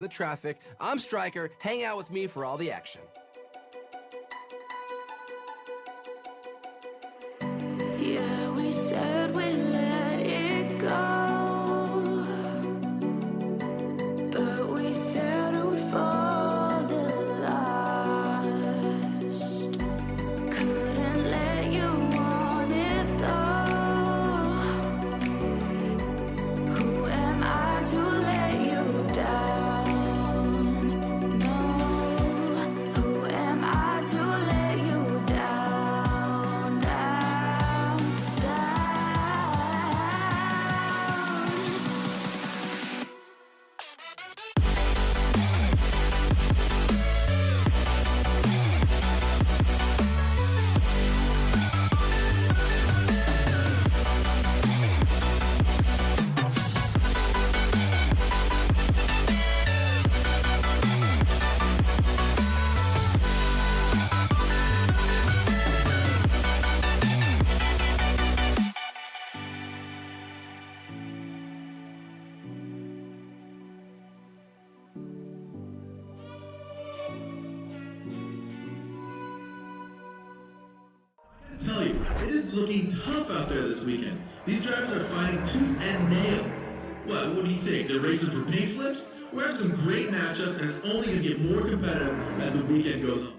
the traffic. I'm Stryker. Hang out with me for all the action. Yeah, we said we let it go, but we settled for the last. Couldn't let you want it though. Who am I to let you down? No, who am I to let you down? Down, down. I tell you, it is looking tough out there this weekend. These drivers are fighting tooth and nail. What do you think? They're racing for pink slips? We're having some great matchups, and it's only going to get more competitive as the weekend goes on.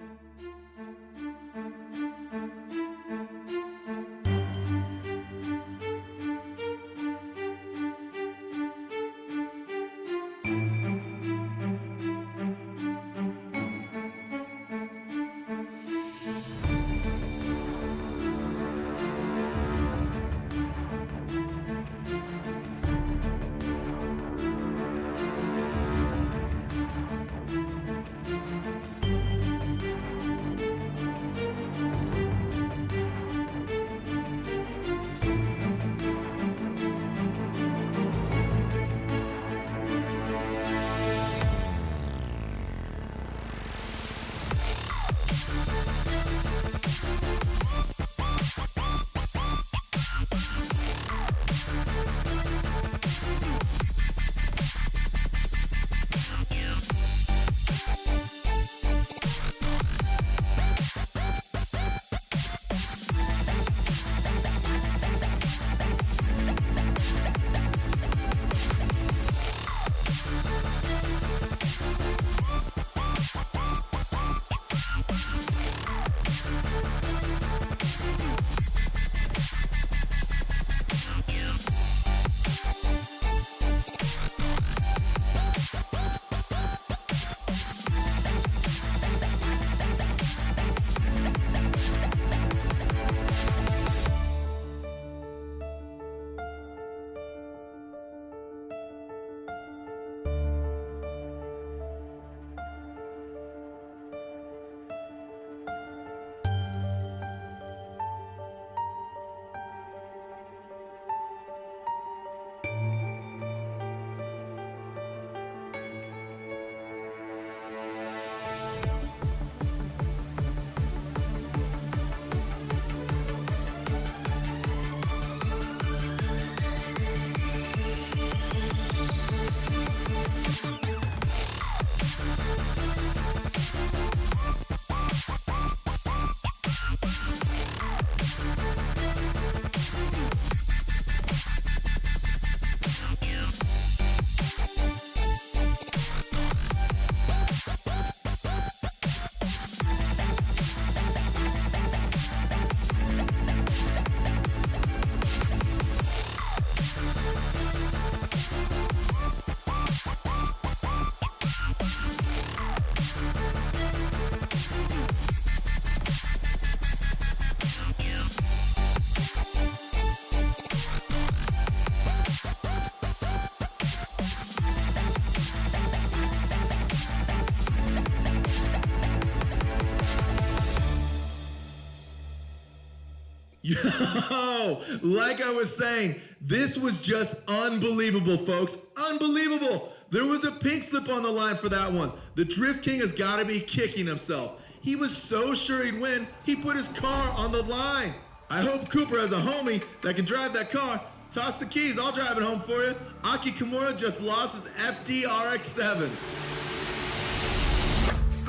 Yo, like I was saying, this was just unbelievable, folks. Unbelievable. There was a pink slip on the line for that one. The Drift King has got to be kicking himself. He was so sure he'd win, he put his car on the line. I hope Cooper has a homie that can drive that car. Toss the keys, I'll drive it home for you. Aki Kimura just lost his FD RX-7.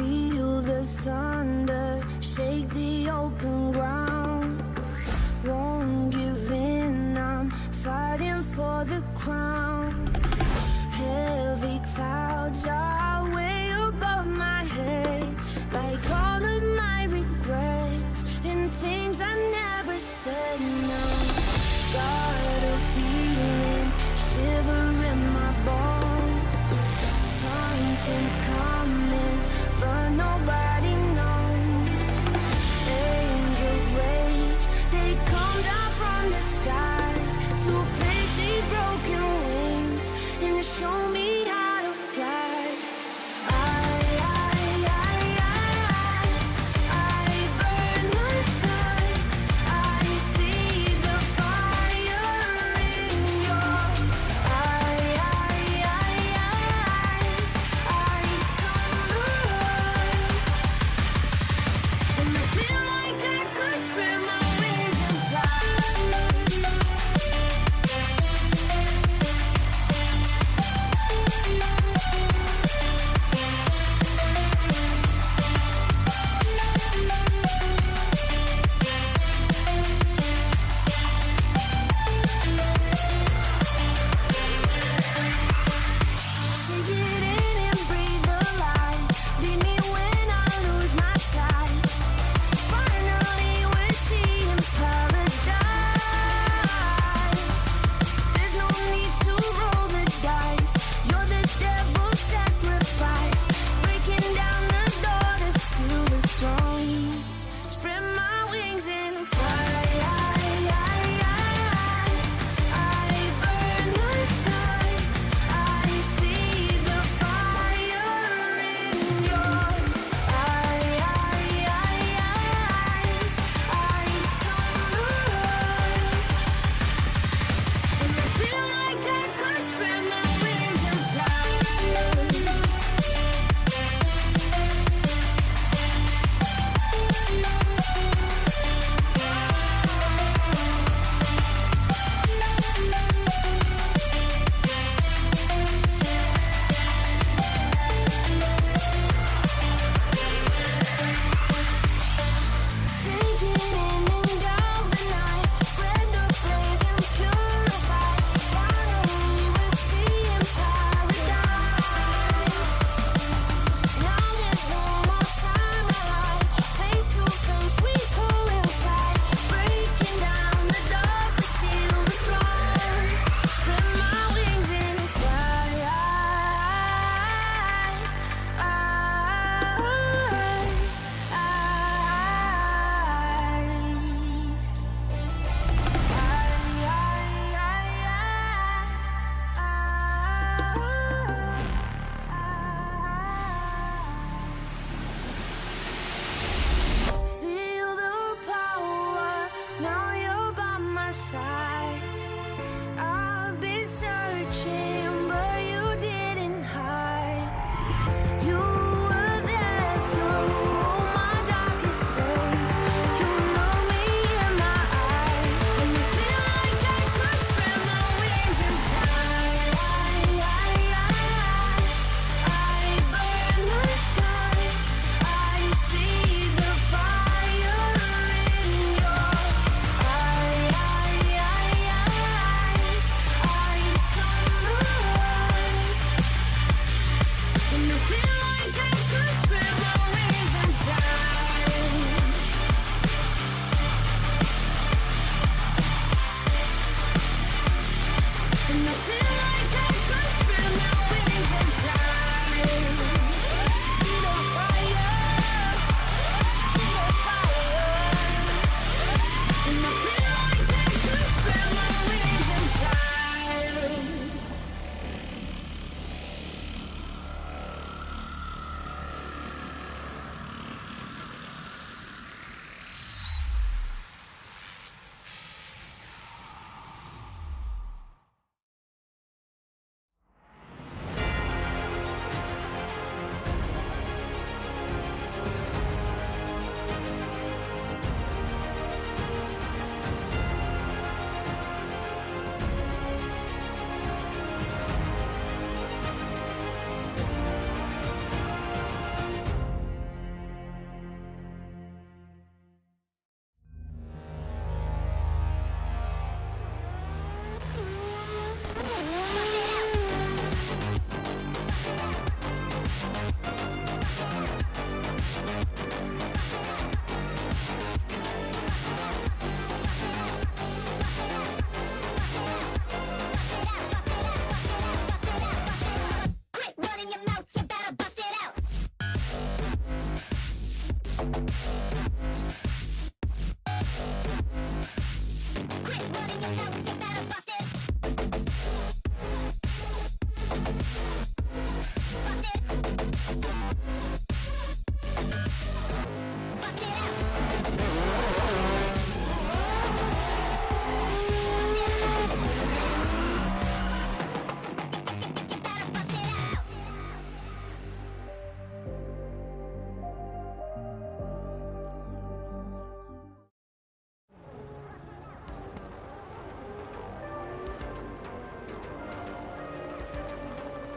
Feel the thunder shake the open ground. Won't give in, I'm fighting for the crown. Heavy clouds are way above my head, like all of my regrets and things I never said. No, got a feeling, shiver in my bones. Something's coming, but nobody knows. Angels rage, they come down from the sky to fix these broken wings and show me how to fly.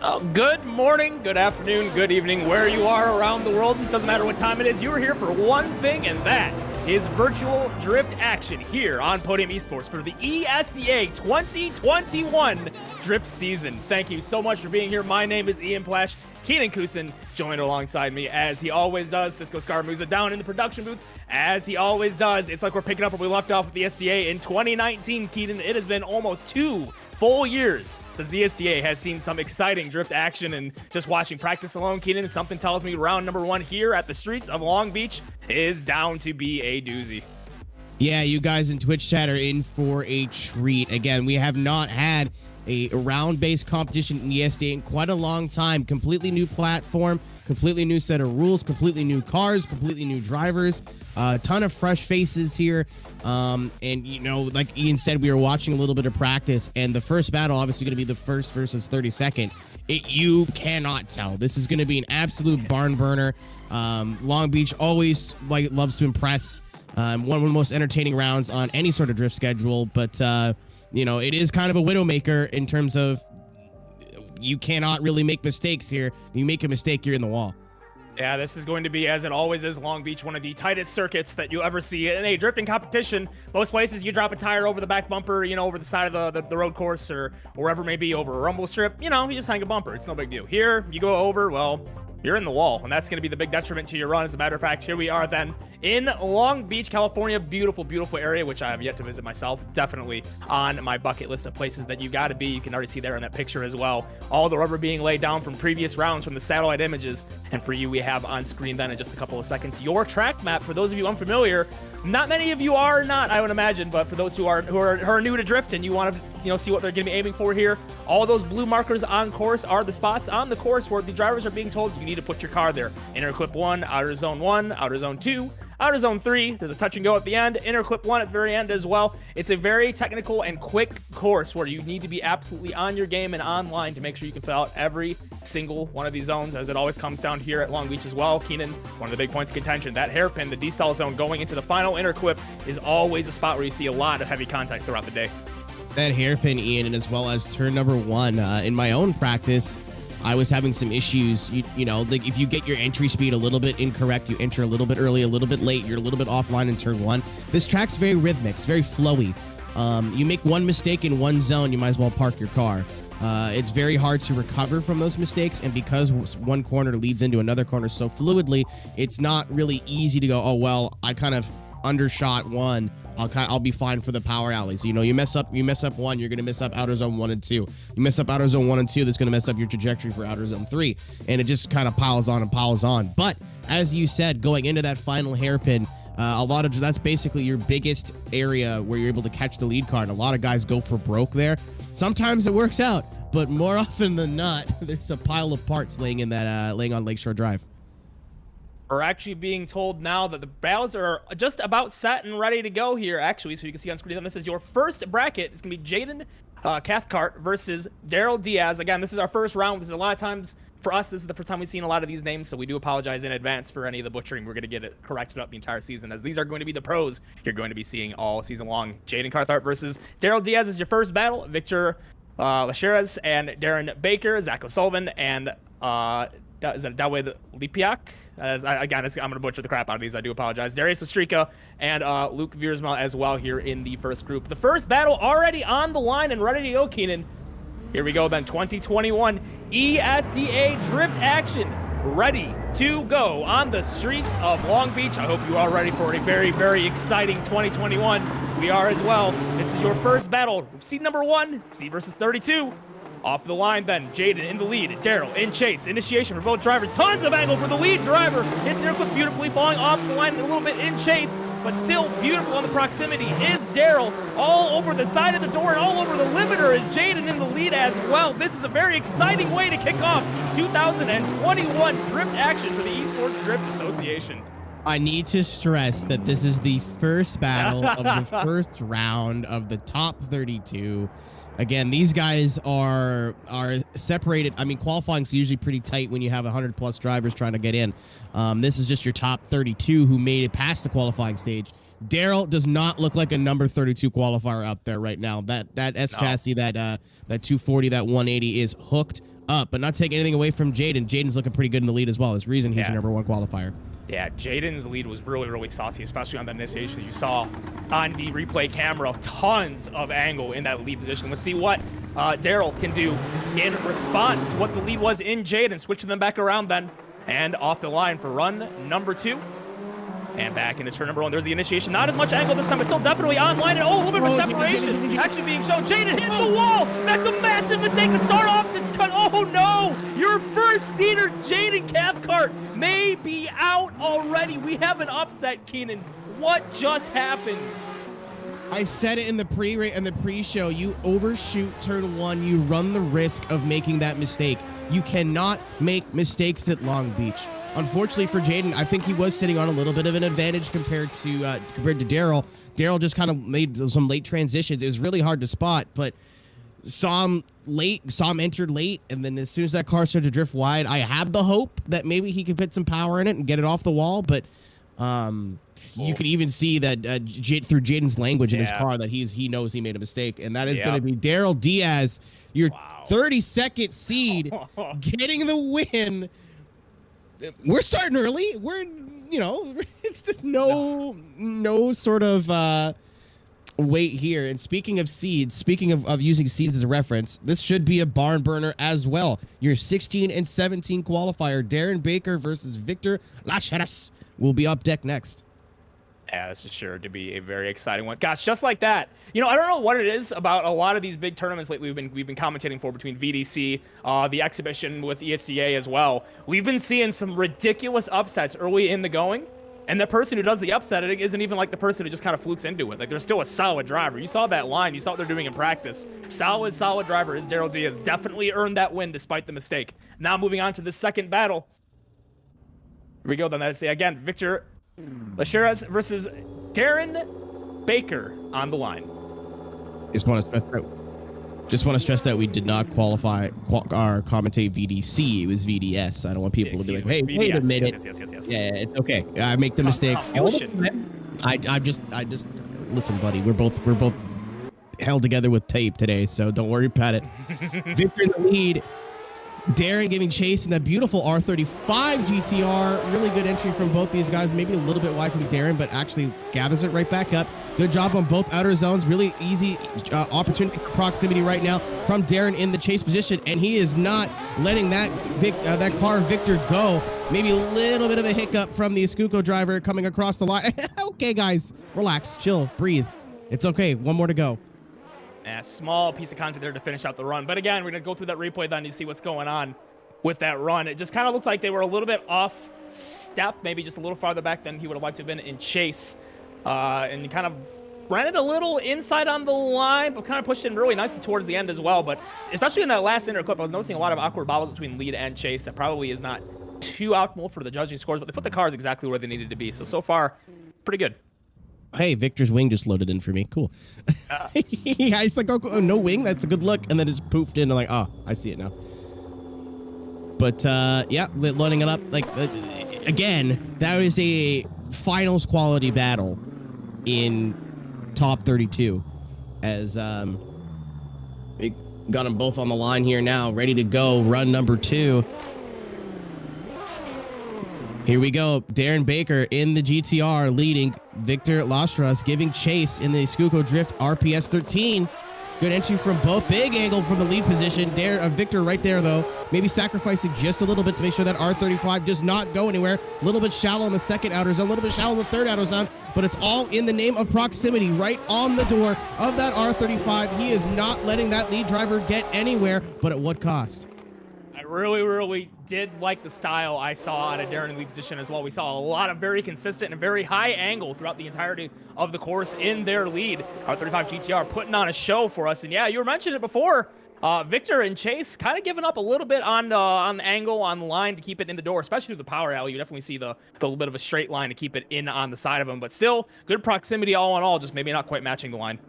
Oh, good morning, good afternoon, good evening, where you are around the world. It doesn't matter what time it is. You are here for one thing, and that is virtual drift action here on Podium Esports for the ESDA 2021 drift season. Thank you so much for being here. My name is Ian Plash. Keenan Kusin joined alongside me as he always does. Cisco Scarmuza down in the production booth as he always does. It's like we're picking up where we left off with the SDA in 2019, Keenan. It has been almost 2 full years since the SDA has seen some exciting drift action, and just watching practice alone, Keenan, something tells me round number 1 here at the streets of Long Beach is down to be a doozy. Yeah, you guys in Twitch chat are in for a treat. Again, we have not had a round-based competition in the SDA in quite a long time. Completely new platform, completely new set of rules, completely new cars, completely new drivers, a ton of fresh faces here. And, you know, like Ian said, we were watching a little bit of practice, and the first battle obviously going to be the first versus 32nd. You cannot tell. This is going to be an absolute barn burner. Long Beach always loves to impress. One of the most entertaining rounds on any sort of drift schedule, but you know, it is kind of a widowmaker in terms of you cannot really make mistakes here. You make a mistake, you're in the wall. Yeah, this is going to be, as it always is, Long Beach, one of the tightest circuits that you ever see in a drifting competition. Most places, you drop a tire over the back bumper, you know, over the side of the road course, or wherever it may be, over a rumble strip. You know, you just hang a bumper. It's no big deal. Here, you go over, well, you're in the wall, and that's going to be the big detriment to your run. As a matter of fact, here we are then in Long Beach, California. Beautiful, beautiful area, which I have yet to visit myself. Definitely on my bucket list of places that you got to be. You can already see there in that picture as well. All the rubber being laid down from previous rounds from the satellite images. And for you, we have on screen then in just a couple of seconds your track map. For those of you unfamiliar, not many of you are not, I would imagine, but for those who are new to drift and you want to, you know, see what they're going to be aiming for here, all those blue markers on course are the spots on the course where the drivers are being told you need to put your car there. Inner clip 1, outer zone 1, outer zone 2, outer zone 3. There's a touch and go at the end. Inner clip 1 at the very end as well. It's a very technical and quick course where you need to be absolutely on your game and online to make sure you can fill out every single one of these zones, as it always comes down here at Long Beach as well. Keenan, one of the big points of contention, that hairpin, the decel zone going into the final inner clip, is always a spot where you see a lot of heavy contact throughout the day. That hairpin, Ian, and as well as turn number 1. In my own practice, I was having some issues. You know, like if you get your entry speed a little bit incorrect, you enter a little bit early, a little bit late, you're a little bit offline in turn 1. This track's very rhythmic, it's very flowy. You make one mistake in one zone, you might as well park your car. It's very hard to recover from those mistakes, and because one corner leads into another corner so fluidly, it's not really easy to go, oh, well, I kind of undershot one. I'll be fine for the power alleys. You know, you mess up 1, you're going to mess up outer zone 1 and 2. You mess up outer zone 1 and 2, that's going to mess up your trajectory for outer zone 3. And it just kind of piles on and piles on. But as you said, going into that final hairpin, that's basically your biggest area where you're able to catch the lead car. And a lot of guys go for broke there. Sometimes it works out, but more often than not, there's a pile of parts laying on Lakeshore Drive. We're actually being told now that the battles are just about set and ready to go here, actually. So you can see on screen, this is your first bracket. It's going to be Jaden Cathcart versus Daryl Diaz. Again, this is our first round. This is a lot of times, for us, this is the first time we've seen a lot of these names, so we do apologize in advance for any of the butchering. We're going to get it corrected up the entire season, as these are going to be the pros you're going to be seeing all season long. Jaden Cathcart versus Daryl Diaz is your first battle. Victor Lacheres and Darren Baker, Zach O'Sullivan, and is that Dawid Lipiak? Again, I'm going to butcher the crap out of these. I do apologize. Darius Ostrika and Luke Viersma as well here in the first group. The first battle already on the line and ready to go, Keenan. Here we go then, 2021 ESDA Drift Action. Ready to go on the streets of Long Beach. I hope you are ready for a very, very exciting 2021. We are as well. This is your first battle. Seed number 1, seed versus 32. Off the line then, Jaden in the lead, Daryl in chase. Initiation for both drivers. Tons of angle for the lead driver. Hits the airclip beautifully, falling off the line a little bit in chase, but still beautiful on the proximity is Daryl. All over the side of the door and all over the limiter is Jaden in the lead as well. This is a very exciting way to kick off 2021 drift action for the Esports Drift Association. I need to stress that this is the first battle of the first round of the top 32. Again, these guys are separated. I mean, qualifying is usually pretty tight when you have 100+ drivers trying to get in. This is just your top 32 who made it past the qualifying stage. Daryl does not look like a number 32 qualifier out there right now. That S chassis, that 240, that 180 is hooked. up, but not take anything away from Jaden. Jaden's looking pretty good in the lead as well. There's reason he's your number 1 qualifier. Yeah, Jaden's lead was really, really saucy, especially on that initiation that you saw on the replay camera. Tons of angle in that lead position. Let's see what Daryl can do in response. What the lead was in Jaden, switching them back around then. And off the line for run number 2. And back into turn number 1. There's the initiation. Not as much angle this time, but still definitely online. And a little bit of separation actually being shown. Jaden hits the wall. That's a massive mistake to start off the cut. Oh no! Your first seater, Jaden Cathcart, may be out already. We have an upset, Keenan. What just happened? I said it in the pre-show. You overshoot turn 1. You run the risk of making that mistake. You cannot make mistakes at Long Beach. Unfortunately for Jaden, I think he was sitting on a little bit of an advantage compared to Daryl. Daryl just kind of made some late transitions. It was really hard to spot, but saw him entered late, and then as soon as that car started to drift wide, I had the hope that maybe he could put some power in it and get it off the wall, but you could even see that through Jaden's language in his car that he knows he made a mistake, and that is going to be Daryl Diaz, your 32nd seed, getting the win. We're starting early. We're, it's just no sort of wait here. And speaking of seeds, speaking of using seeds as a reference, this should be a barn burner as well. Your 16 and 17 qualifier, Darren Baker versus Victor Lacheras, will be up deck next. Yeah, this is sure to be a very exciting one. Gosh, just like that. I don't know what it is about a lot of these big tournaments lately we've been commentating for, between VDC, the exhibition with ESCA as well. We've been seeing some ridiculous upsets early in the going, and the person who does the upset isn't even like the person who just kind of flukes into it. Like, they're still a solid driver. You saw that line. You saw what they're doing in practice. Solid driver is Daryl Diaz. Definitely earned that win despite the mistake. Now moving on to the second battle. Here we go then. Let's say again, Victor Lacheras versus Darren Baker on the line. Just want to stress that we did not qualify or commentate VDC. It was VDS. I don't want people to be like, "Hey, VDS. wait a minute." Yes. Yeah, it's okay. I make the mistake. I just listen, buddy. We're both held together with tape today, so don't worry about it. Victor in the lead. Darren giving chase in that beautiful R35 GTR. Really good entry from both these guys. Maybe a little bit wide from Darren, but actually gathers it right back up. Good job on both outer zones. Really easy opportunity for proximity right now from Darren in the chase position, and he is not letting that car Victor go. Maybe a little bit of a hiccup from the Escuco driver coming across the line. Okay, guys, relax, chill, breathe. It's okay. One more to go. A small piece of content there to finish out the run. But again, we're going to go through that replay then to see what's going on with that run. It just kind of looks like they were a little bit off step, maybe just a little farther back than he would have liked to have been in chase. And kind of ran it a little inside on the line, but kind of pushed it really nicely towards the end as well. But especially in that last inner clip, I was noticing a lot of awkward bobbles between lead and chase. That probably is not too optimal for the judging scores, but they put the cars exactly where they needed to be. So far, pretty good. Hey, Victor's wing just loaded in for me. Cool. Yeah, it's like, oh, no wing. That's a good look. And then it's poofed in. I'm like, oh, I see it now. But, yeah, loading it up. Like, again, that is a finals quality battle in top 32. As we got them both on the line here now, ready to go. Run number 2. Here we go. Darren Baker in the GTR leading Victor Lacheras, giving chase in the Escuco Drift RPS 13. Good entry from both. Big angle from the lead position. Victor right there, though. Maybe sacrificing just a little bit to make sure that R35 does not go anywhere. A little bit shallow in the second outer zone, a little bit shallow in the third outer zone, but it's all in the name of proximity right on the door of that R35. He is not letting that lead driver get anywhere, but at what cost? I really did like the style I saw out of Darren in lead position as well. We saw a lot of very consistent and very high angle throughout the entirety of the course in their lead. R35 GTR putting on a show for us. And yeah, you were mentioning it before. Victor and Chase kind of giving up a little bit on the angle on the line to keep it in the door, especially with the power alley. You definitely see the little bit of a straight line to keep it in on the side of them, but still good proximity all in all, just maybe not quite matching the line.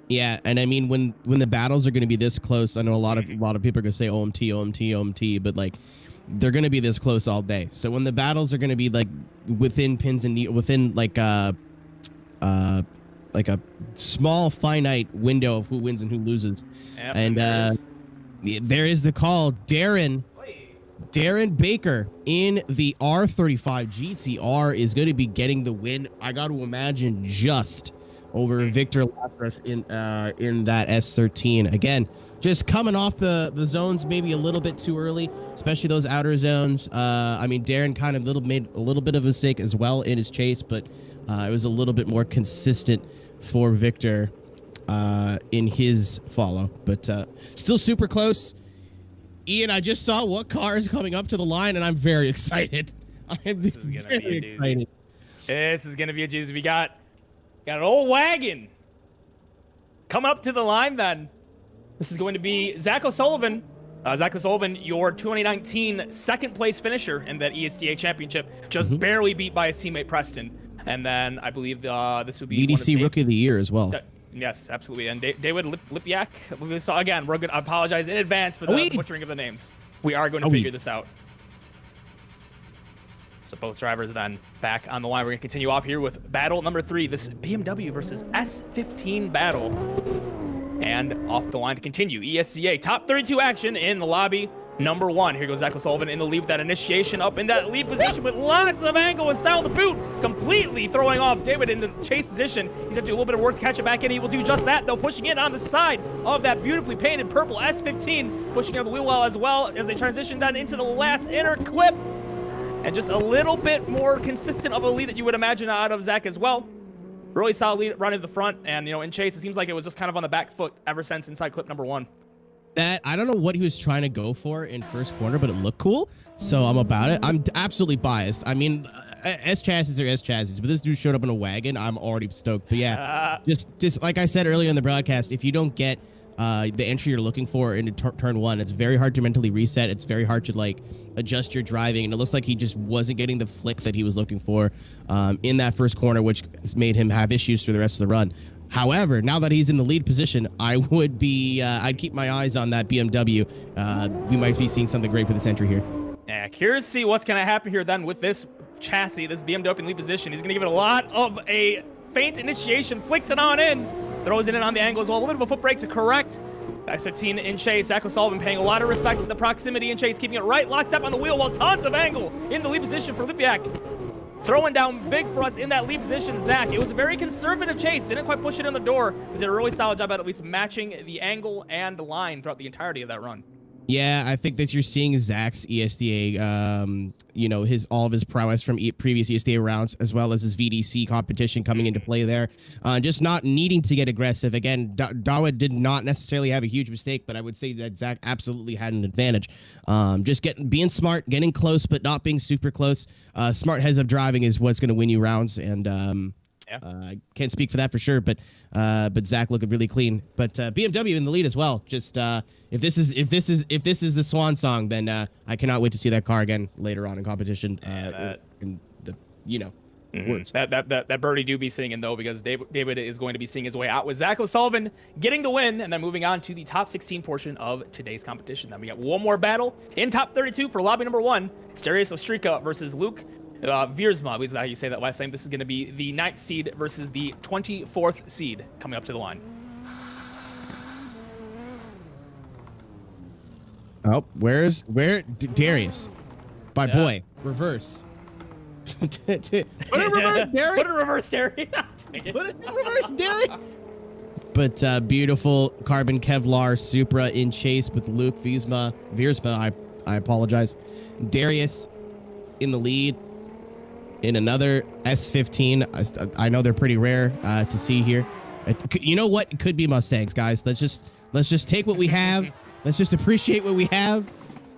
Yeah, and I mean, when the battles are going to be this close, I know a lot of people are going to say OMT, but like they're going to be this close all day. So when the battles are going to be like within pins and within like a small finite window of who wins and who loses, yep, and There is the call. Darren Baker in the R35 GTR is going to be getting the win. I got to imagine just over Victor Lapras in that S13. Again, just coming off the zones maybe a little bit too early, especially those outer zones. I mean, Darren kind of made a little bit of a mistake as well in his chase, but it was a little bit more consistent for Victor in his follow. But still super close. Ian, I just saw what car is coming up to the line, and I'm very excited. This is gonna be a doozy. This is gonna be a doozy. We got an old wagon. Come up to the line then. This is going to be Zach O'Sullivan. Zach O'Sullivan, your 2019 second place finisher in that ESTA championship, just barely beat by his teammate Preston. And then I believe this would be VDC Rookie of the Year as well. Yes, absolutely. And David Lipyak. So again, we're going to apologize in advance for the butchering of the names. We are going to figure this out. So both drivers then back on the line. We're going to continue off here with battle number 3. This BMW versus S15 battle. And off the line to continue. ESCA top 32 action in the lobby. Number 1. Here goes Zach O'Sullivan in the lead with that initiation, up in that lead position with lots of angle and style to boot, completely throwing off David in the chase position. He's going to do a little bit of work to catch it back in. He will do just that, though, pushing in on the side of that beautifully painted purple S15, pushing out the wheel well as well as they transition down into the last inner clip. And just a little bit more consistent of a lead that you would imagine out of Zach as well. Really solid lead run to the front, and in chase, it seems like it was just kind of on the back foot ever since inside clip number 1. That I don't know what he was trying to go for in first corner, but it looked cool, so I'm about it. I'm absolutely biased. I mean, S chassis are S chassis, but this dude showed up in a wagon. I'm already stoked. But yeah, just like I said earlier in the broadcast, if you don't get the entry you're looking for into turn 1, it's very hard to mentally reset. It's very hard to like adjust your driving, and it looks like he just wasn't getting the flick that he was looking for in that first corner, which has made him have issues for the rest of the run. However, now that he's in the lead position, I would be, I'd keep my eyes on that BMW. We might be seeing something great for this entry here. Yeah, curious to see what's going to happen here then with this chassis, this BMW in lead position. He's going to give it a lot of a feint initiation, flicks it on in, throws it in on the angle as well. A little bit of a foot brake to correct. X13 in chase. Zach O'Sullivan paying a lot of respect to the proximity in chase, keeping it right lockstep on the wheel while tons of angle in the lead position for Lipyak. Throwing down big for us in that lead position, Zach. It was a very conservative chase. Didn't quite push it in the door, but did a really solid job at least matching the angle and the line throughout the entirety of that run. Yeah, I think that you're seeing Zach's ESDA, all of his prowess from previous ESDA rounds, as well as his VDC competition coming into play there. Just not needing to get aggressive. Again, Dawa did not necessarily have a huge mistake, but I would say that Zach absolutely had an advantage. Just being smart, getting close, but not being super close. Smart heads-up driving is what's going to win you rounds, and I can't speak for that for sure, but Zach looking really clean. But BMW in the lead as well. Just if this is the swan song, then I cannot wait to see that car again later on in competition. In the words. That birdie do be singing though, because David is going to be singing his way out with Zach O'Sullivan getting the win, and then moving on to the top 16 portion of today's competition. Then we got one more battle in top 32 for lobby number 1. It's Darius Ostrika versus Luke Viersma, is that how you say that last name? This is going to be the 9th seed versus the 24th seed coming up to the line. Oh, Darius? My boy, reverse. Put it in reverse, Darius. Put it in reverse, Darius. Put it in reverse, Darius. But beautiful carbon Kevlar Supra in chase with Luke Viersma. I apologize. Darius in the lead. In another S15, I know they're pretty rare to see here. You know what? It could be Mustangs, guys. Let's just take what we have. Let's just appreciate what we have.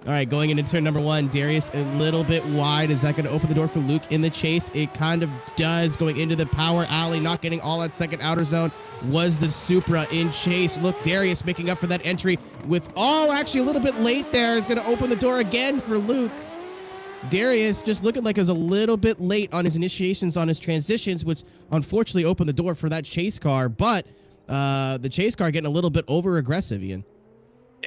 All right, going into turn number 1, Darius a little bit wide. Is that going to open the door for Luke in the chase? It kind of does. Going into the power alley, not getting all that second outer zone was the Supra in chase. Look, Darius making up for that entry with, actually a little bit late there. Is going to open the door again for Luke. Darius just looking like he was a little bit late on his initiations, on his transitions, which unfortunately opened the door for that chase car. But the chase car getting a little bit over aggressive, Ian.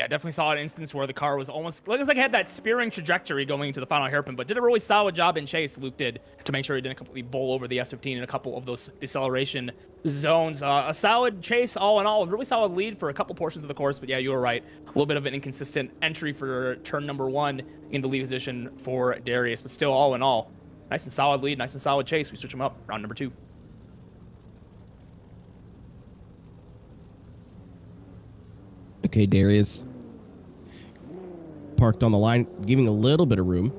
Yeah, definitely saw an instance where the car was almost, looks like it had that spearing trajectory going into the final hairpin, but did a really solid job in chase, Luke did, to make sure he didn't completely bowl over the S15 in a couple of those deceleration zones. A solid chase all in all, a really solid lead for a couple portions of the course, but yeah, you were right. A little bit of an inconsistent entry for turn number 1 in the lead position for Darius, but still all in all, nice and solid lead, nice and solid chase. We switch him up, round number 2. Okay, Darius parked on the line, giving a little bit of room.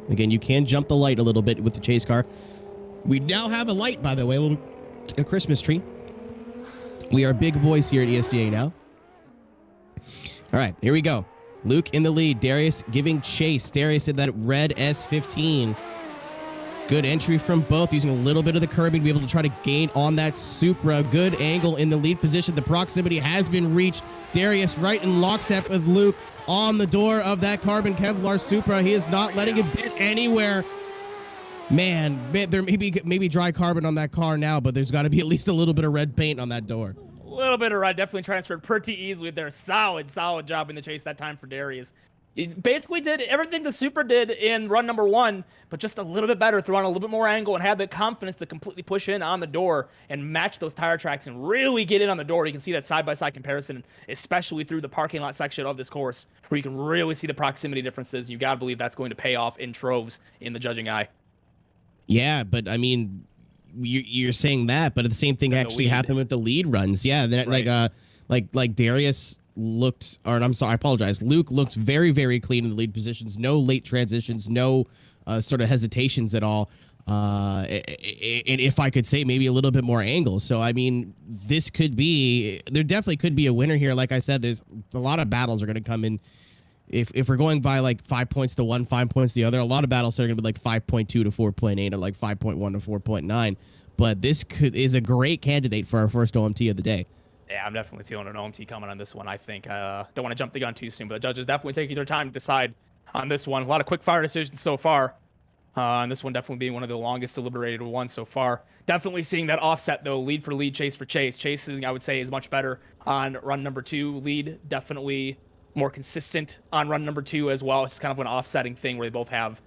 Again, you can jump the light a little bit with the chase car. We now have a light, by the way, a Christmas tree. We are big boys here at ESDA now. All right, here we go. Luke in the lead. Darius giving chase. Darius in that red S15. Good entry from both, using a little bit of the curbing to be able to try to gain on that Supra. Good angle in the lead position. The proximity has been reached. Darius right in lockstep with Luke on the door of that carbon Kevlar Supra. He is not letting it bit anywhere. Man, there may be dry carbon on that car now, but there's got to be at least a little bit of red paint on that door. A little bit of red, definitely transferred pretty easily there. Solid job in the chase that time for Darius. He basically did everything the Supra did in run number 1, but just a little bit better, threw on a little bit more angle and had the confidence to completely push in on the door and match those tire tracks and really get in on the door. You can see that side-by-side comparison, especially through the parking lot section of this course, where you can really see the proximity differences. You got to believe that's going to pay off in troves in the judging eye. Yeah, but I mean, you're saying that, but the same thing actually happened with the lead runs. Yeah, right. like Darius looked, or I'm sorry, I apologize. Luke looked very, very clean in the lead positions. No late transitions, no sort of hesitations at all. And if I could say, maybe a little bit more angle. So, I mean, there definitely could be a winner here. Like I said, there's a lot of battles are going to come in. If we're going by like 5 points to one, 5 points to the other, a lot of battles are going to be like 5.2 to 4.8 or like 5.1 to 4.9. But this is a great candidate for our first OMT of the day. Yeah, I'm definitely feeling an OMT coming on this one, I think. Don't want to jump the gun too soon, but the judges definitely taking their time to decide on this one. A lot of quick fire decisions so far. And this one definitely being one of the longest deliberated ones so far. Definitely seeing that offset, though, lead for lead, chase for chase. Chase, I would say, is much better on run number 2. Lead, definitely more consistent on run number 2 as well. It's just kind of an offsetting thing where they both have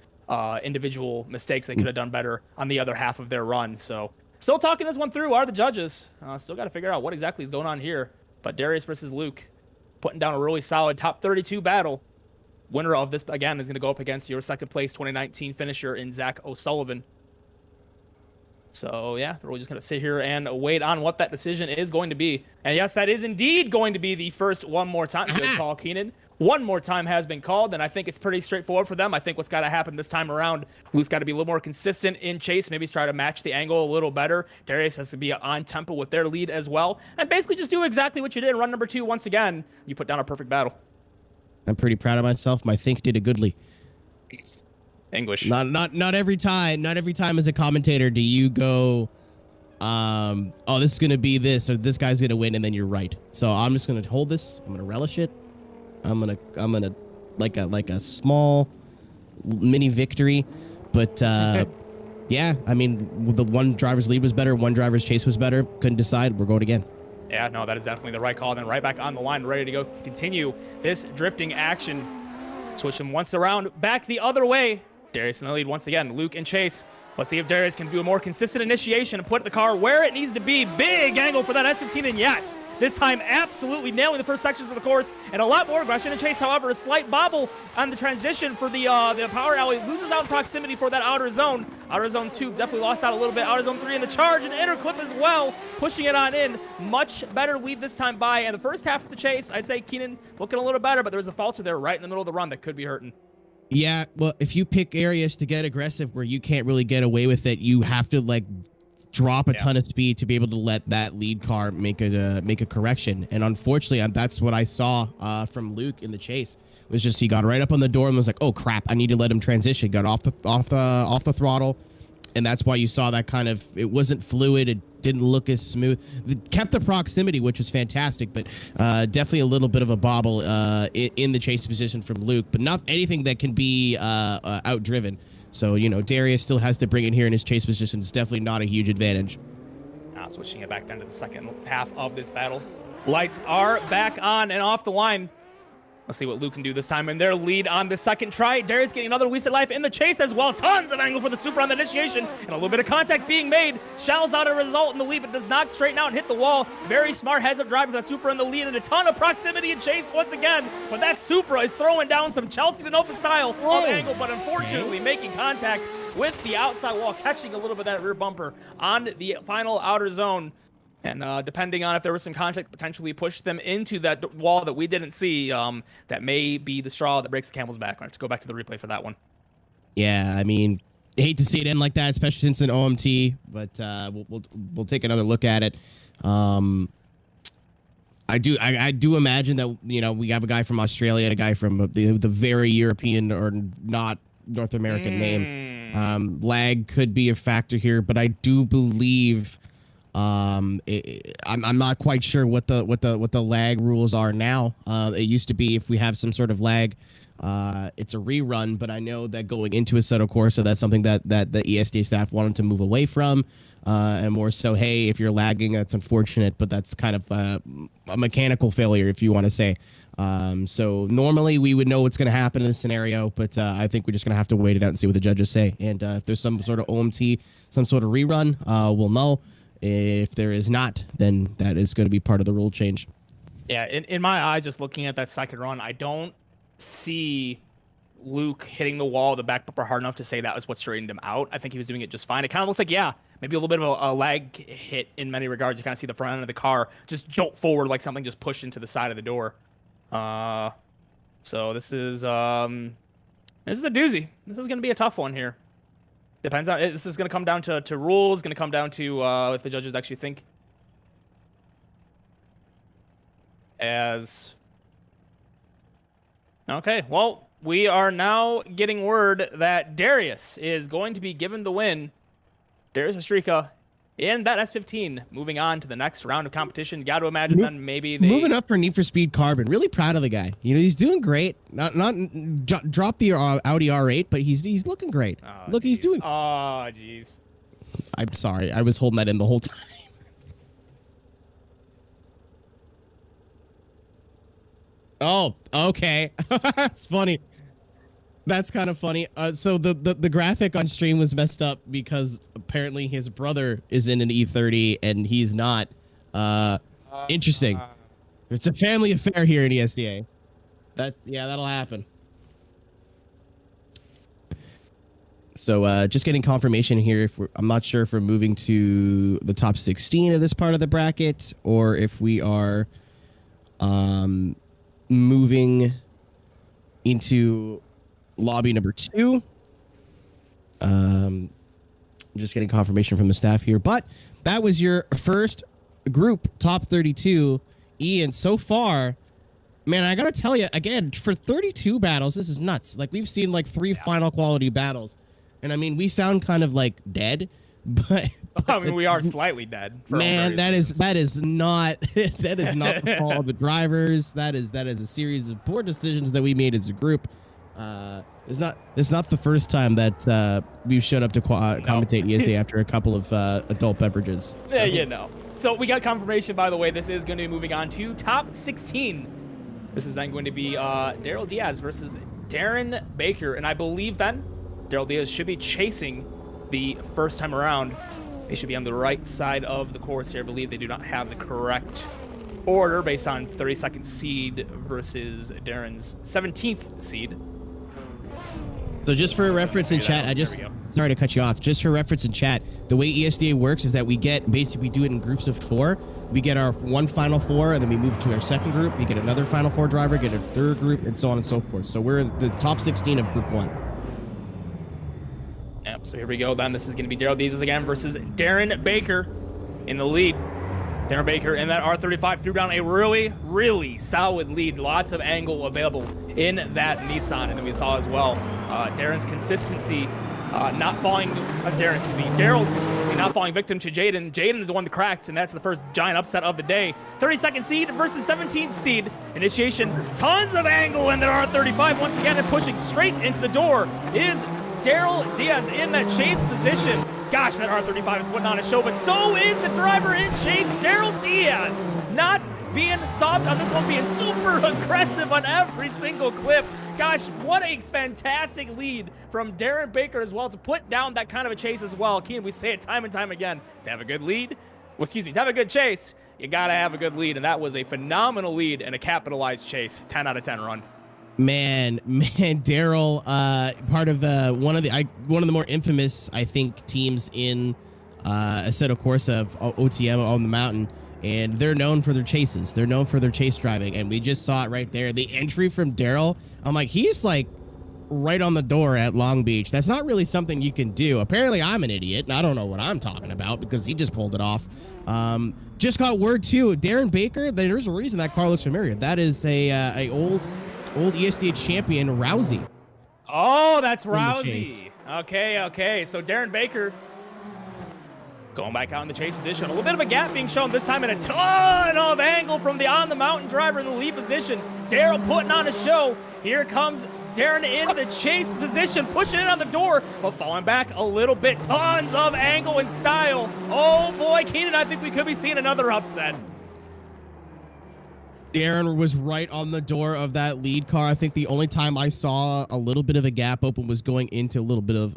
individual mistakes they could have done better on the other half of their run. So still talking this one through are the judges. Still got to figure out what exactly is going on here. But Darius versus Luke, putting down a really solid top 32 battle. Winner of this, again, is going to go up against your second place 2019 finisher in Zach O'Sullivan. So, yeah, we're just going to sit here and wait on what that decision is going to be. And yes, that is indeed going to be the first one more time. Good call, Keenan. One more time has been called, and I think it's pretty straightforward for them. I think what's got to happen this time around, Luke's got to be a little more consistent in chase, maybe try to match the angle a little better. Darius has to be on tempo with their lead as well, and basically just do exactly what you did in run number 2 once again. You put down a perfect battle. I'm pretty proud of myself. My think did a goodly. English. Not every time. Not every time as a commentator do you go, oh, this is gonna be this, or this guy's gonna win, and then you're right. So I'm just gonna hold this. I'm gonna relish it. I'm gonna like a small mini victory, but yeah. I mean, the one driver's lead was better. One driver's chase was better. Couldn't decide. We're going again. Yeah, no, that is definitely the right call. Then right back on the line, ready to go to continue this drifting action. Switch him once around, back the other way. Darius in the lead once again. Luke and Chase. Let's see if Darius can do a more consistent initiation and put the car where it needs to be. Big angle for that S15, and yes, this time absolutely nailing the first sections of the course and a lot more aggression. And Chase, however, a slight bobble on the transition for the power alley. Loses out in proximity for that outer zone. Outer zone 2 definitely lost out a little bit. Outer zone 3 in the charge and inner clip as well. Pushing it on in. Much better lead this time by. And the first half of the chase, I'd say Keenan looking a little better, but there's a falter there right in the middle of the run that could be hurting. Yeah, well, if you pick areas to get aggressive where you can't really get away with it, you have to like drop a ton of speed to be able to let that lead car make a correction. And unfortunately, that's what I saw from Luke in the chase. It was just he got right up on the door and was like, "Oh crap, I need to let him transition." Got off the throttle, and that's why you saw that kind of, it wasn't fluid. It didn't look as smooth. It kept the proximity, which was fantastic, but definitely a little bit of a bobble in the chase position from Luke, but not anything that can be outdriven. So, you know, Darius still has to bring it here in his chase position. It's definitely not a huge advantage. Now switching it back down to the second half of this battle. Lights are back on and off the line. Let's see what Luke can do this time in their lead on the second try. Darius getting another lease at life in the chase as well. Tons of angle for the Supra on the initiation, and a little bit of contact being made. Shells out a result in the lead, but does not straighten out and hit the wall. Very smart heads-up drive for that Supra in the lead, and a ton of proximity and chase once again. But that Supra is throwing down some Chelsea DeNova style of angle, but unfortunately making contact with the outside wall, catching a little bit of that rear bumper on the final outer zone. And depending on if there was some contact, potentially pushed them into that wall that we didn't see, that may be the straw that breaks the camel's back. I have to go back to the replay for that one. Yeah, I mean, hate to see it end like that, especially since an OMT, but we'll take another look at it. I do imagine that, you know, we have a guy from Australia and a guy from the very European or not North American name. Lag could be a factor here, but I do believe I'm not quite sure what the lag rules are now. It used to be if we have some sort of lag, it's a rerun, but I know that going into Assetto Corsa, that's something that the ESD staff wanted to move away from, and more so, hey, if you're lagging, that's unfortunate, but that's kind of a mechanical failure, if you want to say. So normally we would know what's going to happen in this scenario, but I think we're just going to have to wait it out and see what the judges say. And if there's some sort of OMT, some sort of rerun, we'll know. If there is not, then that is going to be part of the rule change. Yeah, in my eyes, just looking at that second run, I don't see Luke hitting the wall, the back bumper hard enough to say that was what straightened him out. I think he was doing it just fine. It kind of looks like, yeah, maybe a little bit of a lag hit in many regards. You kind of see the front end of the car just jolt forward like something just pushed into the side of the door. So this is a doozy. This is going to be a tough one here. Depends on, this is going to come down to rules, going to come down to if the judges actually think as... Okay, well, we are now getting word that Darius is going to be given the win. Darius Ostrika in that S15, moving on to the next round of competition. Got to imagine then maybe they... Moving up for Need for Speed Carbon. Really proud of the guy. You know, he's doing great. Not drop the Audi R8, but he's looking great. Oh, look, geez. he's doing... Oh, jeez. I'm sorry. I was holding that in the whole time. Oh, okay. That's funny. That's kind of funny. So the graphic on stream was messed up because apparently his brother is in an E30 and he's not. Interesting. It's a family affair here in ESDA. That'll happen. So just getting confirmation here. I'm not sure if we're moving to the top 16 of this part of the bracket or if we are moving into lobby number 2. Just getting confirmation from the staff here, but that was your first group top 32. Ian, so far, man, I gotta tell you again, for 32 battles, this is nuts. Like, we've seen like 3 final quality battles, and I mean, we sound kind of like dead, but I mean, we are slightly dead. Man, that is not the fault of the drivers. That is a series of poor decisions that we made as a group. It's not the first time that we've showed up to commentate ESA after a couple of adult beverages. So. Yeah, you know. So we got confirmation, by the way. This is going to be moving on to top 16. This is then going to be Daryl Diaz versus Darren Baker, and I believe then Daryl Diaz should be chasing the first time around. They should be on the right side of the course here. I believe they do not have the correct order based on 32nd seed versus Darren's 17th seed. So just for reference in chat, sorry to cut you off. Just for reference in chat, the way ESDA works is that we do it in groups of 4. We get our one final 4, and then we move to our second group. We get another final 4 driver, get a third group, and so on and so forth. So we're the top 16 of group 1. Yep, so here we go then. This is going to be Daryl Diaz again versus Darren Baker in the lead. Darren Baker in that R35 threw down a really, really solid lead. Lots of angle available in that Nissan. And then we saw as well Darren's consistency Daryl's consistency not falling victim to Jaden. Jaden is the one that cracked, and that's the first giant upset of the day. 32nd seed versus 17th seed. Initiation, tons of angle in that R35 once again, and pushing straight into the door is Daryl Diaz in that chase position. Gosh, that R35 is putting on a show, but so is the driver in chase, Daryl Diaz. Not being soft on this one, being super aggressive on every single clip. Gosh, what a fantastic lead from Darren Baker as well to put down that kind of a chase as well. Keenan, we say it time and time again, to have a good lead, well, excuse me, to have a good chase, you gotta have a good lead, and that was a phenomenal lead and a capitalized chase. 10 out of 10 run. Man, Daryl, part of one of the more infamous, I think, teams in Assetto Corsa of OTM on the mountain, and they're known for their chases. They're known for their chase driving, and we just saw it right there. The entry from Daryl, I'm like, he's like right on the door at Long Beach. That's not really something you can do. Apparently, I'm an idiot, and I don't know what I'm talking about because he just pulled it off. Just got word too, Darren Baker. There's a reason that car looks familiar. That is a old ESDA champion, Rousey. Oh, that's Rousey. Okay. So Darren Baker going back out in the chase position. A little bit of a gap being shown this time, and a ton of angle from the on-the-mountain driver in the lead position. Daryl putting on a show. Here comes Darren in the chase position, pushing it on the door, but falling back a little bit. Tons of angle and style. Oh boy, Keenan, I think we could be seeing another upset. Darren was right on the door of that lead car. I think the only time I saw a little bit of a gap open was going into a little bit of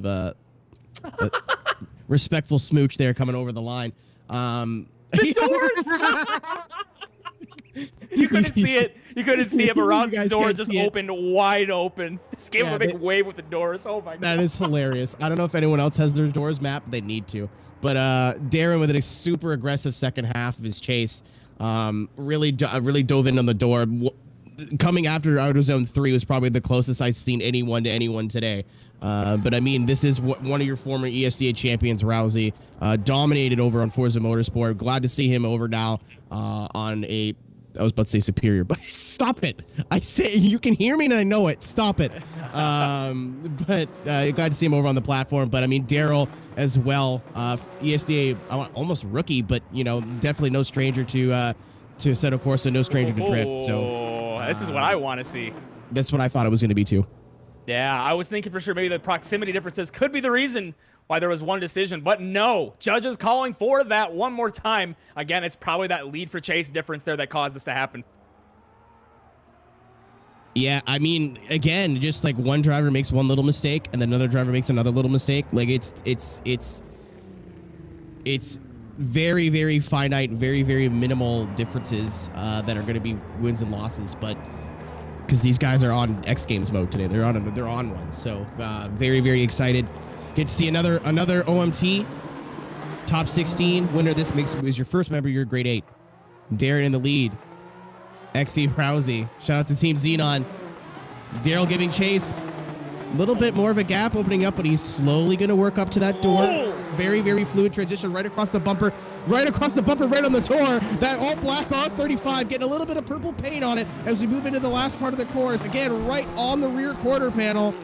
a respectful smooch there coming over the line. The doors! You couldn't see it. You couldn't see it, but Ross's doors just opened wide open. Just gave him a big wave with the doors. Oh my god. That is hilarious. I don't know if anyone else has their doors mapped. They need to. But Darren with a super aggressive second half of his chase. Really dove in on the door. Coming after AutoZone 3 was probably the closest I've seen anyone to anyone today. But I mean, this is one of your former ESDA champions, Rousey, dominated over on Forza Motorsport. Glad to see him over now on a, I was about to say superior, but stop it. I say, you can hear me and I know it. Stop it. But glad to see him over on the platform. But I mean, Daryl as well, ESDA, almost rookie, but you know, definitely no stranger to Assetto Corsa, no stranger to drift. So this is what I want to see. That's what I thought it was going to be too. Yeah, I was thinking for sure maybe the proximity differences could be the reason why there was one decision, but no, judges calling for that one more time. Again, it's probably that lead for chase difference there that caused this to happen. Yeah, I mean, again, just like one driver makes one little mistake and then another driver makes another little mistake. Like it's very, very finite, very, very minimal differences that are going to be wins and losses. But because these guys are on X Games mode today, they're on one. So very, very excited. Get to see another OMT top 16 winner. This was your first member. You're grade 8. Darren in the lead. XE Rousey. Shout out to Team Xenon. Daryl giving chase. A little bit more of a gap opening up, but he's slowly going to work up to that door. Very, very fluid transition right across the bumper. Right on the door. That all black R35 getting a little bit of purple paint on it as we move into the last part of the course. Again, right on the rear quarter panel.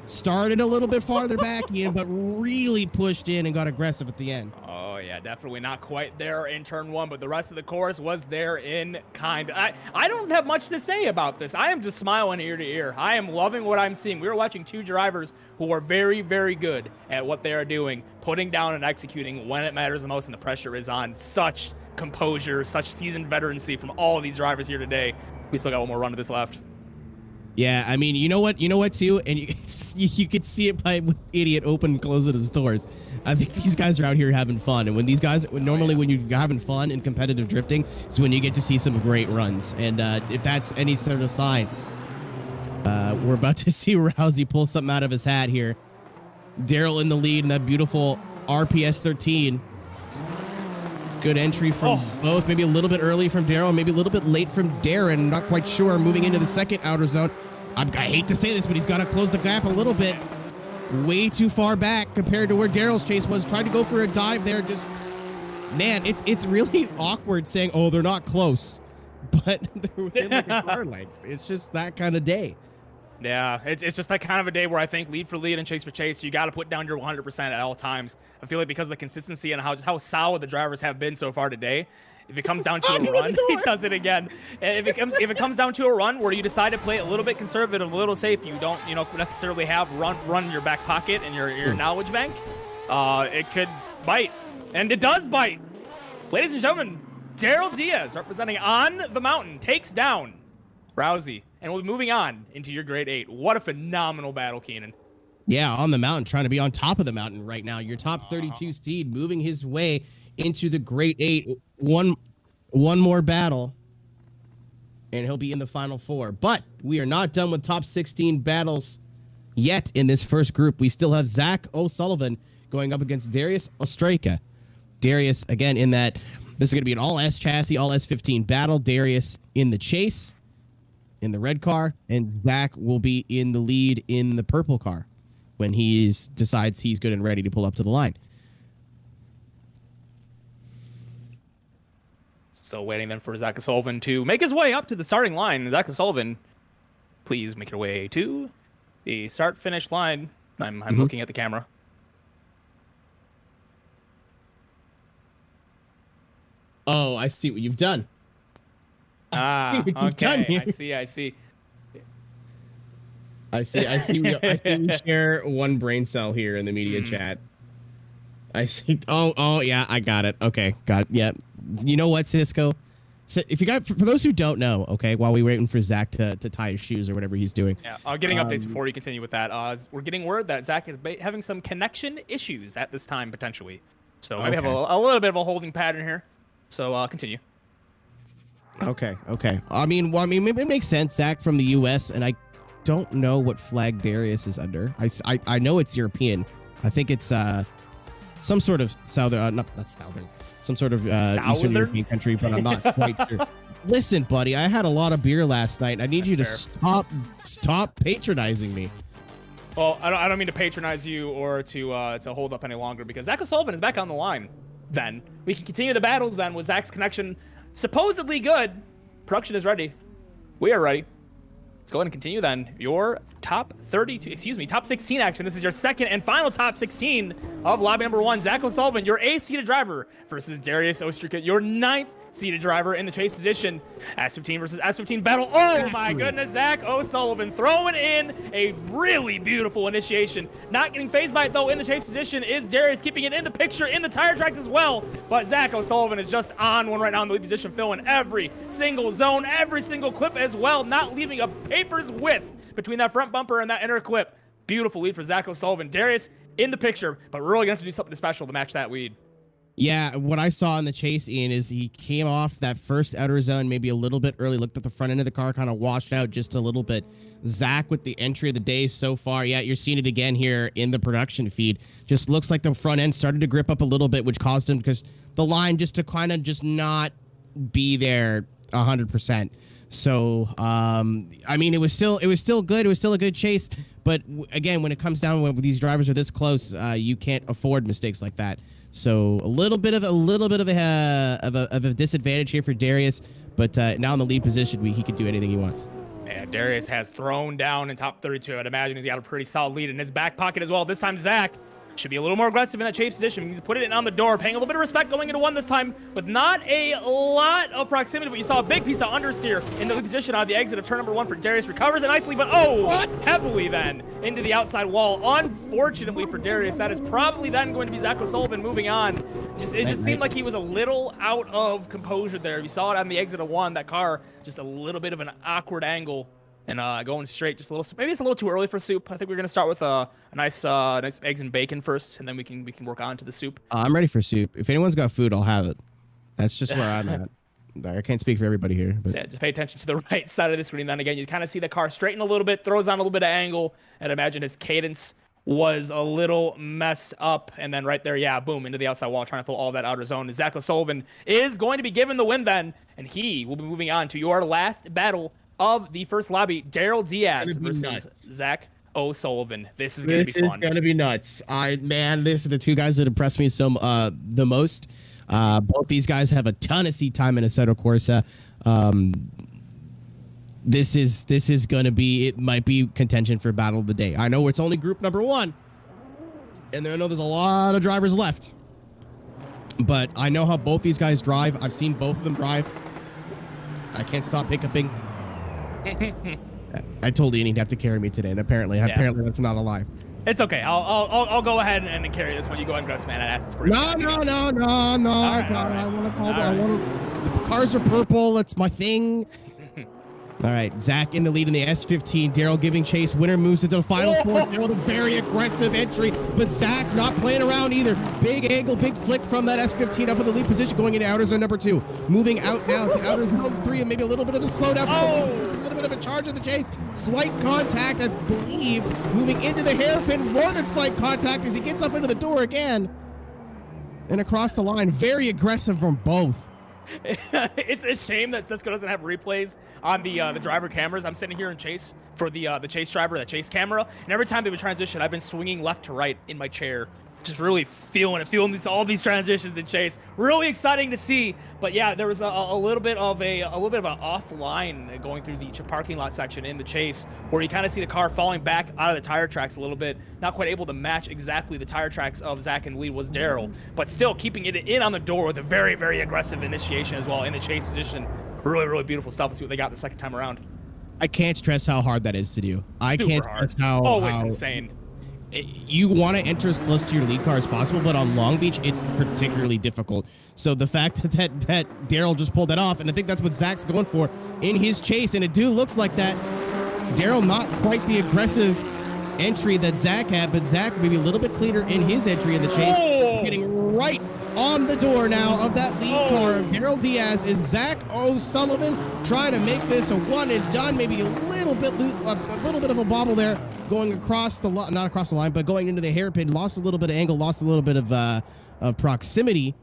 Started a little bit farther back in, but really pushed in and got aggressive at the end. Oh, yeah, definitely not quite there in turn 1, but the rest of the course was there in kind. I don't have much to say about this. I am just smiling ear to ear. I am loving what I'm seeing. We were watching two drivers who are very, very good at what they are doing, putting down and executing when it matters the most and the pressure is on. Such composure, such seasoned veterancy from all of these drivers here today. We still got one more run of this left. Yeah, I mean, you know what too, and you could see it by idiot open and closing his doors. I think these guys are out here having fun, and when you're having fun in competitive drifting, it's when you get to see some great runs. And if that's any sort of sign, we're about to see Rousey pull something out of his hat here. Daryl in the lead in that beautiful RPS 13. Good entry from both. Maybe a little bit early from Daryl, maybe a little bit late from Darren. Not quite sure. Moving into the second outer zone. I hate to say this, but he's got to close the gap a little bit. Way too far back compared to where Daryl's chase was. Tried to go for a dive there. Just, man, it's really awkward saying, oh, they're not close. But they're within like a car length. It's just that kind of day. Yeah, it's just that kind of a day where I think lead for lead and chase for chase, you got to put down your 100% at all times. I feel like because of the consistency and how solid the drivers have been so far today, if it comes down to a run, he does it again. If it comes down to a run where you decide to play a little bit conservative, a little safe, you don't necessarily have run in your back pocket and your knowledge bank, It could bite, and it does bite. Ladies and gentlemen, Daryl Diaz, representing On the Mountain, takes down Rousey, and we'll be moving on into your grade 8. What a phenomenal battle, Keenan. Yeah, On the Mountain, trying to be on top of the mountain right now. Your top 32 seed moving his way into the grade 8. One more battle, and he'll be in the final 4. But we are not done with top 16 battles yet in this first group. We still have Zach O'Sullivan going up against Darius Ostrika. Darius, again, in that this is going to be an all-S chassis, all-S15 battle. Darius in the chase, in the red car, and Zach will be in the lead in the purple car when he decides he's good and ready to pull up to the line. Still waiting then for Zach O'Sullivan to make his way up to the starting line. Zach O'Sullivan, please make your way to the start-finish line. I'm looking at the camera. Oh, I see what you've done. Okay. I see. I see we share one brain cell here in the media chat. I see. Oh, yeah, I got it. Okay, yeah. You know what, Cisco? So if you got, for those who don't know, okay, while we waiting for Zach to tie his shoes or whatever he's doing. Yeah, getting updates before you continue with that. We're getting word that Zach is having some connection issues at this time, potentially. So maybe have a little bit of a holding pattern here. So continue. Okay. I mean, it makes sense. Zach from the U.S., and I don't know what flag Darius is under. I know it's European. I think it's some sort of southern, not southern, some sort of Eastern European country, but I'm not quite sure. Listen, buddy, I had a lot of beer last night. I need you to stop patronizing me. Well, I don't mean to patronize you or to hold up any longer, because Zach O'Sullivan is back on the line. Then we can continue the battles then with Zach's connection supposedly good. Production is ready. We are ready. Let's go ahead and continue then. Your top 16 action. This is your second and final top 16 of lobby number 1. Zach O'Sullivan, your A-seeded driver versus Darius Ostrika, your 9th seeded driver in the chase position. S15 versus S15 battle. Oh my goodness, Zach O'Sullivan throwing in a really beautiful initiation. Not getting phased by it though in the chase position is Darius, keeping it in the picture in the tire tracks as well. But Zach O'Sullivan is just on one right now in the lead position, filling every single zone, every single clip as well, not leaving a paper's width between that front bumper and that inner clip. Beautiful lead for Zach O'Sullivan. Darius in the picture, but we're really going to have to do something special to match that lead. Yeah, what I saw in the chase, Ian, is he came off that first outer zone maybe a little bit early, looked at the front end of the car, kind of washed out just a little bit. Zach with the entry of the day so far, yeah, you're seeing it again here in the production feed. Just looks like the front end started to grip up a little bit, which caused him, because the line just to kind of just not be there 100%. So, I mean, it was still good. It was still a good chase. But again, when it comes down when these drivers are this close, you can't afford mistakes like that. So a little bit of a disadvantage here for Darius. But now in the lead position, he can do anything he wants. Yeah, Darius has thrown down in top 32. I'd imagine he's got a pretty solid lead in his back pocket as well. This time, Zach should be a little more aggressive in that chase position. He's put it on the door, paying a little bit of respect going into 1 this time with not a lot of proximity, but you saw a big piece of understeer in the position out of the exit of turn number 1 for Darius. Recovers it nicely, but heavily then into the outside wall. Unfortunately for Darius, that is probably then going to be Zach O'Sullivan moving on. It just seemed like he was a little out of composure there. You saw it on the exit of 1, that car, just a little bit of an awkward angle. And going straight, just a little. Maybe it's a little too early for soup. I think we're gonna start with a nice eggs and bacon first, and then we can work on to the soup. I'm ready for soup. If anyone's got food, I'll have it. That's just where I'm at. I can't speak for everybody here. But. So yeah, just pay attention to the right side of the screen. Then again, you kind of see the car straighten a little bit, throws on a little bit of angle, and imagine his cadence was a little messed up. And then right there, yeah, boom, into the outside wall, trying to fill all that outer zone. And Zach O'Sullivan is going to be given the win then, and he will be moving on to your last battle of the first lobby, Daryl Diaz versus Zach O'Sullivan. This is going to be fun. This is going to be nuts. Man, this are the two guys that impressed me the most. Both these guys have a ton of seat time in Assetto Corsa. This is going to be, it might be contention for battle of the day. I know it's only group number 1, and I know there's a lot of drivers left, but I know how both these guys drive. I've seen both of them drive. I can't stop hiccuping. I told Ian he'd have to carry me today, and apparently that's not a lie. It's okay. I'll go ahead and carry this one. You go ahead and grab man. I asked for you. No. right, God, all right. I want to call. All I right. want to. The cars are purple. That's my thing. All right, Zach in the lead in the S15. Daryl giving chase. Winner moves into the final four. Daryl, a very aggressive entry, but Zach not playing around either. Big angle, big flick from that S15 up in the lead position, going into outer zone number 2. Moving out now to outer zone 3, and maybe a little bit of a slowdown. A little bit of a charge of the chase. Slight contact, I believe. Moving into the hairpin, more than slight contact as he gets up into the door again. And across the line, very aggressive from both. It's a shame that Cisco doesn't have replays on the driver cameras. I'm sitting here in chase for the chase driver, the chase camera, and every time they would transition, I've been swinging left to right in my chair, just really feeling all these transitions in chase. Really exciting to see. But yeah, there was a little bit of an offline going through the parking lot section in the chase, where you kind of see the car falling back out of the tire tracks a little bit, not quite able to match exactly the tire tracks of Zach, and the lead was Daryl, but still keeping it in on the door with a very, very aggressive initiation as well in the chase position. Really, really beautiful stuff. Let's see what they got the second time around. I can't stress how hard that is to do. I can't stress how it's insane. You want to enter as close to your lead car as possible, but on Long Beach, it's particularly difficult. So the fact that Daryl just pulled that off, and I think that's what Zach's going for in his chase, and it looks like that. Daryl not quite the aggressive entry that Zach had, but Zach maybe a little bit cleaner in his entry in the chase, getting right on the door now of that lead car of Daryl Diaz. Is Zach O'Sullivan trying to make this a one and done? Maybe a little bit of a bobble there, going across the not across the line, but going into the hairpin. Lost a little bit of angle, lost a little bit of proximity,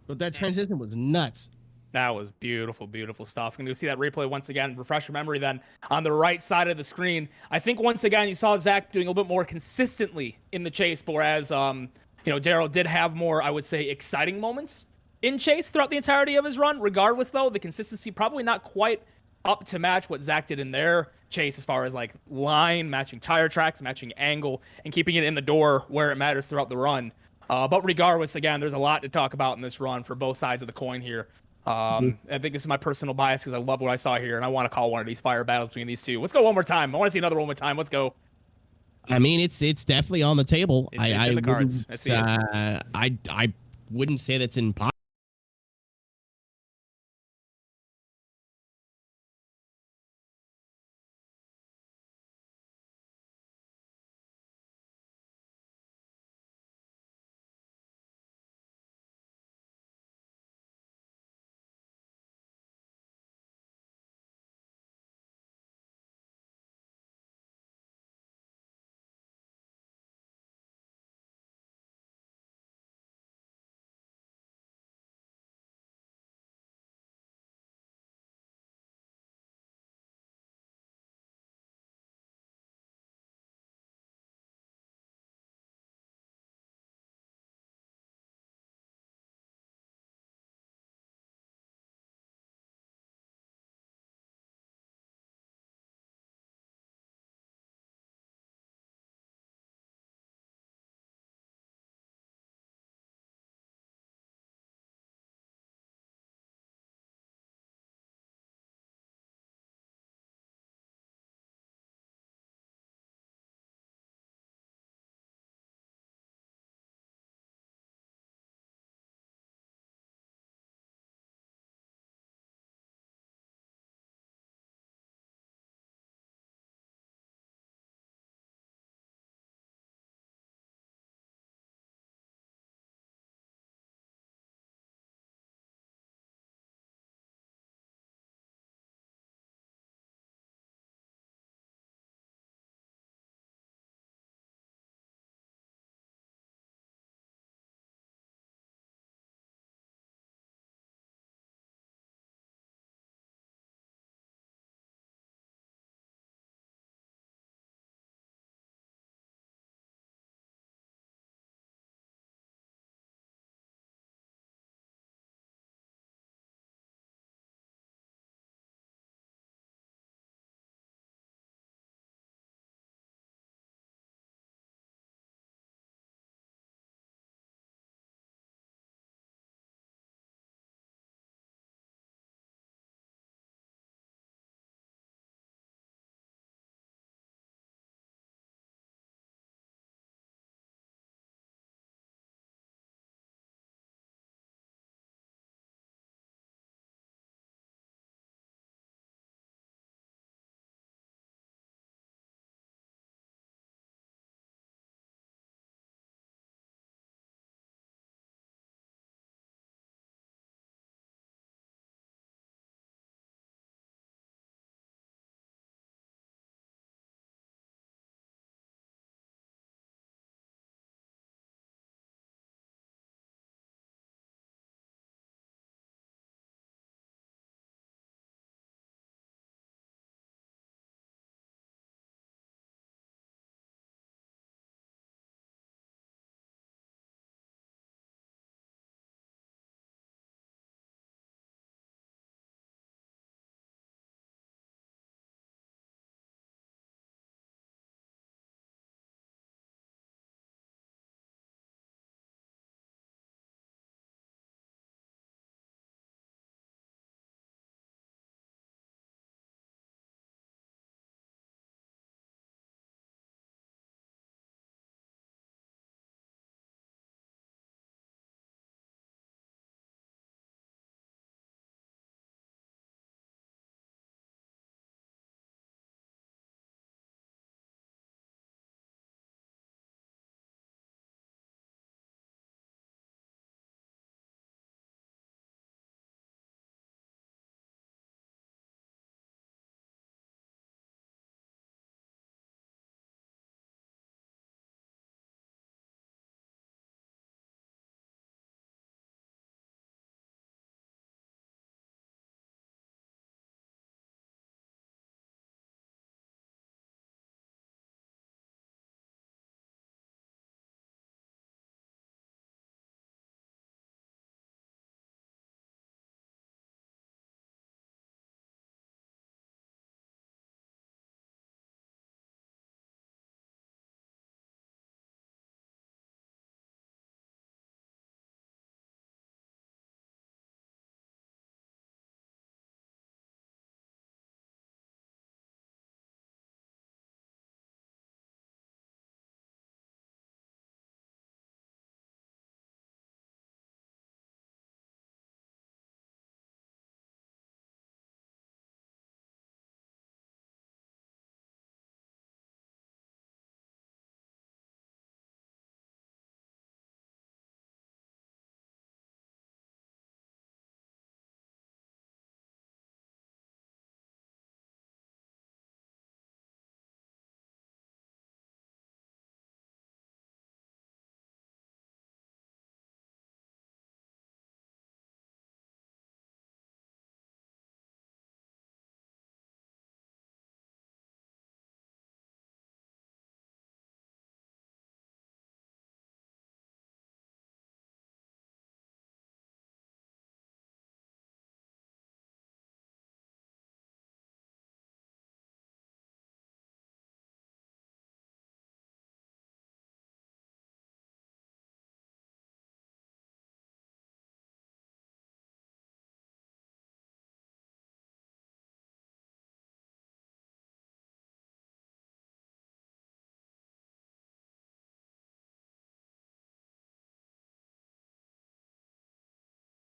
but that transition was nuts. That was beautiful, beautiful stuff. And you'll see that replay once again. Refresh your memory then on the right side of the screen. I think once again you saw Zach doing a little bit more consistently in the chase, whereas Daryl did have more, I would say, exciting moments in chase throughout the entirety of his run. Regardless, though, the consistency probably not quite up to match what Zach did in their chase as far as like line, matching tire tracks, matching angle, and keeping it in the door where it matters throughout the run. But regardless, again, there's a lot to talk about in this run for both sides of the coin here. I think this is my personal bias because I love what I saw here, and I want to call one of these fire battles between these two. Let's go one more time. I want to see another one more time. Let's go. I mean, it's definitely on the table. It's in the cards. I see it. I wouldn't say that's impossible.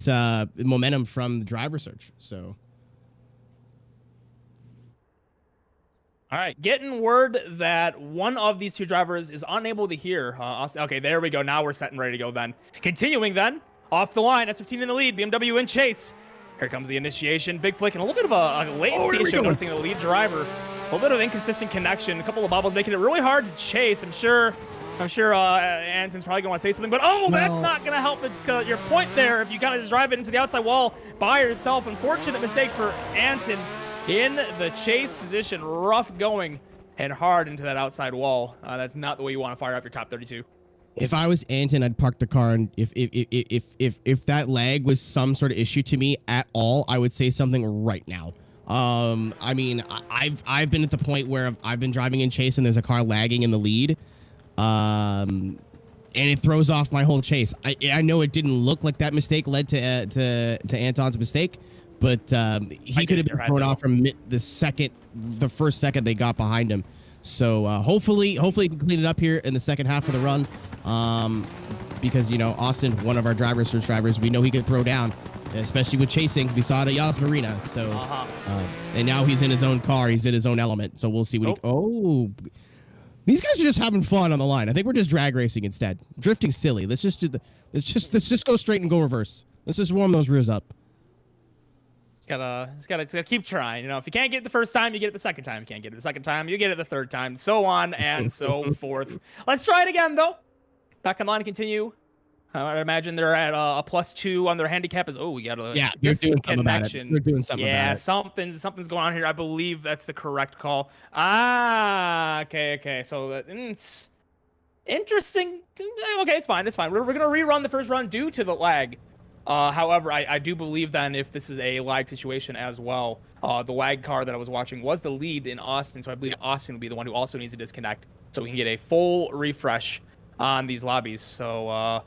momentum from the driver search. So. All right, getting word that one of these two drivers is unable to hear. Okay, there we go. Now we're set and ready to go then. Continuing then, off the line, S15 in the lead, BMW in chase. Here comes the initiation. Big flick and a little bit of a latency issue, noticing the lead driver. A little bit of inconsistent connection. A couple of bubbles making it really hard to chase. I'm sure Anton's probably going to want to say something, but that's not going to help your point there. If you kind of just drive it into the outside wall by yourself. Unfortunate mistake for Anton. In the chase position, rough going and hard into that outside wall. That's not the way you want to fire up your top 32. If I was Anton, I'd park the car, and if that lag was some sort of issue to me at all, I would say something right now. I mean, I've been at the point where I've been driving in chase and there's a car lagging in the lead, and it throws off my whole chase. I know it didn't look like that mistake led to Anton's mistake. But he could have been thrown off from the first second they got behind him. So hopefully he can clean it up here in the second half of the run. Because, you know, Austin, one of our search drivers, we know he can throw down, especially with chasing. We saw it at Yas Marina. So, and now he's in his own car. He's in his own element. So we'll see what these guys are just having fun on the line. I think we're just drag racing instead. Drifting silly. Let's just go straight and go reverse. Let's just warm those rears up. Just gotta keep trying. You know, if you can't get it the first time, you get it the second time. You can't get it the second time, you get it the third time, so on and so forth. Let's try it again, though. Back on line, continue. I imagine they're at a +2 on their handicap. We got a they're doing something about it. They're doing something about it. Something's going on here. I believe that's the correct call. Okay. So it's interesting. Okay, it's fine. We're gonna rerun the first run due to the lag. However, I do believe then if this is a lag situation as well, the lag car that I was watching was the lead in Austin, so I believe Austin will be the one who also needs to disconnect so we can get a full refresh on these lobbies. So,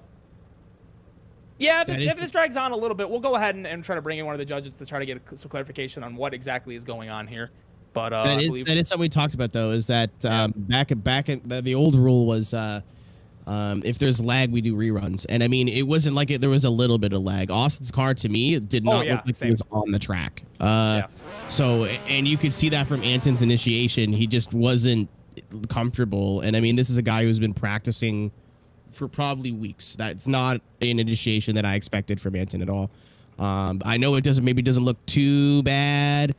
if this drags on a little bit, we'll go ahead and try to bring in one of the judges to try to get some clarification on what exactly is going on here. But that is something we talked about, though, is that back in the old rule was... if there's lag, we do reruns. And I mean, it wasn't like there was a little bit of lag. Austin's car, to me, did not look like he was on the track. So, and you could see that from Anton's initiation. He just wasn't comfortable. And I mean, this is a guy who's been practicing for probably weeks. That's not an initiation that I expected from Anton at all. I know it doesn't look too bad.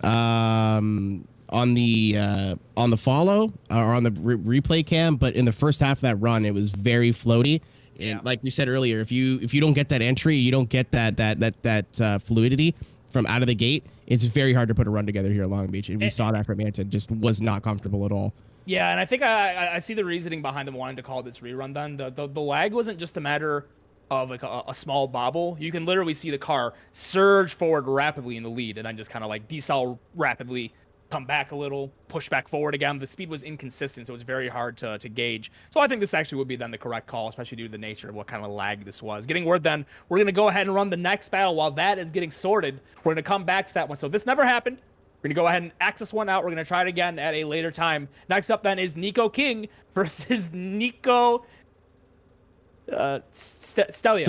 On the follow or on the replay cam, but in the first half of that run, it was very floaty. And like we said earlier, if you don't get that entry, you don't get that fluidity from out of the gate. It's very hard to put a run together here at Long Beach, and we saw that from Anton. Just was not comfortable at all. Yeah, and I think I see the reasoning behind them wanting to call this rerun. Then the lag wasn't just a matter of like a small bobble. You can literally see the car surge forward rapidly in the lead, and then just kind of like decel rapidly. Come back a little, push back forward again. The speed was inconsistent, so it was very hard to gauge. So I think this actually would be then the correct call, especially due to the nature of what kind of lag this was. Getting word then, we're going to go ahead and run the next battle while that is getting sorted. We're going to come back to that one. So this never happened. We're going to go ahead and access one out. We're going to try it again at a later time. Next up then is Nico King versus Nico Stelia.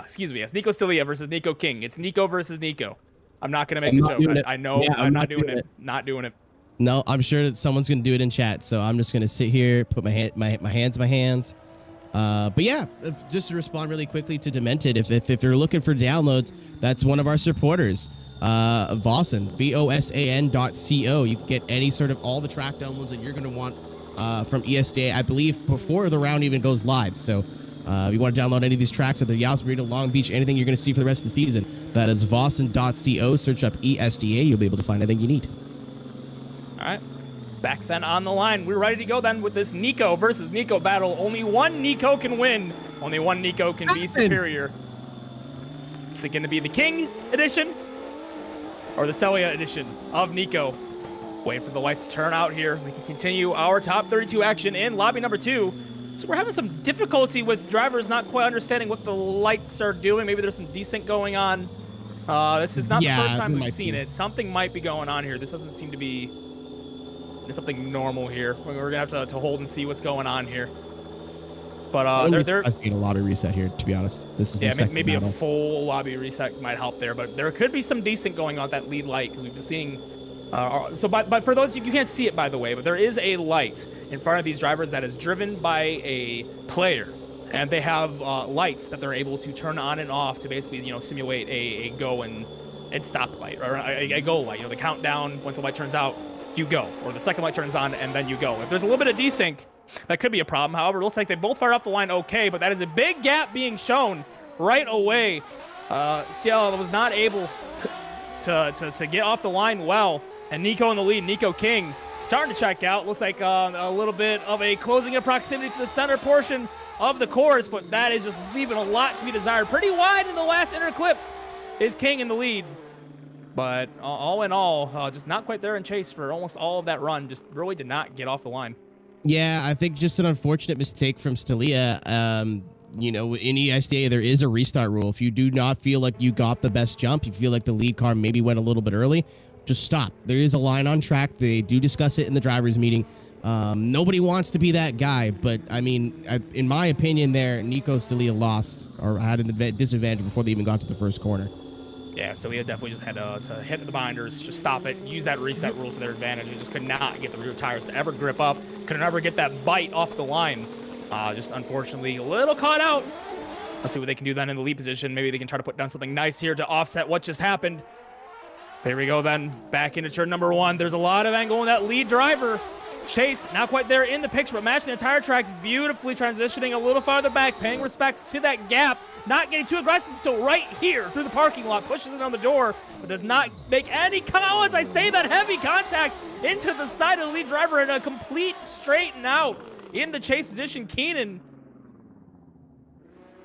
Excuse me. It's Nico Stelia versus Nico King. It's Nico versus Nico. I'm not going to make the joke. I know. Yeah, I'm not doing it. Not doing it. No, I'm sure that someone's going to do it in chat. So I'm just going to sit here, put my hands in my hands. But yeah, just to respond really quickly to Demented, if you're looking for downloads, that's one of our supporters, Vosan, VOSAN.co. You can get any sort of all the track downloads that you're going to want from ESDA, I believe, before the round even goes live. So if you want to download any of these tracks at the Yas Marina, Long Beach, anything you're going to see for the rest of the season, that is Vosan.co. Search up ESDA. You'll be able to find anything you need. All right. Back then on the line. We're ready to go then with this Nico versus Nico battle. Only one Nico can win. Only one Nico can be superior. Is it going to be the King edition or the Stelia edition of Nico? Wait for the lights to turn out here. We can continue our top 32 action in lobby number 2. So we're having some difficulty with drivers not quite understanding what the lights are doing. Maybe there's some desync going on. This is not the first time we've seen it. Something might be going on here. This doesn't seem to be something normal here. We're going to have to hold and see what's going on here. But they're must be a lobby reset here, to be honest. This is the second maybe battle. a full lobby reset might help there, but there could be some decent going on at that lead light because we've been seeing. But for those you can't see it, by the way, but there is a light in front of these drivers that is driven by a player, and they have lights that they're able to turn on and off to basically simulate a go and stop light, or a go light. The countdown, once the light turns out, you go, or the second light turns on and then you go. If there's a little bit of desync, that could be a problem. However, it looks like they both fired off the line okay, but that is a big gap being shown right away. Cielo was not able to get off the line well, and Nico in the lead. Nico King starting to check out. Looks like a little bit of a closing in proximity to the center portion of the course, but that is just leaving a lot to be desired. Pretty wide in the last inner clip is King in the lead. But all in all, just not quite there in chase for almost all of that run. Just really did not get off the line. Yeah, I think just an unfortunate mistake from Stelia. In ESTA, there is a restart rule. If you do not feel like you got the best jump, you feel like the lead car maybe went a little bit early, just stop. There is a line on track. They do discuss it in the driver's meeting. Nobody wants to be that guy, but I mean, in my opinion there, Nico Stelia lost or had a disadvantage before they even got to the first corner. Yeah, so we definitely just had to hit the binders, just stop it, use that reset rule to their advantage. We just could not get the rear tires to ever grip up, could never get that bite off the line. Just unfortunately a little caught out. Let's see what they can do then in the lead position. Maybe they can try to put down something nice here to offset what just happened. There we go then, back into turn number 1. There's a lot of angle in that lead driver. Chase, not quite there in the picture, but matching the tire tracks, beautifully transitioning a little farther back, paying respects to that gap, not getting too aggressive, so right here through the parking lot, pushes it on the door, but does not make any, as I say, that heavy contact into the side of the lead driver and a complete straighten out in the chase position. Keenan,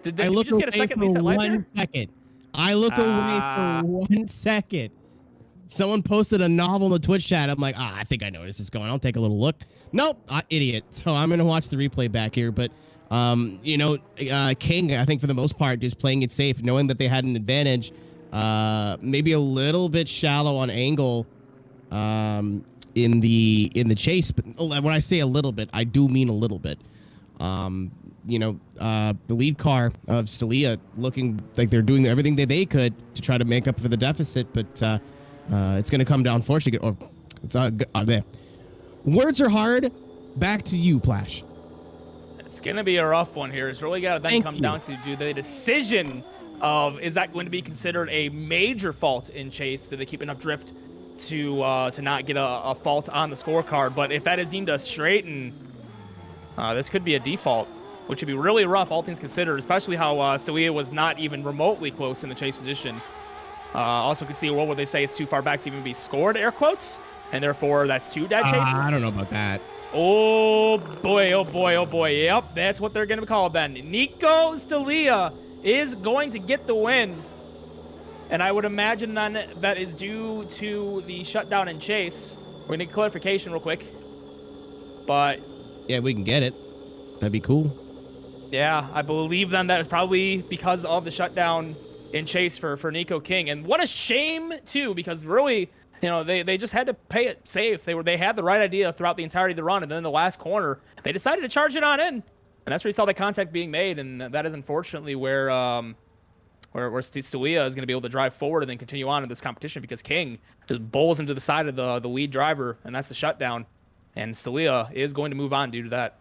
did you just get a second reset light there? 1 second. I look away for 1 second. Someone posted a novel in the Twitch chat. I'm like, I think I know where this is going. I'll take a little look. Nope, idiot. So I'm going to watch the replay back here. But, King, I think for the most part, just playing it safe, knowing that they had an advantage, maybe a little bit shallow on angle in the chase. But when I say a little bit, I do mean a little bit. The lead car of Stelia looking like they're doing everything that they could to try to make up for the deficit, but it's going to come down, fortunately. Or it's there. Words are hard. Back to you, Plash. It's going to be a rough one here. It's really got to then come down to the decision of, is that going to be considered a major fault in chase? Do they keep enough drift to not get a fault on the scorecard? But if that is deemed a straighten, this could be a default, which would be really rough, all things considered, especially how Stelia was not even remotely close in the chase position. Also can see a world where they say it's too far back to even be scored, air quotes, and therefore that's 2 dead chases. I don't know about that. Oh boy, oh boy, oh boy. Yep, that's what they're going to call it then. Nico Stelia is going to get the win. And I would imagine then that is due to the shutdown in chase. We're going to need clarification real quick. But yeah, we can get it. That'd be cool. Yeah, I believe then that is probably because of the shutdown in chase for Nico King. And what a shame too, because really, they just had to play it safe. They had the right idea throughout the entirety of the run, and then in the last corner, they decided to charge it on in. And that's where you saw the contact being made, and that is unfortunately where Stelia is going to be able to drive forward and then continue on in this competition, because King just bowls into the side of the lead driver, and that's the shutdown. And Stelia is going to move on due to that.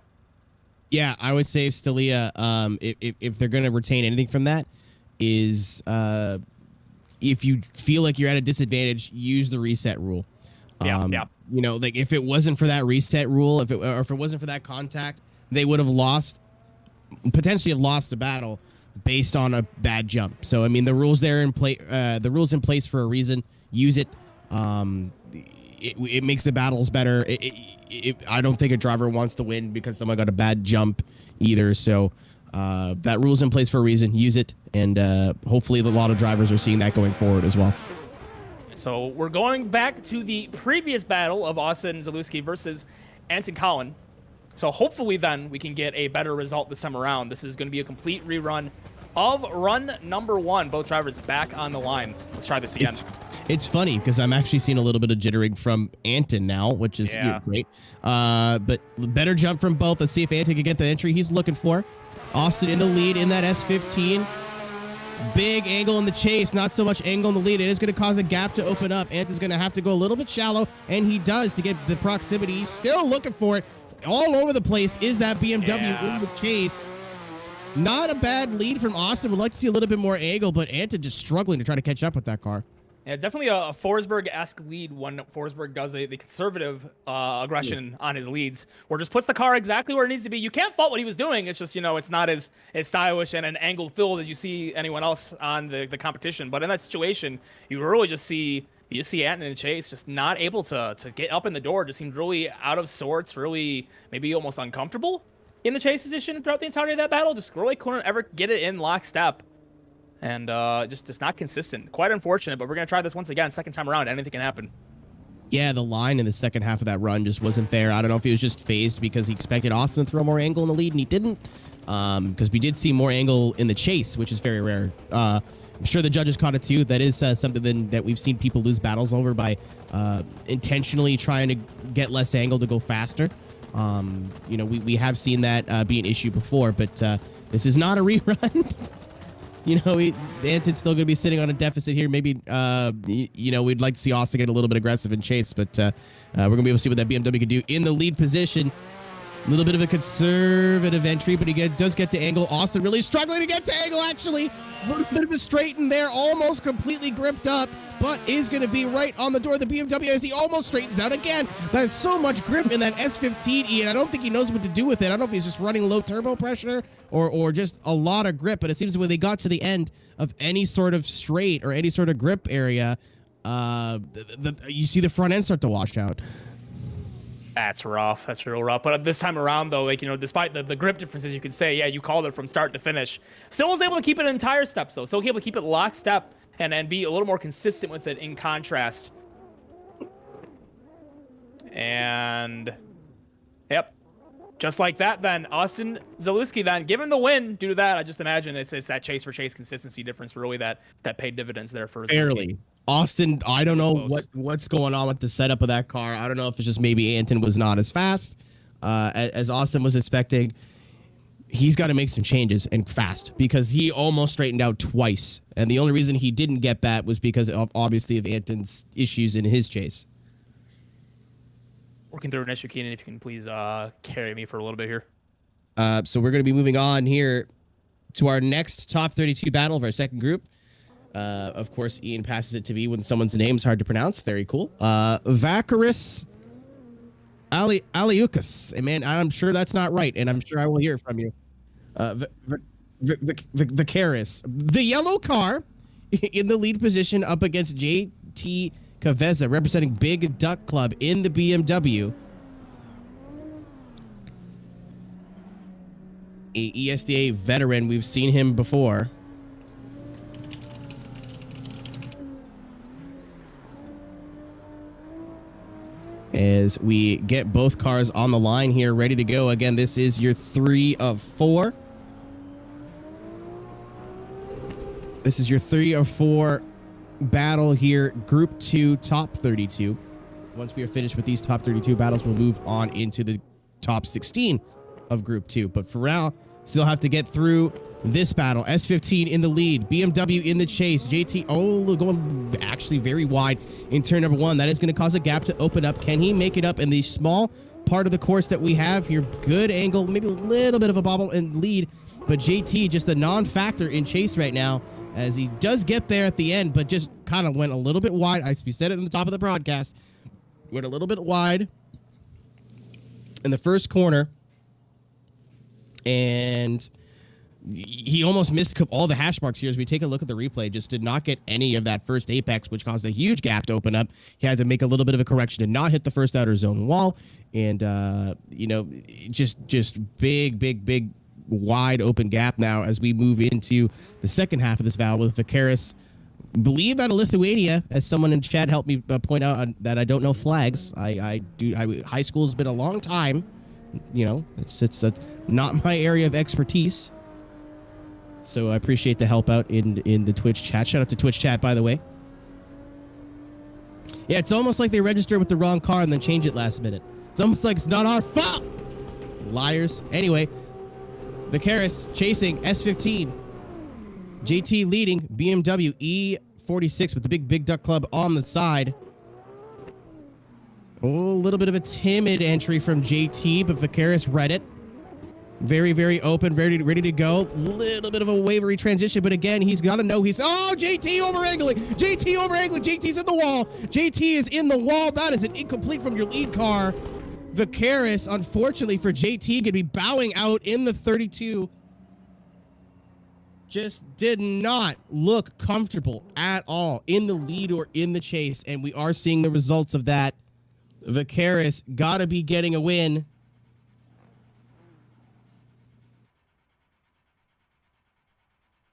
Yeah, I would say Stelia, if they're going to retain anything from that, is if you feel like you're at a disadvantage, use the reset rule. Yeah. Like if it wasn't for that reset rule, if it wasn't for that contact, they would have potentially lost the battle based on a bad jump. So I mean, the rules in place for a reason. Use it. It makes the battles better. I don't think a driver wants to win because someone got a bad jump either. So that rule's in place for a reason. Use it, and hopefully a lot of drivers are seeing that going forward as well. So we're going back to the previous battle of Austin Zalewski versus Anson Collin. So hopefully then we can get a better result this time around. This is going to be a complete rerun of run number 1. Both drivers back on the line. Let's try this again. It's funny because I'm actually seeing a little bit of jittering from Anton now, which is great. But better jump from both. Let's see if Anton can get the entry he's looking for. Austin in the lead in that S15. Big angle in the chase, not so much angle in the lead. It is going to cause a gap to open up. Anton's going to have to go a little bit shallow, and he does to get the proximity. He's still looking for it. All over the place is that BMW in the chase. Not a bad lead from Austin. Would like to see a little bit more angle, but Anton just struggling to try to catch up with that car. Yeah, definitely a Forsberg-esque lead when Forsberg does the conservative aggression on his leads, or just puts the car exactly where it needs to be. You can't fault what he was doing. It's just, it's not as stylish and an angled field as you see anyone else on the competition. But in that situation, you really just see Anton in the chase just not able to get up in the door. Just seemed really out of sorts, really maybe almost uncomfortable in the chase position throughout the entirety of that battle. Just really couldn't ever get it in lockstep. And just not consistent. Quite unfortunate, but we're going to try this once again. Second time around, anything can happen. Yeah, the line in the second half of that run just wasn't there. I don't know if he was just phased because he expected Austin to throw more angle in the lead, and he didn't. Because we did see more angle in the chase, which is very rare. I'm sure the judges caught it too. That is something that we've seen people lose battles over by intentionally trying to get less angle to go faster. We have seen that be an issue before, but this is not a rerun. Anton's still going to be sitting on a deficit here. Maybe, we'd like to see Austin get a little bit aggressive in chase, but we're going to be able to see what that BMW can do in the lead position. A little bit of a conservative entry, but he does get to angle. Austin really struggling to get to angle, actually. A little bit of a straighten there, almost completely gripped up, but is going to be right on the door of the BMW as he almost straightens out again. There's so much grip in that S15, Ian. I don't think he knows what to do with it. I don't know if he's just running low turbo pressure or just a lot of grip, but it seems when they got to the end of any sort of straight or any sort of grip area, you see the front end start to wash out. That's rough. That's real rough. But this time around, though, despite the grip differences, you could say, yeah, you called it from start to finish. Still was able to keep it in entire steps, though. Still able to keep it lockstep and be a little more consistent with it in contrast. And, yep. Just like that, then, Austin Zalewski, then, given the win due to that, I just imagine it's that chase for chase consistency difference really that paid dividends there for Zalewski. Austin, I don't know what's going on with the setup of that car. I don't know if it's just maybe Anton was not as fast as Austin was expecting. He's got to make some changes and fast because he almost straightened out twice. And the only reason he didn't get that was because obviously of Anton's issues in his chase. Working through an issue, Keenan, if you can please carry me for a little bit here. So we're going to be moving on here to our next top 32 battle of our second group. Of course, Ian passes it to me when someone's name is hard to pronounce. Very cool. Vakaris Aliukas. And man, I'm sure that's not right, and I'm sure I will hear from you. Vakaris. The yellow car in the lead position up against JT Caveza, representing Big Duck Club in the BMW. A ESDA veteran. We've seen him before. As we get both cars on the line here, ready to go. Again, this is your 3 of 4. This is your 3 of 4 battle here, Group 2, top 32. Once we are finished with these top 32 battles, we'll move on into the top 16 of Group 2. But for now, still have to get through this battle. S15 in the lead, BMW in the chase, JT going actually very wide in turn number 1. That is going to cause a gap to open up. Can he make it up in the small part of the course that we have here? Good angle, maybe a little bit of a bobble and lead, but JT just a non-factor in chase right now as he does get there at the end, but just kind of went a little bit wide. We said it in the top of the broadcast. Went a little bit wide in the first corner, and he almost missed all the hash marks here. As we take a look at the replay, just did not get any of that first apex, which caused a huge gap to open up. He had to make a little bit of a correction to not hit the first outer zone wall, and just big wide open gap now as we move into the second half of this battle with Vakaris, believe out of Lithuania, as someone in chat helped me point out that I don't know flags. High school has been a long time. It's not my area of expertise. So I appreciate the help out in the Twitch chat. Shout out to Twitch chat, by the way. Yeah, it's almost like they registered with the wrong car and then change it last minute. It's almost like it's not our fault. Liars. Anyway, Vicaris chasing S15. JT leading BMW E46 with the big duck club on the side. Oh, a little bit of a timid entry from JT, but Vicaris read it. Very, very open, very ready to go. Little bit of a wavery transition, but again, he's got to know he's... Oh, JT over-angling! JT over-angling! JT's in the wall! JT is in the wall. That is an incomplete from your lead car. Vicaris, unfortunately for JT, could be bowing out in the 32. Just did not look comfortable at all in the lead or in the chase, and we are seeing the results of that. Vicaris got to be getting a win.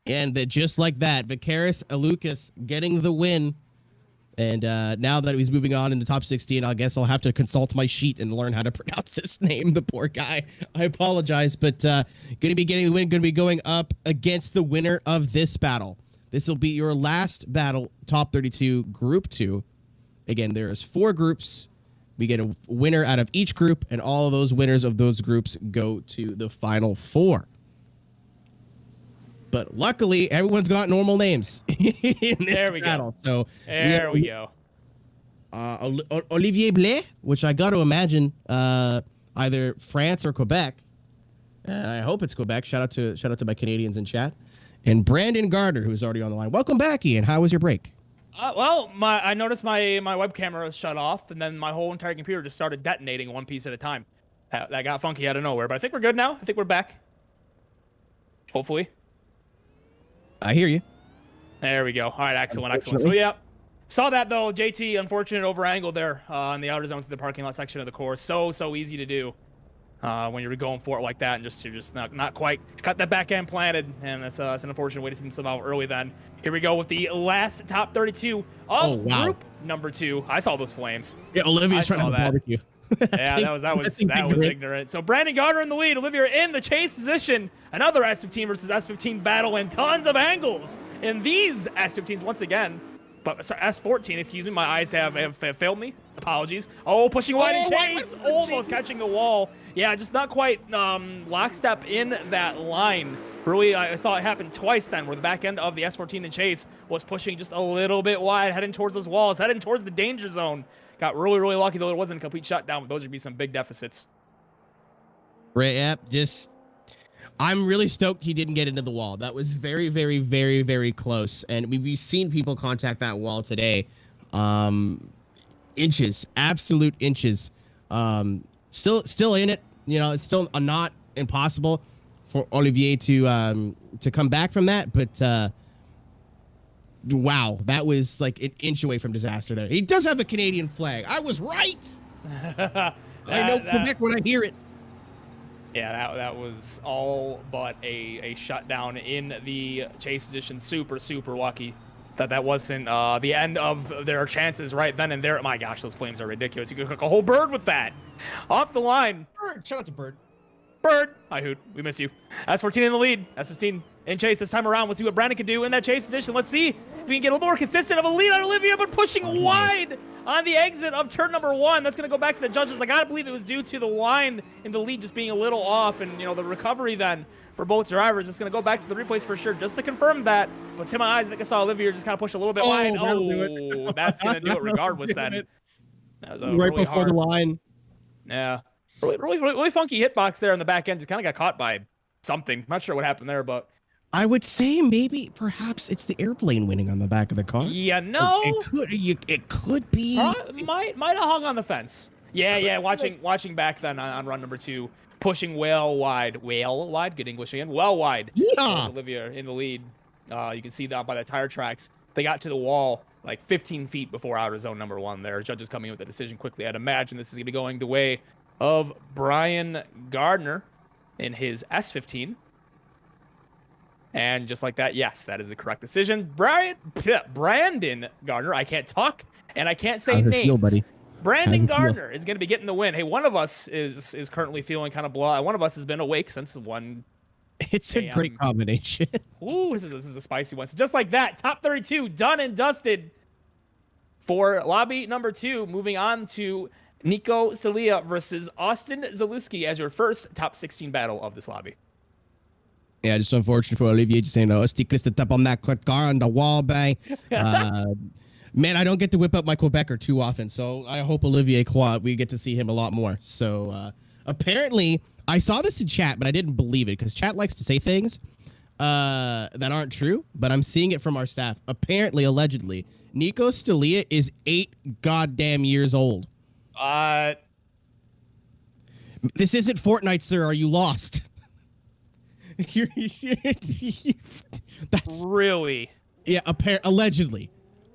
And just like that, Vicaris Alukas getting the win. And now that he's moving on in the top 16, I guess I'll have to consult my sheet and learn how to pronounce his name, the poor guy. I apologize, but going to be getting the win, going to be going up against the winner of this battle. This will be your last battle, top 32, group 2. Again, there's 4 groups. We get a winner out of each group, and all of those winners of those groups go to the final 4. But luckily, everyone's got normal names in this battle. So there we go. Olivier Blais, which I got to imagine either France or Quebec. I hope it's Quebec. Shout out to my Canadians in chat. And Brandon Gardner, who's already on the line. Welcome back, Ian. How was your break? Well, I noticed my web camera was shut off, and then my whole entire computer just started detonating one piece at a time. That got funky out of nowhere, but I think we're good now. I think we're back. Hopefully. I hear you. There we go. All right, excellent. So, yeah. Saw that, though. JT, unfortunate over angle there on the outer zone through the parking lot section of the course. So easy to do when you're going for it like that, and you're just not quite got that back end planted, and that's an unfortunate way to see himself out early then. Here we go with the last top 32 of group number 2. I saw those flames. Yeah, Olivia's trying to barbecue. Yeah, that was ignorant. So Brandon Gardner in the lead. Olivia in the chase position. Another S15 versus S15 battle and tons of angles in these S15s once again. But sorry, S14, excuse me. My eyes have failed me. Apologies. Oh, pushing wide in chase. Almost catching the wall. Yeah, just not quite lockstep in that line. Really, I saw it happen twice then, where the back end of the S14 in chase was pushing just a little bit wide, heading towards those walls, heading towards the danger zone. Got really, really lucky, though it wasn't a complete shutdown, but those would be some big deficits. Right, yeah, I'm really stoked he didn't get into the wall. That was very, very, very, very close. And we've seen people contact that wall today. Inches, absolute inches. Still in it. You know, it's still not impossible for Olivier to come back from that, but wow, that was like an inch away from disaster there. He does have a Canadian flag. I was right. I know Quebec when I hear it. Yeah, that was all but a shutdown in the chase position. Super lucky that wasn't the end of their chances right then and there. My gosh, those flames are ridiculous. You could cook a whole bird with that. Off the line. Bird. Shout out to Bird. Bird. Hi, Hoot. We miss you. S14 in the lead. S15 in chase this time around. Let's see what Brandon can do in that chase position. Let's see if we can get a little more consistent of a lead on Olivia, but pushing wide on the exit of turn number 1. That's going to go back to the judges. I got to believe it was due to the line in the lead just being a little off, and, you know, the recovery then for both drivers. It's going to go back to the replays for sure, just to confirm that. But to my eyes, I think I saw Olivia just kind of push a little bit wide. Oh, that's going to do it regardless then. That was a right really before the line. Yeah. Really funky hitbox there on the back end. Just kind of got caught by something. Not sure what happened there, but I would say maybe perhaps it's the airplane winning on the back of the car. Yeah, no. It could be. Might have hung on the fence. Yeah. Watching back then on run number 2, pushing well wide. Good English again. Well wide. Yeah. Olivia in the lead. You can see that by the tire tracks. They got to the wall like 15 feet before outer zone number 1 there. Judges coming in with the decision quickly. I'd imagine this is going to be going the way of Brian Gardner in his S15. And just like that, yes, that is the correct decision. Brandon Gardner, I can't talk and I can't say names. Feel, buddy? Brandon Gardner is going to be getting the win. Hey, one of us is currently feeling kind of blah. One of us has been awake since It's a great combination. Ooh, this is a spicy one. So just like that, top 32 done and dusted for lobby number 2. Moving on to Nico Celia versus Austin Zalewski as your first top 16 battle of this lobby. Yeah, just unfortunate for Olivier just saying, stick the tap on that quick car on the wall, bang. Man, I don't get to whip up my Quebecer too often, so I hope Olivier Croix, we get to see him a lot more. So apparently, I saw this in chat, but I didn't believe it because chat likes to say things that aren't true, but I'm seeing it from our staff. Apparently, allegedly, Nico Celia is 8 goddamn years old. This isn't Fortnite, sir. Are you lost? That's really, yeah. Allegedly,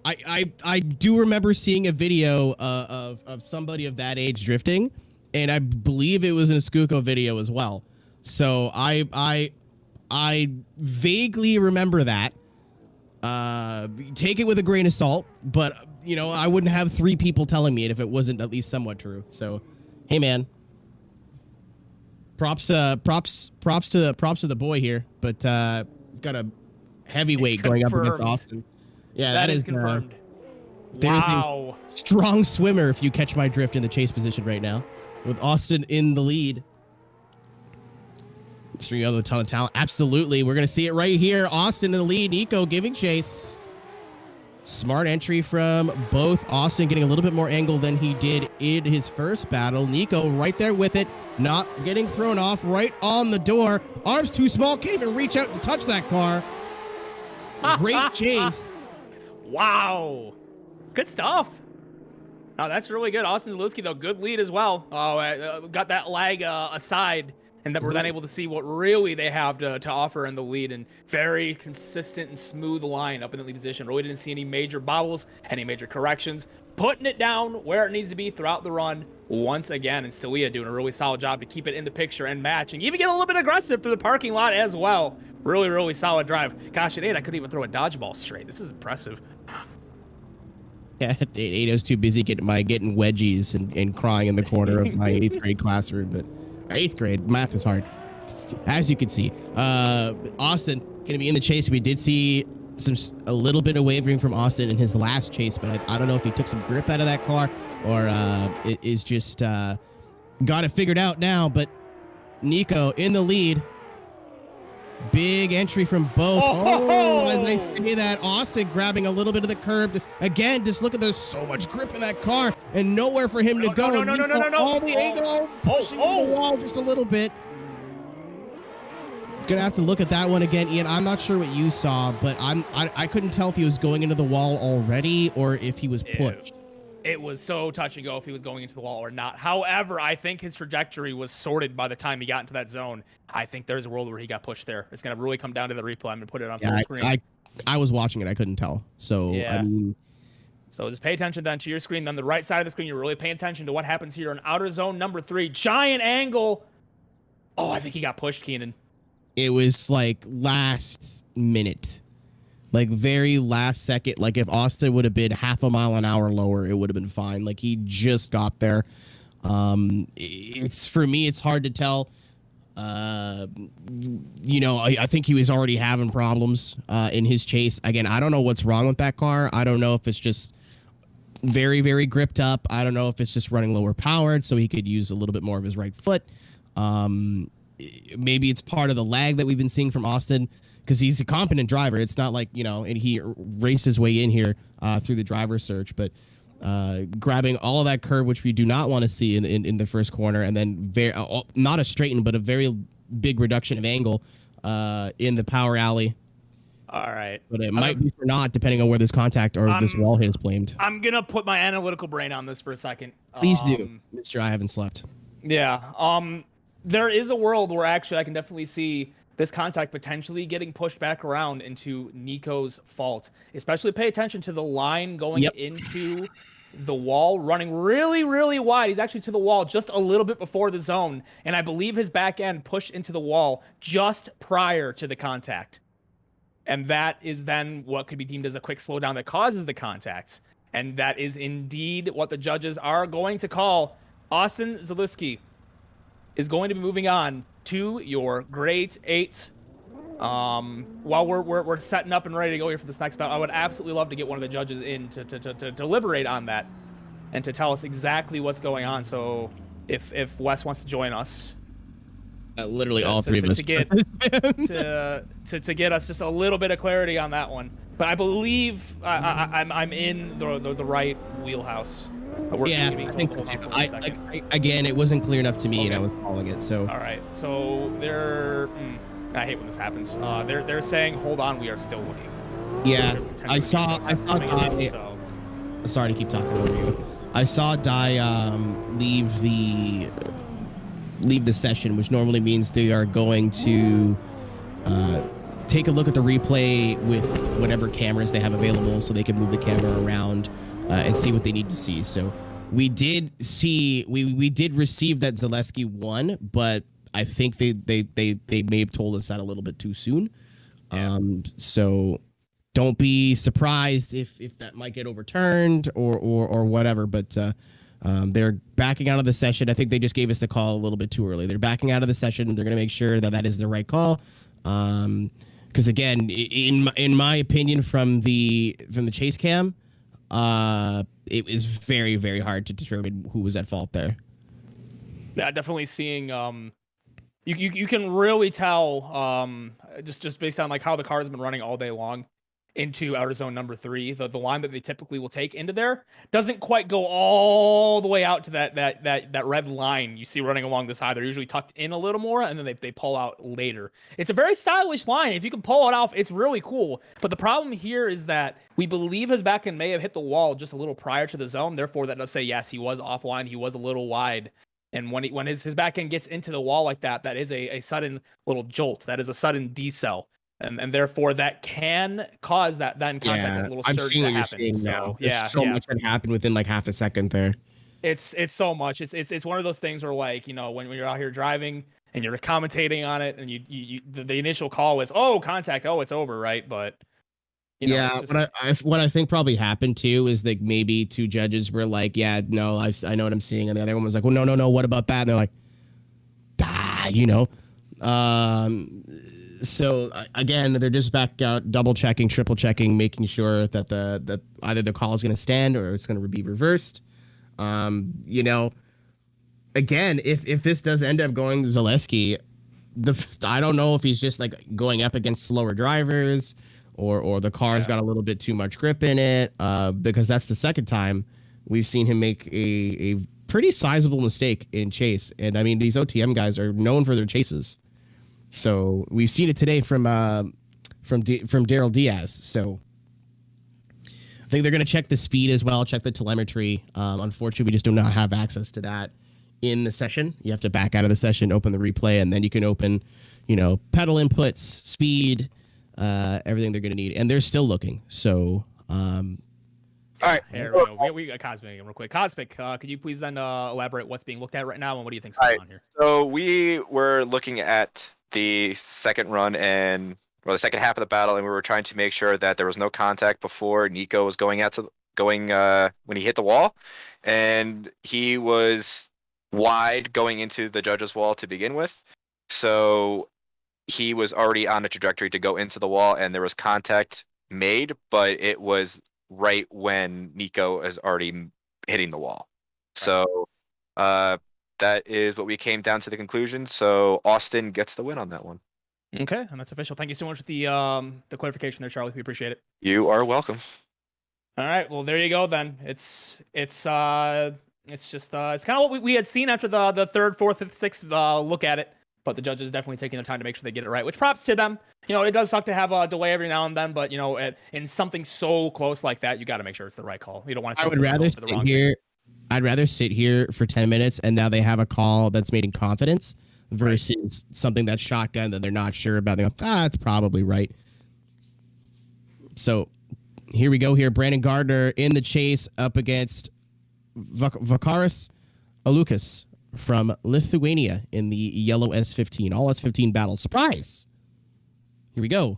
I do remember seeing a video of somebody of that age drifting, and I believe it was in a Skuko video as well. So I vaguely remember that. Take it with a grain of salt, but you know I wouldn't have 3 people telling me it if it wasn't at least somewhat true. So, hey man. Props to the boy here, but got a heavyweight going up against Austin. Yeah, that is confirmed. There's a strong swimmer, if you catch my drift, in the chase position right now, with Austin in the lead. String of a ton of talent. Absolutely, we're gonna see it right here. Austin in the lead. Nico giving chase. Smart entry from both. Austin getting a little bit more angle than he did in his first battle. Nico right there with it, not getting thrown off, right on the door. Arms too small, can't even reach out to touch that car. Great chase. Wow. Good stuff. Oh, that's really good. Austin Zalewski, though, good lead as well. Oh, got that lag aside. And that we're then able to see what really they have to offer in the lead, and very consistent and smooth line up in the lead position. Really didn't see any major bobbles, any major corrections. Putting it down where it needs to be throughout the run once again. And Stelia doing a really solid job to keep it in the picture and matching. Even get a little bit aggressive through the parking lot as well. Really, really solid drive. Gosh, at 8, I couldn't even throw a dodgeball straight. This is impressive. Yeah, 8, I was too busy getting wedgies and crying in the corner of my 8th grade classroom, but 8th grade, math is hard, as you can see. Austin gonna be in the chase. We did see a little bit of wavering from Austin in his last chase, but I don't know if he took some grip out of that car or it is just got it figured out now. But Nico in the lead. Big entry from both. Oh, as they say that, Austin grabbing a little bit of the curb. Again, just look at, there's so much grip in that car and nowhere for him to go. No. All the angle, pushing the wall just a little bit. Gonna have to look at that one again, Ian. I'm not sure what you saw, but I couldn't tell if he was going into the wall already or if he was pushed. It was so touch and go if he was going into the wall or not. However, I think his trajectory was sorted by the time he got into that zone. I think there's a world where he got pushed there. It's going to really come down to the replay. I'm going to put it on full screen. I was watching it. I couldn't tell. So, yeah. I mean, so just pay attention then to your screen. Then the right side of the screen, you're really paying attention to what happens here in outer zone number 3. Giant angle. Oh, I think he got pushed, Keenan. It was like last minute. Like very last second, like if Austin would have been half a mile an hour lower, it would have been fine. Like he just got there. It's for me, it's hard to tell. You know, I think he was already having problems in his chase. Again, I don't know what's wrong with that car. I don't know if it's just very, very gripped up. I don't know if it's just running lower powered, so he could use a little bit more of his right foot. Maybe it's part of the lag that we've been seeing from Austin, because he's a competent driver. It's not like, you know, and he raced his way in here through the driver search, but grabbing all of that curb, which we do not want to see in the first corner, and then not a straighten, but a very big reduction of angle in the power alley. All right. But it might be for not, depending on where this contact or this wall hit is blamed. I'm going to put my analytical brain on this for a second. Please do, Mr. I haven't slept. Yeah. There is a world where actually I can definitely see this contact potentially getting pushed back around into Nico's fault. Especially pay attention to the line going into the wall, running really, really wide. He's actually to the wall just a little bit before the zone. And I believe his back end pushed into the wall just prior to the contact. And that is then what could be deemed as a quick slowdown that causes the contact. And that is indeed what the judges are going to call. Austin Zalewski is going to be moving on to your Great 8. While we're setting up and ready to go here for this next battle, I would absolutely love to get one of the judges in to deliberate on that and to tell us exactly what's going on. So if Wes wants to join us, literally all three of us to get us just a little bit of clarity on that one. But I believe I'm in the right wheelhouse. Yeah, I think so too. Again, it wasn't clear enough to me, and I was calling it. So all right, so they're. I hate when this happens. They're saying, "Hold on, we are still looking." Yeah, I saw Dai. Sorry to keep talking over you. I saw Dai leave the session, which normally means they are going to take a look at the replay with whatever cameras they have available, so they can move the camera around and see what they need to see. So we did see we did receive that Zaleski won, but I think they may have told us that a little bit too soon. Yeah. So don't be surprised if that might get overturned or whatever. But they're backing out of the session. I think they just gave us the call a little bit too early. They're backing out of the session. They're going to make sure that is the right call. Because again, in my opinion, from the chase cam, it is very, very hard to determine who was at fault there. Yeah, definitely seeing. You can really tell just based on like how the car has been running all day long into outer zone number 3. The line that they typically will take into there doesn't quite go all the way out to that red line you see running along the side. They're usually tucked in a little more, and then they pull out later. It's a very stylish line. If you can pull it off, it's really cool. But the problem here is that we believe his back end may have hit the wall just a little prior to the zone. Therefore, that does say yes, he was offline. He was a little wide. And when his back end gets into the wall like that, that is a sudden little jolt. That is a sudden decel. And therefore, that can cause that then contact, a little surge to happen. So, There's so much that happened within like half a second there. It's so much. It's one of those things where, like, you know, when you're out here driving and you're commentating on it, and the initial call was, oh, contact, oh, it's over, right? But you know, yeah, what I think probably happened too is like maybe two judges were like, yeah, no, I know what I'm seeing, and the other one was like, well, no, what about that? And they're like, you know. So again, they're just back out, double checking, triple checking, making sure that that either the call is going to stand or it's going to be reversed. You know, again, if this does end up going to Zaleski, I don't know if he's just like going up against slower drivers or the car's got a little bit too much grip in it, because that's the second time we've seen him make a pretty sizable mistake in chase. And I mean, these OTM guys are known for their chases. So we've seen it today from Daryl Diaz. So I think they're going to check the speed as well, check the telemetry. Unfortunately, we just do not have access to that in the session. You have to back out of the session, open the replay, and then you can open, you know, pedal inputs, speed, everything they're going to need. And they're still looking. So, all right, here we go. We got Cosmic real quick. Cosmic, could you please then elaborate what's being looked at right now and what do you think's going on here? So we were looking at the second run and the second half of the battle, and we were trying to make sure that there was no contact before Nico was going when he hit the wall, and he was wide going into the judge's wall to begin with. So he was already on a trajectory to go into the wall, and there was contact made, but it was right when Nico is already hitting the wall. So that is what we came down to the conclusion. So Austin gets the win on that one. Okay, and that's official. Thank you so much for the clarification there, Charlie. We appreciate it. You are welcome. All right, well there you go then. It's just it's kind of what we had seen after the third, fourth, fifth, sixth look at it. But the judges definitely taking their time to make sure they get it right, which props to them. You know, it does suck to have a delay every now and then, but you know, in something so close like that, you got to make sure it's the right call. You don't want to. I'd rather sit here for 10 minutes and now they have a call that's made in confidence versus something that's shotgun that they're not sure about. They go, it's probably right. So here we go here. Brandon Gardner in the chase up against Vakaris Alukas from Lithuania in the yellow S15. All S15 battle. Surprise! Here we go.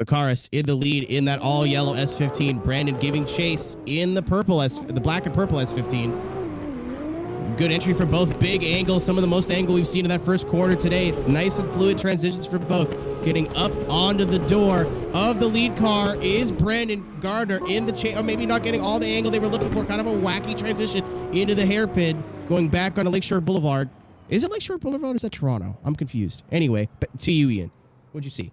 Vakaris in the lead in that all yellow S15. Brandon giving chase in the black and purple S15. Good entry for both. Big angle. Some of the most angle we've seen in that first quarter today. Nice and fluid transitions for both. Getting up onto the door of the lead car is Brandon Gardner in the chase. Or maybe not getting all the angle they were looking for. Kind of a wacky transition into the hairpin. Going back on Lakeshore Boulevard. Is it Lakeshore Boulevard or is that Toronto? I'm confused. Anyway, to you, Ian. What'd you see?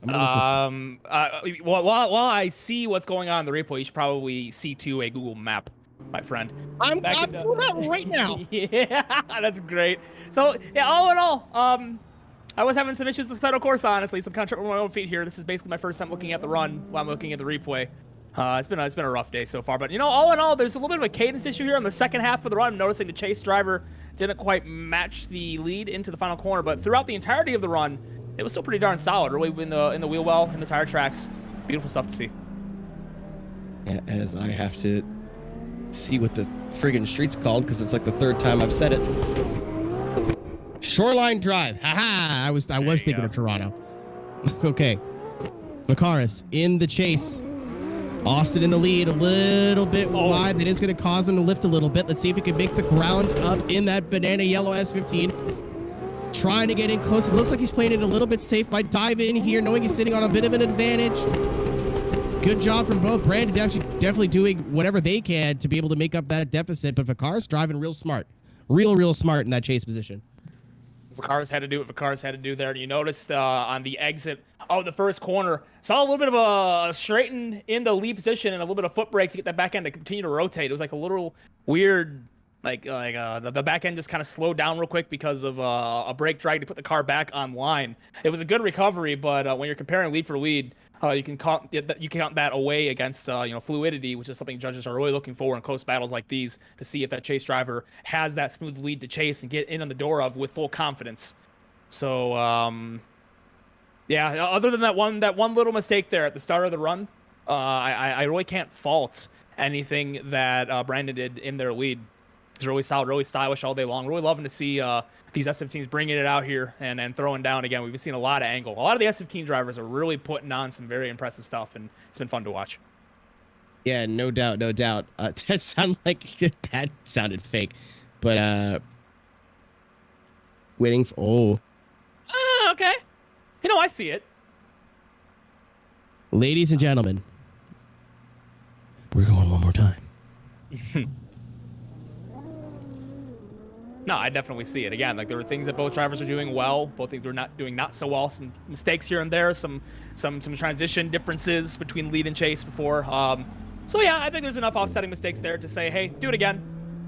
While I see what's going on in the replay, you should probably see to a Google map, my friend. I'm doing that right now. Yeah, that's great. So yeah, all in all, I was having some issues with the course, honestly. Some kind of trouble with my own feet here. This is basically my first time looking at the run while I'm looking at the replay. It's been a rough day so far, but you know, all in all, there's a little bit of a cadence issue here on the second half of the run. I'm noticing the chase driver didn't quite match the lead into the final corner, but throughout the entirety of the run, it was still pretty darn solid. Really in the wheel well, in the tire tracks. Beautiful stuff to see. As I have to see what the friggin' street's called, because it's like the third time I've said it. Shoreline Drive. Haha. I was thinking of Toronto. Okay. Macaris in the chase. Austin in the lead, a little bit wide. That is going to cause him to lift a little bit. Let's see if he can make the ground up in that banana yellow S15. Trying to get in close. It looks like he's playing it a little bit safe by diving in here, knowing he's sitting on a bit of an advantage. Good job from both. Brandon definitely doing whatever they can to be able to make up that deficit, but Vicar's driving real smart. Real smart in that chase position. Vicar's had to do what Vicar's had to do there. And you noticed on the exit of the first corner, saw a little bit of a straighten in the lead position and a little bit of foot brake to get that back end to continue to rotate. It was like a little weird, the back end just kind of slowed down real quick because of a brake drag to put the car back online. It was a good recovery, but when you're comparing lead for lead, you can count that away against fluidity, which is something judges are really looking for in close battles like these, to see if that chase driver has that smooth lead to chase and get in on the door of with full confidence. So yeah, other than that one little mistake there at the start of the run, I really can't fault anything that Brandon did in their lead. It's really solid, really stylish all day long. Really loving to see these S15s bringing it out here and throwing down again. We've been seeing a lot of angle. A lot of the S15 drivers are really putting on some very impressive stuff, and it's been fun to watch. Yeah, no doubt. That sounded fake, but waiting for okay. You know, I see it. Ladies and gentlemen, we're going one more time. No, I definitely see it. Again, like there were things that both drivers are doing well. Both things were not doing not so well. Some mistakes here and there. Some transition differences between lead and chase before. So yeah, I think there's enough offsetting mistakes there to say, hey, do it again.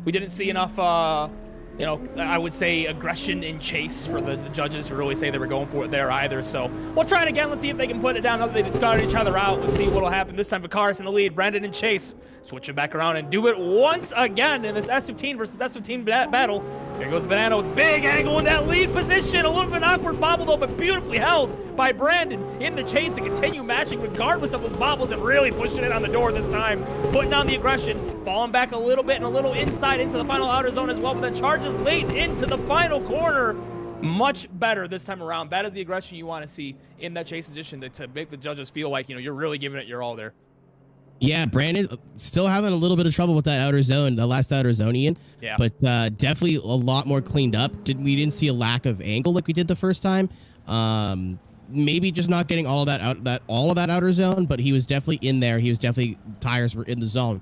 We didn't see enough, I would say aggression in chase for the judges to really say they were going for it there either. So we'll try it again. Let's see if they can put it down. Now that they discarded each other out, let's see what'll happen. This time Vicaris in the lead, Brandon and Chase switch it back around and do it once again in this S15 versus S15 battle. There goes Banana with big angle in that lead position. A little bit awkward bobble though, but beautifully held by Brandon in the chase to continue matching regardless of those bobbles and really pushing it on the door this time. Putting on the aggression, falling back a little bit and a little inside into the final outer zone as well, but then charges late into the final corner. Much better this time around. That is the aggression you want to see in that chase position to make the judges feel like, you're really giving it your all there. Yeah, Brandon still having a little bit of trouble with that outer zone, the last outer zone, Ian. Yeah. But definitely a lot more cleaned up. We didn't see a lack of angle like we did the first time. Maybe just not getting all of that outer zone, but he was definitely in there. He was definitely, tires were in the zone.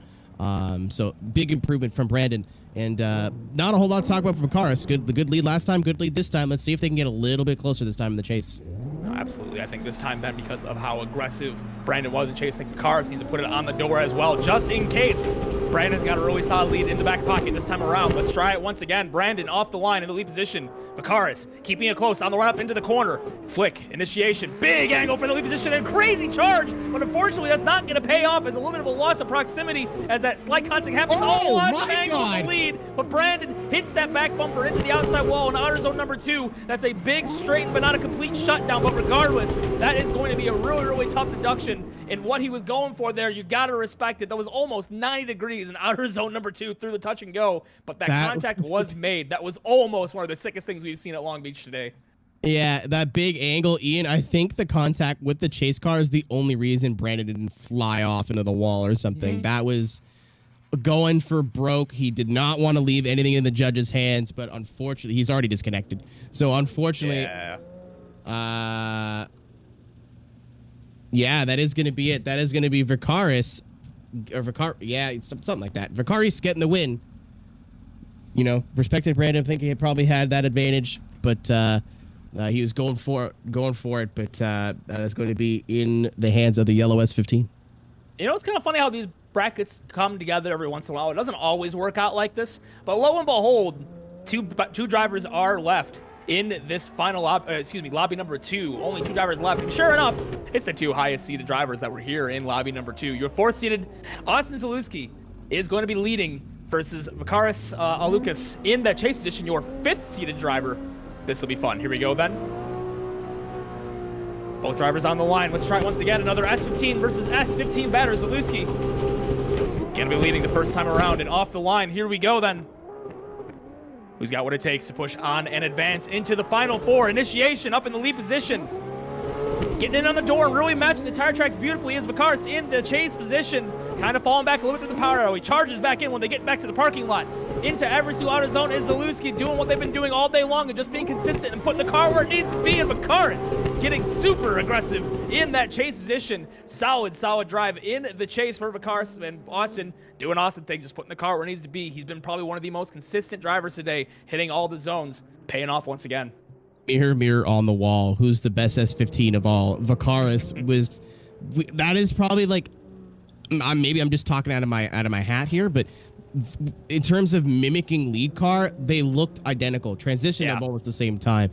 So big improvement from Brandon. And not a whole lot to talk about for Vicaris. The good lead last time, good lead this time. Let's see if they can get a little bit closer this time in the chase. Absolutely. I think this time then, because of how aggressive Brandon was in chase, I think Vicaris needs to put it on the door as well, just in case. Brandon's got a really solid lead in the back pocket this time around. Let's try it once again. Brandon off the line in the lead position. Vicaris keeping it close on the run up into the corner. Flick, initiation, big angle for the lead position and crazy charge, but unfortunately that's not going to pay off as a little bit of a loss of proximity as that slight contact happens. Angle for the lead, but Brandon hits that back bumper into the outside wall in outer zone number 2. That's a big straight, but not a complete shutdown, but regardless, that is going to be a really tough deduction in what he was going for there. You got to respect it. That was almost 90 degrees in outer zone number 2 through the touch and go, but that contact was made. That was almost one of the sickest things we've seen at Long Beach today. Yeah, that big angle, Ian. I think the contact with the chase car is the only reason Brandon didn't fly off into the wall or something. That was going for broke. He did not want to leave anything in the judge's hands, but unfortunately, he's already disconnected. So unfortunately, yeah, that is going to be it. That is going to be Vicaris. Or yeah, something like that. Vicaris getting the win. You know, respected Brandon, I think he probably had that advantage, but he was going for it, but that is going to be in the hands of the yellow S15. You know, it's kind of funny how these brackets come together every once in a while. It doesn't always work out like this, but lo and behold, two drivers are left in this final lobby number 2. Only 2 drivers left. And sure enough, it's the 2 highest seeded drivers that were here in lobby number 2. Your 4th seeded Austin Zalewski is going to be leading versus Vicaris Alukas in that chase position, your 5th seeded driver. This will be fun. Here we go then. Both drivers on the line. Let's try it once again. Another S15 versus S15 batter. Zalewski gonna be leading the first time around and off the line. Here we go then. Who's got what it takes to push on and advance into the final 4? Initiation up in the lead position. Getting in on the door and really matching the tire tracks beautifully is Vicaris in the chase position. Kind of falling back a little bit through the power arrow. He charges back in when they get back to the parking lot. Into every single outer zone is Zalewski doing what they've been doing all day long and just being consistent and putting the car where it needs to be. And Vicaris getting super aggressive in that chase position. Solid drive in the chase for Vicaris, and Austin doing Austin things, just putting the car where it needs to be. He's been probably one of the most consistent drivers today, hitting all the zones, paying off once again. Mirror on the wall. Who's the best S15 of all? Vicaris was. That is probably like. Maybe I'm just talking out of my hat here, but in terms of mimicking lead car, they looked identical. Transition at almost the same time.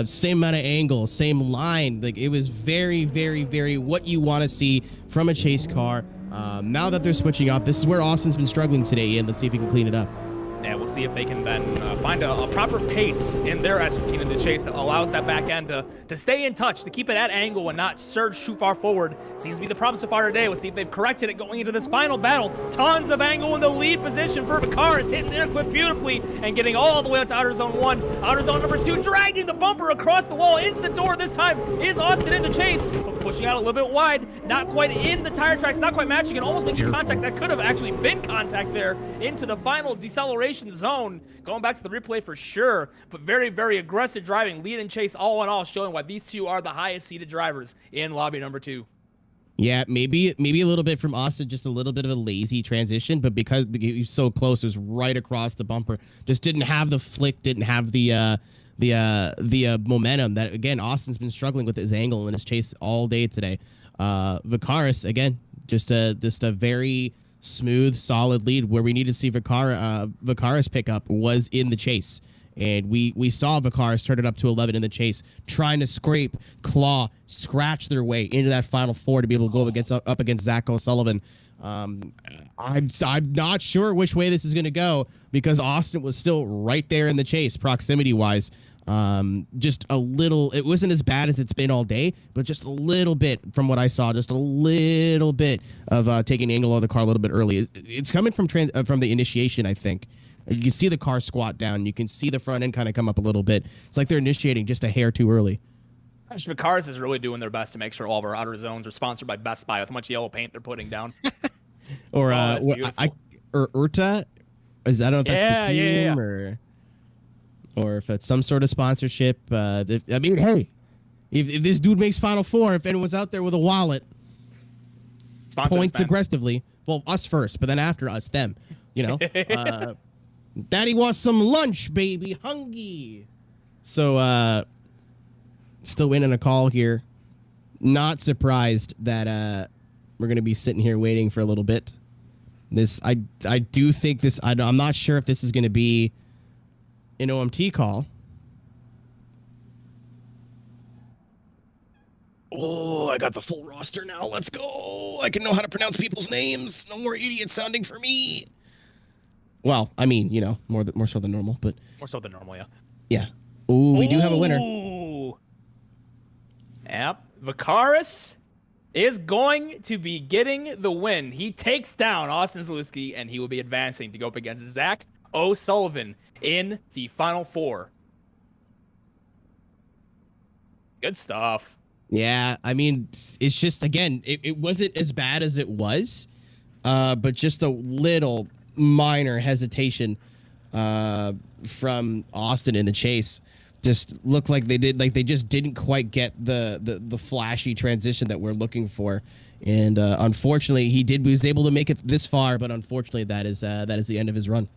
Same amount of angle, same line. Like it was very, very, very what you want to see from a chase car. Now that they're switching up, this is where Austin's been struggling today, and let's see if he can clean it up. Yeah, we'll see if they can then find a proper pace in their S15 in the chase that allows that back end to stay in touch, to keep it at angle and not surge too far forward. Seems to be the problem so far today. We'll see if they've corrected it going into this final battle. Tons of angle in the lead position for Vicaris, hitting their clip beautifully and getting all the way up to outer zone 1. Outer zone number 2, dragging the bumper across the wall into the door. This time is Austin in the chase, but pushing out a little bit wide, not quite in the tire tracks, not quite matching and almost making contact that could have actually been contact there into the final deceleration zone. Going back to the replay for sure, but very, very aggressive driving, lead and chase all in all, showing why these 2 are the highest seeded drivers in lobby number 2. Yeah, maybe a little bit from Austin, just a little bit of a lazy transition, but because he was so close, it was right across the bumper. Just didn't have the flick, didn't have the momentum that, again, Austin's been struggling with his angle and his chase all day today. Vicaris, again, just a very smooth, solid lead. Where we need to see Vicaris pick up was in the chase. And we saw Vicaris turn it up to 11 in the chase, trying to scrape, claw, scratch their way into that final 4 to be able to go up against Zach O'Sullivan. I'm not sure which way this is going to go because Austin was still right there in the chase, proximity-wise. Just a little, it wasn't as bad as it's been all day, but just a little bit from what I saw, just a little bit of taking the angle of the car a little bit early. It's coming from the initiation, I think. You can see the car squat down. You can see the front end kind of come up a little bit. It's like they're initiating just a hair too early. Vicaris is really doing their best to make sure all of our outer zones are sponsored by Best Buy with how much yellow paint they're putting down. Or Urta, is that, I don't know if that's the team or if it's some sort of sponsorship. Hey, if this dude makes Final Four, if anyone's out there with a wallet, points aggressively. Well, us first, but then after us, them. You know, Daddy wants some lunch, baby, hungry. So, still waiting a call here. Not surprised that we're gonna be sitting here waiting for a little bit. I do think this. I'm not sure if this is gonna be an OMT call. Oh, I got the full roster now. Let's go. I can know how to pronounce people's names. No more idiot sounding for me. Well, I mean, you know, more so than normal, but more so than normal, yeah. Yeah. Ooh, we do have a winner. Yep. Vicaris is going to be getting the win. He takes down Austin Zalewski, and he will be advancing to go up against Zach O'Sullivan in the Final Four. Good stuff. Yeah, I mean, it's just, again, it wasn't as bad as it was. but just a little minor hesitation from Austin in the chase. Just looked like they just didn't quite get the flashy transition that we're looking for. And unfortunately, he was able to make it this far, but unfortunately, that is the end of his run.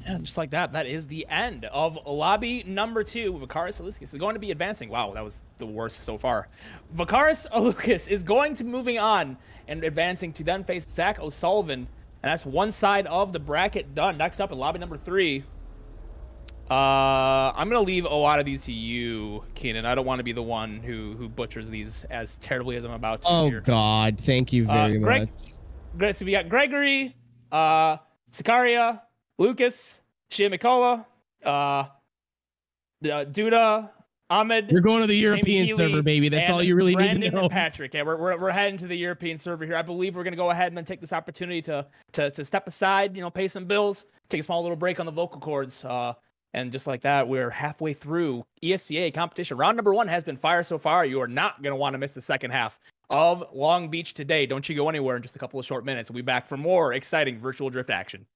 And just like that, that is the end of lobby number 2. Vakaris Alukas is going to be advancing. Wow, that was the worst so far. Vakaris Alukas is going to moving on and advancing to then face Zach O'Sullivan. And that's one side of the bracket done. Next up in lobby number 3. I'm going to leave a lot of these to you, Keenan. I don't want to be the one who butchers these as terribly as I'm about to. Oh, here. God. Thank you very much. So we got Gregory, Sakaria, Lucas, Shea McCullough, Duda, Ahmed. We're going to the European server, baby. That's all you really need to know. And Patrick. Yeah, we're heading to the European server here. I believe we're going to go ahead and then take this opportunity to step aside, pay some bills, take a small little break on the vocal cords. And just like that, we're halfway through ESCA competition. Round number 1 has been fire so far. You are not going to want to miss the second half of Long Beach today. Don't you go anywhere in just a couple of short minutes. We'll be back for more exciting virtual drift action.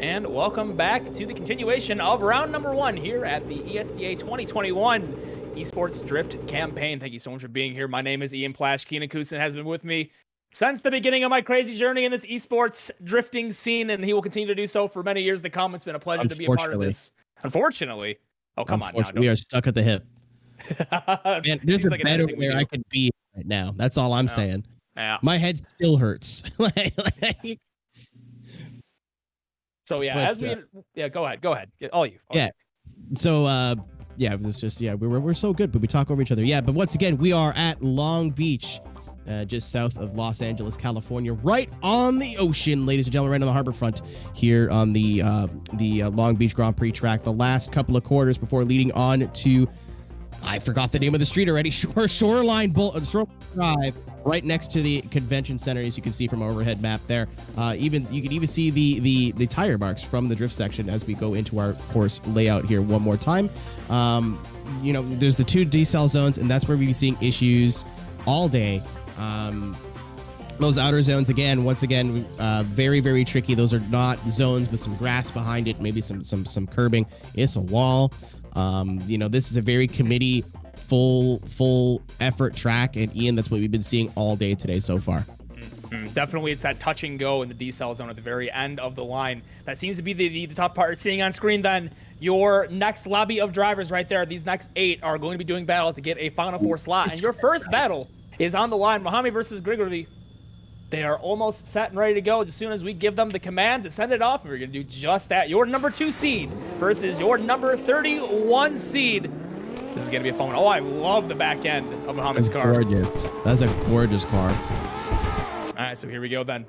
And welcome back to the continuation of round number 1 here at the ESDA 2021 Esports Drift campaign. Thank you so much for being here. My name is Ian Plash. Keenan Kusin has been with me since the beginning of my crazy journey in this esports drifting scene, and he will continue to do so for many years to come. It's been a pleasure to be a part of this. Unfortunately. Oh, come on. We are stuck at the hip. Man, there's a better where I could be right now. That's all I'm saying. Yeah. My head still hurts. So yeah, But, go ahead. All you. So it's just we're so good, but we talk over each other. Yeah, but once again, we are at Long Beach, just south of Los Angeles, California, right on the ocean, ladies and gentlemen, right on the harbor front here on the Long Beach Grand Prix track. The last couple of quarters before leading on to, I forgot the name of the street already. Shoreline Drive, right next to the convention center, as you can see from our overhead map there. You can even see the tire marks from the drift section as we go into our course layout here one more time. There's the 2 decel zones, and that's where we've been seeing issues all day. Those outer zones, once again, very, very tricky. Those are not zones with some grass behind it, maybe some curbing. It's a wall. This is a very committee full effort track, and Ian, that's what we've been seeing all day today so far. Definitely, it's that touch and go in the decel zone at the very end of the line. That seems to be the tough part. Seeing on screen, then, your next lobby of drivers right there. These next 8 are going to be doing battle to get a Final 4 slot, and your first battle is on the line. Mohamed versus Grigory. They are almost set and ready to go. As soon as we give them the command to send it off, we're going to do just that. Your number 2 seed versus your number 31 seed. This is going to be a fun one. Oh, I love the back end of Mohamed's car. Gorgeous. That's a gorgeous car. All right, so here we go then.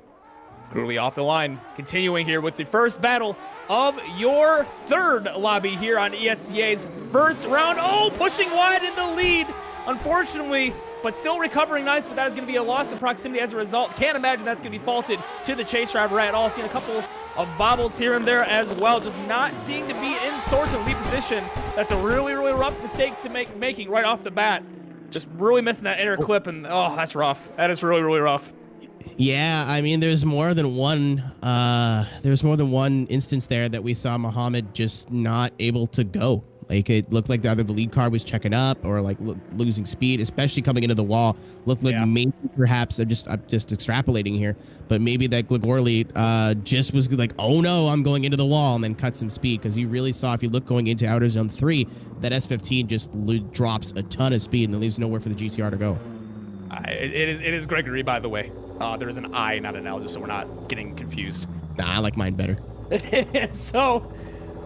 Grigory off the line. Continuing here with the first battle of your 3rd lobby here on ESCA's first round. Oh, pushing wide in the lead, unfortunately, but still recovering nice, but that is going to be a loss of proximity as a result. Can't imagine that's going to be faulted to the chase driver at all. Seen a couple of bobbles here and there as well, just not seeming to be in sort of lead position. That's a really, really rough mistake to making right off the bat. Just really missing that inner clip, and oh, that's rough. That is really, really rough. Yeah, I mean, there's more than one instance there that we saw Mohamed just not able to go. Like, it looked like either the lead car was checking up or like losing speed, especially coming into the wall. Looked like maybe perhaps I'm just extrapolating here, but maybe that Grigory just was like, oh no, I'm going into the wall, and then cut some speed, because you really saw, if you look going into outer zone 3, that S15 just drops a ton of speed and it leaves nowhere for the GTR to go. It is Grigory, by the way. There is an I, not an L, just so we're not getting confused. Nah, I like mine better. So,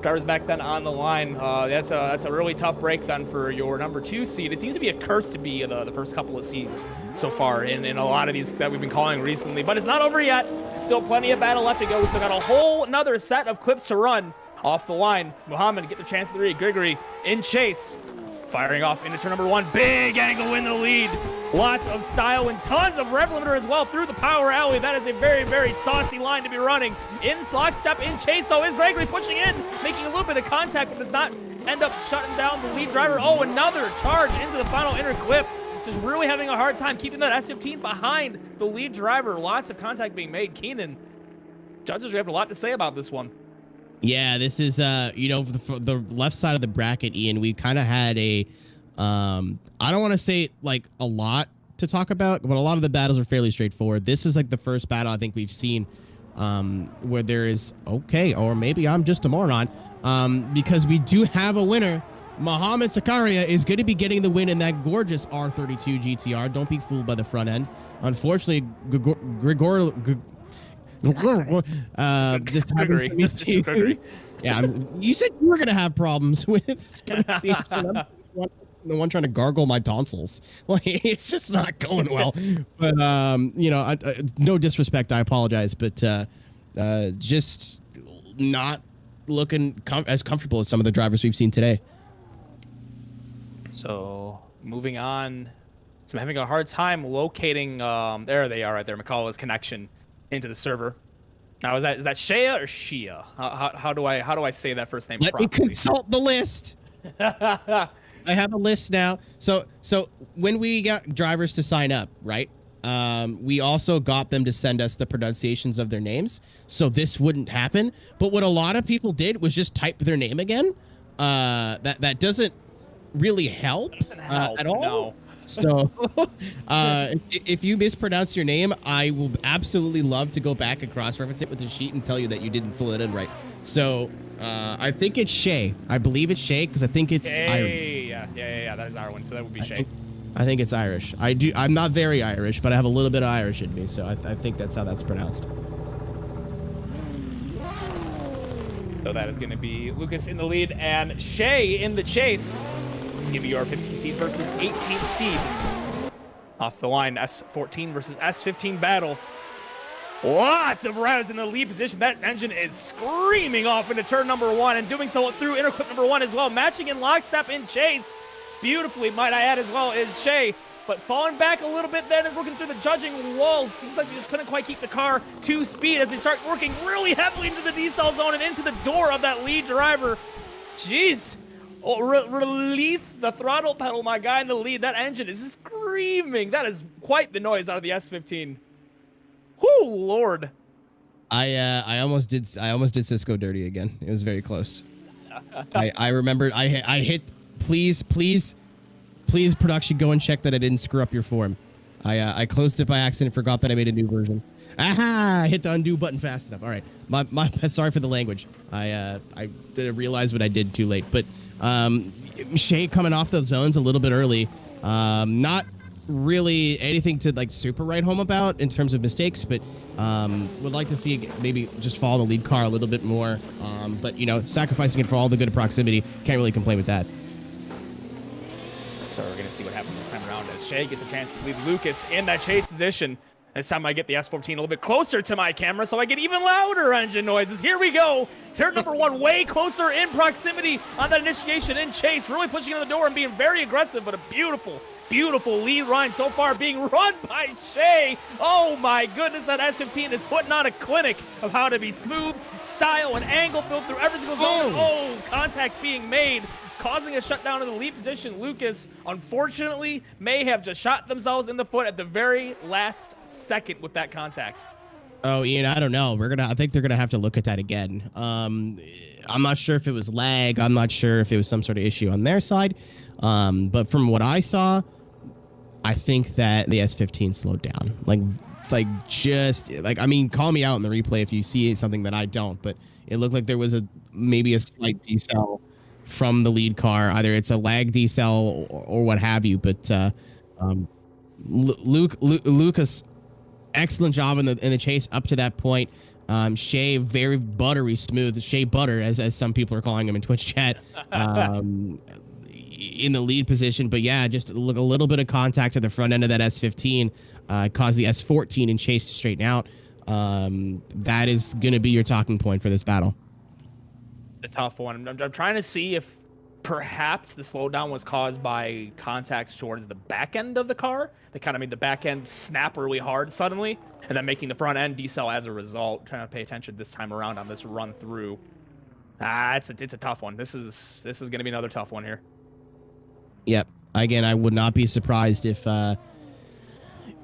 drivers back then on the line. That's a really tough break then for your number 2 seed. It seems to be a curse to be the first couple of seeds so far in a lot of these that we've been calling recently. But it's not over yet. Still plenty of battle left to go. We still got a whole another set of clips to run off the line. Mohamed get the chance to 3. Grigory in chase. Firing off into turn number 1. Big angle in the lead. Lots of style and tons of rev limiter as well through the power alley. That is a very, very saucy line to be running. In lockstep in chase, though, is Grigory pushing in, making a little bit of contact, but does not end up shutting down the lead driver. Oh, another charge into the final inner clip. Just really having a hard time keeping that S15 behind the lead driver. Lots of contact being made. Keenan, judges, we have a lot to say about this one. Yeah, this is, for the left side of the bracket, Ian, we kind of had a, I don't want to say like a lot to talk about, but a lot of the battles are fairly straightforward. This is like the first battle I think we've seen where there is, okay, or maybe I'm just a moron, because we do have a winner. Mohamed Zakaria is going to be getting the win in that gorgeous R32 GTR. Don't be fooled by the front end. Unfortunately, Grigory just having some issues. Yeah, you said you were gonna have problems with the one trying to gargle my tonsils. Like, it's just not going well. But no disrespect, I apologize, but just not looking as comfortable as some of the drivers we've seen today. So moving on, so I'm having a hard time locating. There they are, right there. McCullough's connection into the server. Now, is that Shea or Shia? How do I say that first name properly? Let me consult the list. I have a list now. So when we got drivers to sign up, right? we also got them to send us the pronunciations of their names, so this wouldn't happen. But what a lot of people did was just type their name again. That doesn't really help, at all. No. So, if you mispronounce your name, I will absolutely love to go back and cross-reference it with the sheet and tell you that you didn't fill it in right. So, I think it's Shay. I believe it's Shay because I think it's Irish. Yeah. That is our one. So that would be Shay. I think it's Irish. I'm not very Irish, but I have a little bit of Irish in me, so I think that's how that's pronounced. So that is going to be Lucas in the lead and Shay in the chase. This is going to be your 15 seed versus 18th seed. Off the line, S14 versus S15 battle. Lots of rounds in the lead position. That engine is screaming off into turn number 1 and doing so through inner clip number 1 as well. Matching in lockstep in chase. Beautifully, might I add as well, is Shay. But falling back a little bit then and working through the judging wall. Seems like they just couldn't quite keep the car to speed as they start working really heavily into the decel zone and into the door of that lead driver. Jeez. Oh, release the throttle pedal, my guy in the lead. That engine is screaming. That is quite the noise out of the S15. Whoo, Lord. I almost did Cisco dirty again. It was very close. I remembered I hit please production, go and check that I didn't screw up your form. I closed it by accident, forgot that I made a new version. Aha! I hit the undo button fast enough. All right, my sorry for the language. I didn't realize what I did too late. But Shay coming off the zones a little bit early. Not really anything to like super write home about in terms of mistakes, but would like to see maybe just follow the lead car a little bit more. But you know, sacrificing it for all the good proximity, can't really complain with that. So we're going to see what happens this time around as Shay gets a chance to lead Lucas in that chase position. This time I get the S14 a little bit closer to my camera so I get even louder engine noises. Here we go. Turn number 1 way closer in proximity on that initiation in chase. Really pushing on the door and being very aggressive, but a beautiful, beautiful lead line so far being run by Shay. Oh my goodness, that S15 is putting on a clinic of how to be smooth, style, and angle filled through every single zone. Oh, contact being made, causing a shutdown in the lead position. Lucas, unfortunately, may have just shot themselves in the foot at the very last second with that contact. Oh, Ian, I don't know. I think they're gonna have to look at that again. I'm not sure if it was lag. I'm not sure if it was some sort of issue on their side. But from what I saw, I think that the S15 slowed down. I mean, call me out in the replay if you see something that I don't. But it looked like there was maybe a slight decel from the lead car. Either it's a lag decel or what have you. But Lucas, excellent job in the chase up to that point. Shay, very buttery smooth. Shay Butter, as some people are calling him in Twitch chat, in the lead position. But yeah, just a little bit of contact at the front end of that S15 caused the S14 in chase to straighten out. That is going to be your talking point for this battle. A tough one. I'm trying to see if perhaps the slowdown was caused by contact towards the back end of the car. They kind of made the back end snap really hard suddenly, and then making the front end decel as a result. Trying to pay attention this time around on this run through. It's a tough one. This is going to be another tough one here. Yep. Again, I would not be surprised if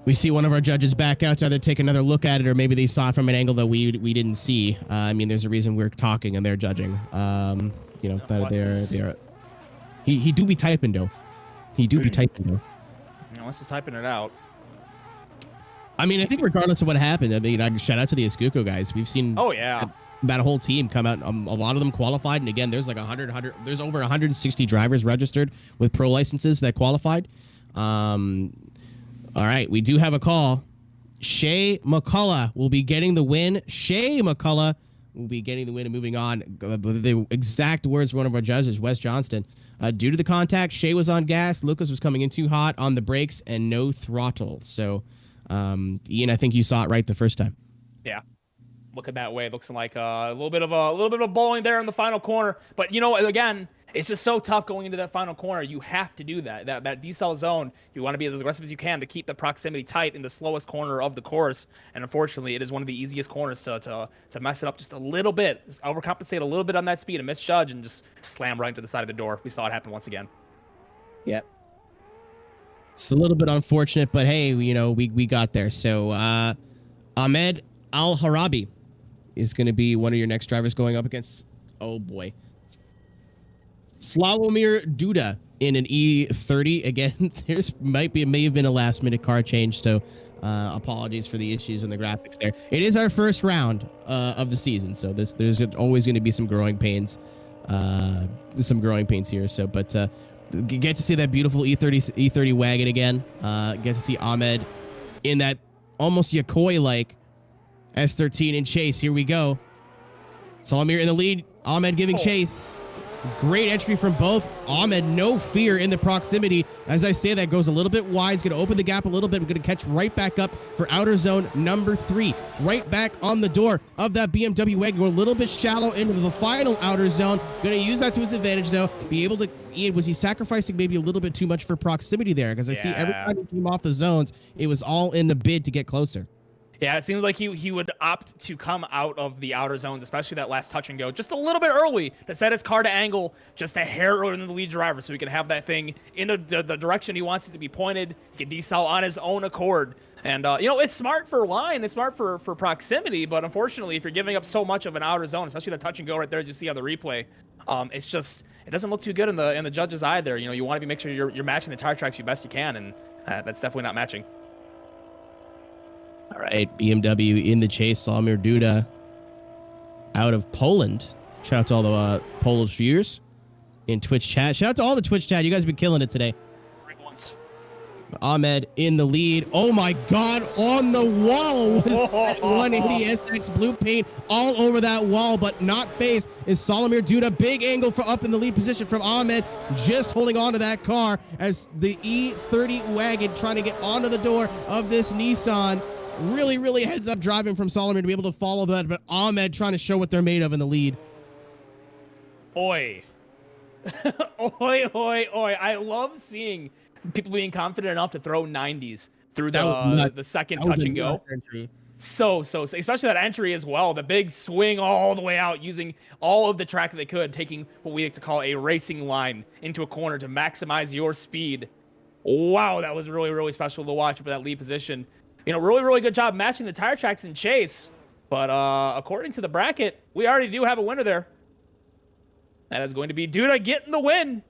we see one of our judges back out to either take another look at it or maybe they saw it from an angle that we didn't see. I mean, there's a reason we're talking and they're judging. You know, they're he do be typing though. He do be typing though. Unless he's typing it out. I mean, I think regardless of what happened, I mean, shout out to the Escuco guys. We've seen that whole team come out. A lot of them qualified, and again, there's like 100. There's over 160 drivers registered with pro licenses that qualified. All right, we do have a call. Shay McCullough will be getting the win. Shay McCullough will be getting the win and moving on. The exact words from one of our judges, Wes Johnston. Due to the contact, Shay was on gas. Lucas was coming in too hot on the brakes and no throttle. So, Ian, I think you saw it right the first time. Yeah. Looking that way, looks like a little bit of bowling there in the final corner. But you know, again, it's just so tough going into that final corner. You have to do that decel zone. You want to be as aggressive as you can to keep the proximity tight in the slowest corner of the course. And unfortunately, it is one of the easiest corners to mess it up just a little bit, just overcompensate a little bit on that speed and misjudge and just slam right into the side of the door. We saw it happen once again. Yep. It's a little bit unfortunate, but hey, we got there. So Ahmed Al-Harabi is going to be one of your next drivers going up against, oh boy, Slavomir Duda in an E30. Again, may have been a last minute car change, so apologies for the issues in the graphics there. It is our first round of the season, so there's always going to be some growing pains here. So, but get to see that beautiful E30 wagon again. Get to see Ahmed in that almost Yokoi-like S13 in chase. Here we go. Salamir in the lead. Ahmed giving chase. Great entry from both. Ahmed, no fear in the proximity. As I say, that goes a little bit wide. He's going to open the gap a little bit. We're going to catch right back up for outer zone number 3. Right back on the door of that BMW wagon. Go a little bit shallow into the final outer zone. Going to use that to his advantage, though. Be able to... Ian, was he sacrificing maybe a little bit too much for proximity there? Because I see every time he came off the zones, it was all in the bid to get closer. Yeah, it seems like he would opt to come out of the outer zones, especially that last touch and go, just a little bit early to set his car to angle just a hair earlier than the lead driver so he can have that thing in the direction he wants it to be pointed. He can decel on his own accord. And, it's smart for line. It's smart for proximity. But unfortunately, if you're giving up so much of an outer zone, especially the touch and go right there as you see on the replay, it's just, it doesn't look too good in the judge's eye there. You want to make sure you're matching the tire tracks you best you can. And that's definitely not matching. All right, BMW in the chase. Slavomir Duda out of Poland. Shout out to all the Polish viewers in Twitch chat. Shout out to all the Twitch chat. You guys have been killing it today. Ahmed in the lead. Oh my God, on the wall with that 180 SX blue paint all over that wall, but not phased is Slavomir Duda. Big angle for up in the lead position from Ahmed, just holding on to that car as the E30 wagon trying to get onto the door of this Nissan. Really, really heads up driving from Slavomir to be able to follow that, but Ahmed trying to show what they're made of in the lead. Oi. Oi, oi, oi. I love seeing people being confident enough to throw 90s through the second touch and go. So, especially that entry as well. The big swing all the way out, using all of the track that they could, taking what we like to call a racing line into a corner to maximize your speed. Wow, that was really, really special to watch for that lead position. Really, really good job matching the tire tracks in chase. But according to the bracket, we already do have a winner there. That is going to be Duda getting the win.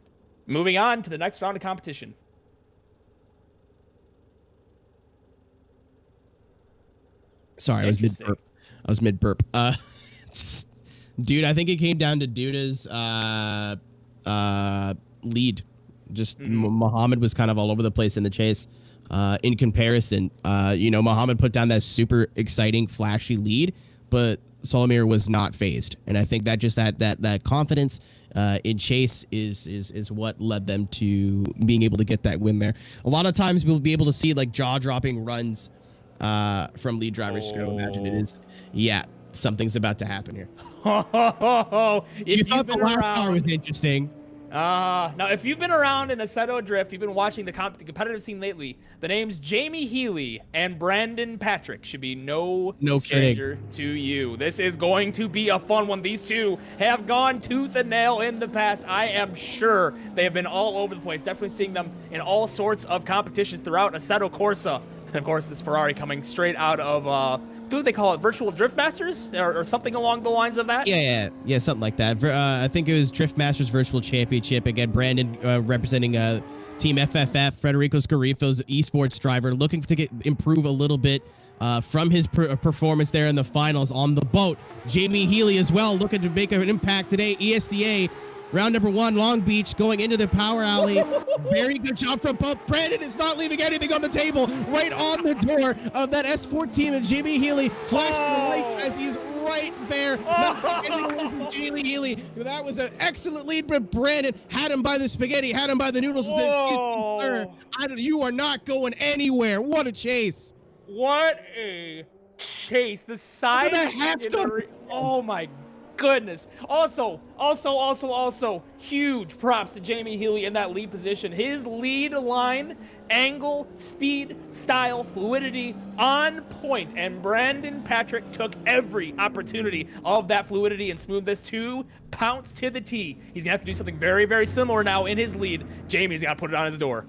Moving on to the next round of competition. Sorry, I was mid burp. Dude, I think it came down to Duda's lead. Just Muhammad was kind of all over the place in the chase. In comparison, Muhammad put down that super exciting, flashy lead, but Slavomir was not phased, and I think that just that confidence in chase is what led them to being able to get that win there. A lot of times we'll be able to see like jaw-dropping runs from lead drivers. So imagine it is, something's about to happen here. You thought the last car was interesting. Now, if you've been around in Assetto Drift, you've been watching the competitive scene lately, the names Jamie Healy and Brandon Patrick should be no stranger to you. This is going to be a fun one. These two have gone tooth and nail in the past. I am sure they have been all over the place. Definitely seeing them in all sorts of competitions throughout Assetto Corsa. And of course, this Ferrari coming straight out of, what do they call it? Virtual Drift Masters or something along the lines of that? Yeah, something like that. I think it was Drift Masters Virtual Championship. Again, Brandon representing Team FFF, Federico Scarifo's esports driver, looking to improve a little bit from his performance there in the finals on the boat. Jamie Healy as well, looking to make an impact today. ESDA. Round number 1, Long Beach, going into the power alley. Very good job from both. Brandon is not leaving anything on the table. Right on the door of that S14, and Jamie Healy flashed right as he's right there. Not anything away from Jamie Healy. That was an excellent lead, but Brandon had him by the spaghetti, had him by the noodles. Sir, you are not going anywhere. What a chase. What a chase. The size. Oh my goodness. Also, huge props to Jamie Healy in that lead position. His lead line, angle, speed, style, fluidity on point. And Brandon Patrick took every opportunity of that fluidity and smoothness to pounce to the T. He's going to have to do something very, very similar now in his lead. Jamie's got to put it on his door.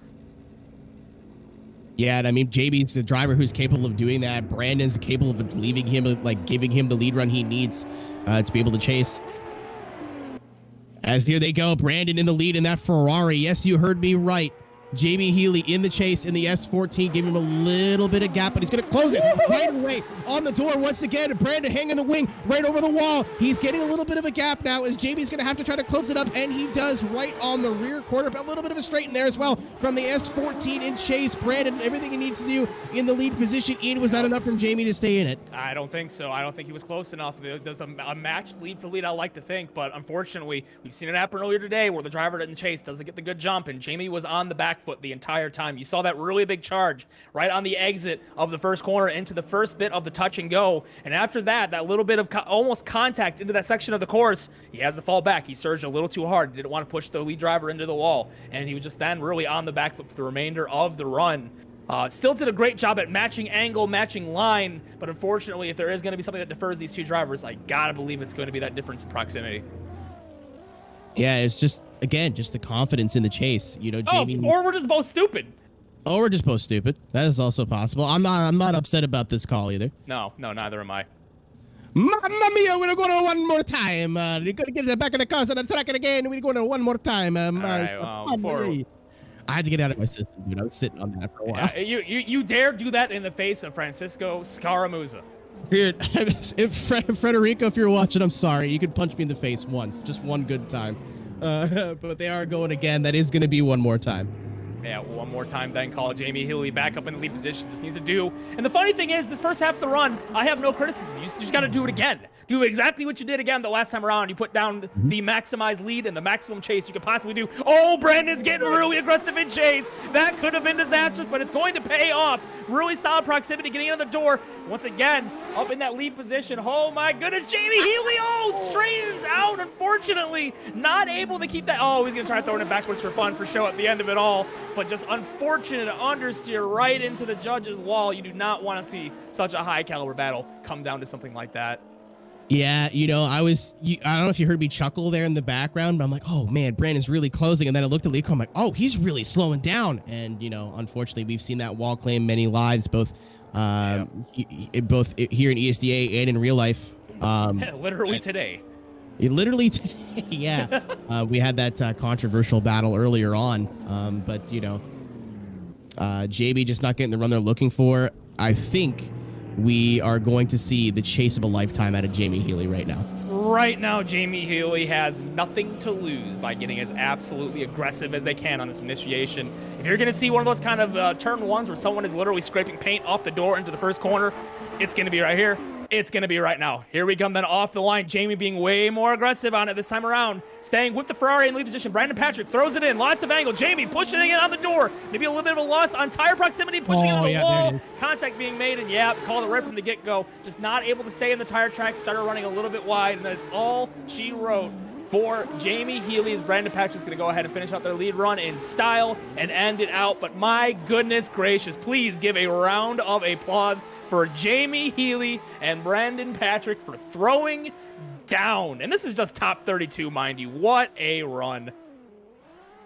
Yeah, and I mean, JB's the driver who's capable of doing that. Brandon's capable of leaving him, like giving him the lead run he needs to be able to chase. As here they go, Brandon in the lead in that Ferrari. Yes, you heard me right. Jamie Healy in the chase in the S14, giving him a little bit of gap, but he's going to close it right away on the door once again. Brandon hanging the wing right over the wall. He's getting a little bit of a gap now as Jamie's going to have to try to close it up, and he does right on the rear quarter, but a little bit of a straight in there as well from the S14 in chase. Brandon, everything he needs to do in the lead position. Ian, was that enough from Jamie to stay in it? I don't think so. I don't think he was close enough. There's a match lead for lead, I like to think, but unfortunately, we've seen it happen earlier today where the driver in the chase doesn't get the good jump, and Jamie was on the back foot the entire time. You saw that really big charge right on the exit of the first corner into the first bit of the touch and go, and after that little bit of almost contact into that section of the course, he has to fall back. He surged a little too hard. He didn't want to push the lead driver into the wall, and he was just then really on the back foot for the remainder of the run. Still did a great job at matching angle, matching line, but unfortunately, if there is going to be something that defers these two drivers, I gotta believe it's going to be that difference in proximity. Yeah, it's just, again, just the confidence in the chase. You know, Jamie. Oh, or we're just both stupid. Oh, we're just both stupid. That is also possible. I'm not upset about this call either. No, neither am I. Mamma mia, we're going to one more time. You're going to get back in the car, so the track it again. We're going to one more time. All right, well, I had to get out of my system, dude. I was sitting on that for a while. You dare do that in the face of Francisco Scaramuzza. Dude, if Federico, if you're watching, I'm sorry. You could punch me in the face once, just one good time. But they are going again. That is going to be one more time. Yeah, one more time then call Jamie Healy back up in the lead position. Just needs to do. And the funny thing is, this first half of the run, I have no criticism. You just got to do it again. Do exactly what you did again the last time around. You put down the maximized lead and the maximum chase you could possibly do. Oh, Brandon's getting really aggressive in chase. That could have been disastrous, but it's going to pay off. Really solid proximity getting in the door. Once again, up in that lead position. Oh my goodness, Jamie Healy, straightens out, unfortunately. Not able to keep that. Oh, he's going to try throwing it backwards for fun, for show at the end of it all. But just unfortunate understeer right into the judge's wall. You do not want to see such a high caliber battle come down to something like that. Yeah, you know, I don't know if you heard me chuckle there in the background, but I'm like, oh man, Brandon's really closing. And then I looked at Lico, I'm like, oh, he's really slowing down. And, you know, unfortunately, we've seen that wall claim many lives, both both here in ESDA and in real life. Literally today. Literally today, yeah. We had that controversial battle earlier on, but, you know, JB just not getting the run they're looking for. I think we are going to see the chase of a lifetime out of Jamie Healy right now. Right now, Jamie Healy has nothing to lose by getting as absolutely aggressive as they can on this initiation. If you're going to see one of those kind of turn ones where someone is literally scraping paint off the door into the first corner, it's going to be right here. It's going to be right now. Here we come then off the line. Jamie being way more aggressive on it this time around. Staying with the Ferrari in lead position. Brandon Patrick throws it in. Lots of angle. Jamie pushing it in on the door. Maybe a little bit of a loss on tire proximity. Pushing it on the wall. Contact being made. And yeah, called it right from the get-go. Just not able to stay in the tire track. Started running a little bit wide. And that's all she wrote for Jamie Healy, as Brandon Patrick's going to go ahead and finish out their lead run in style and end it out. But my goodness gracious, please give a round of applause for Jamie Healy and Brandon Patrick for throwing down. And this is just top 32, mind you. What a run.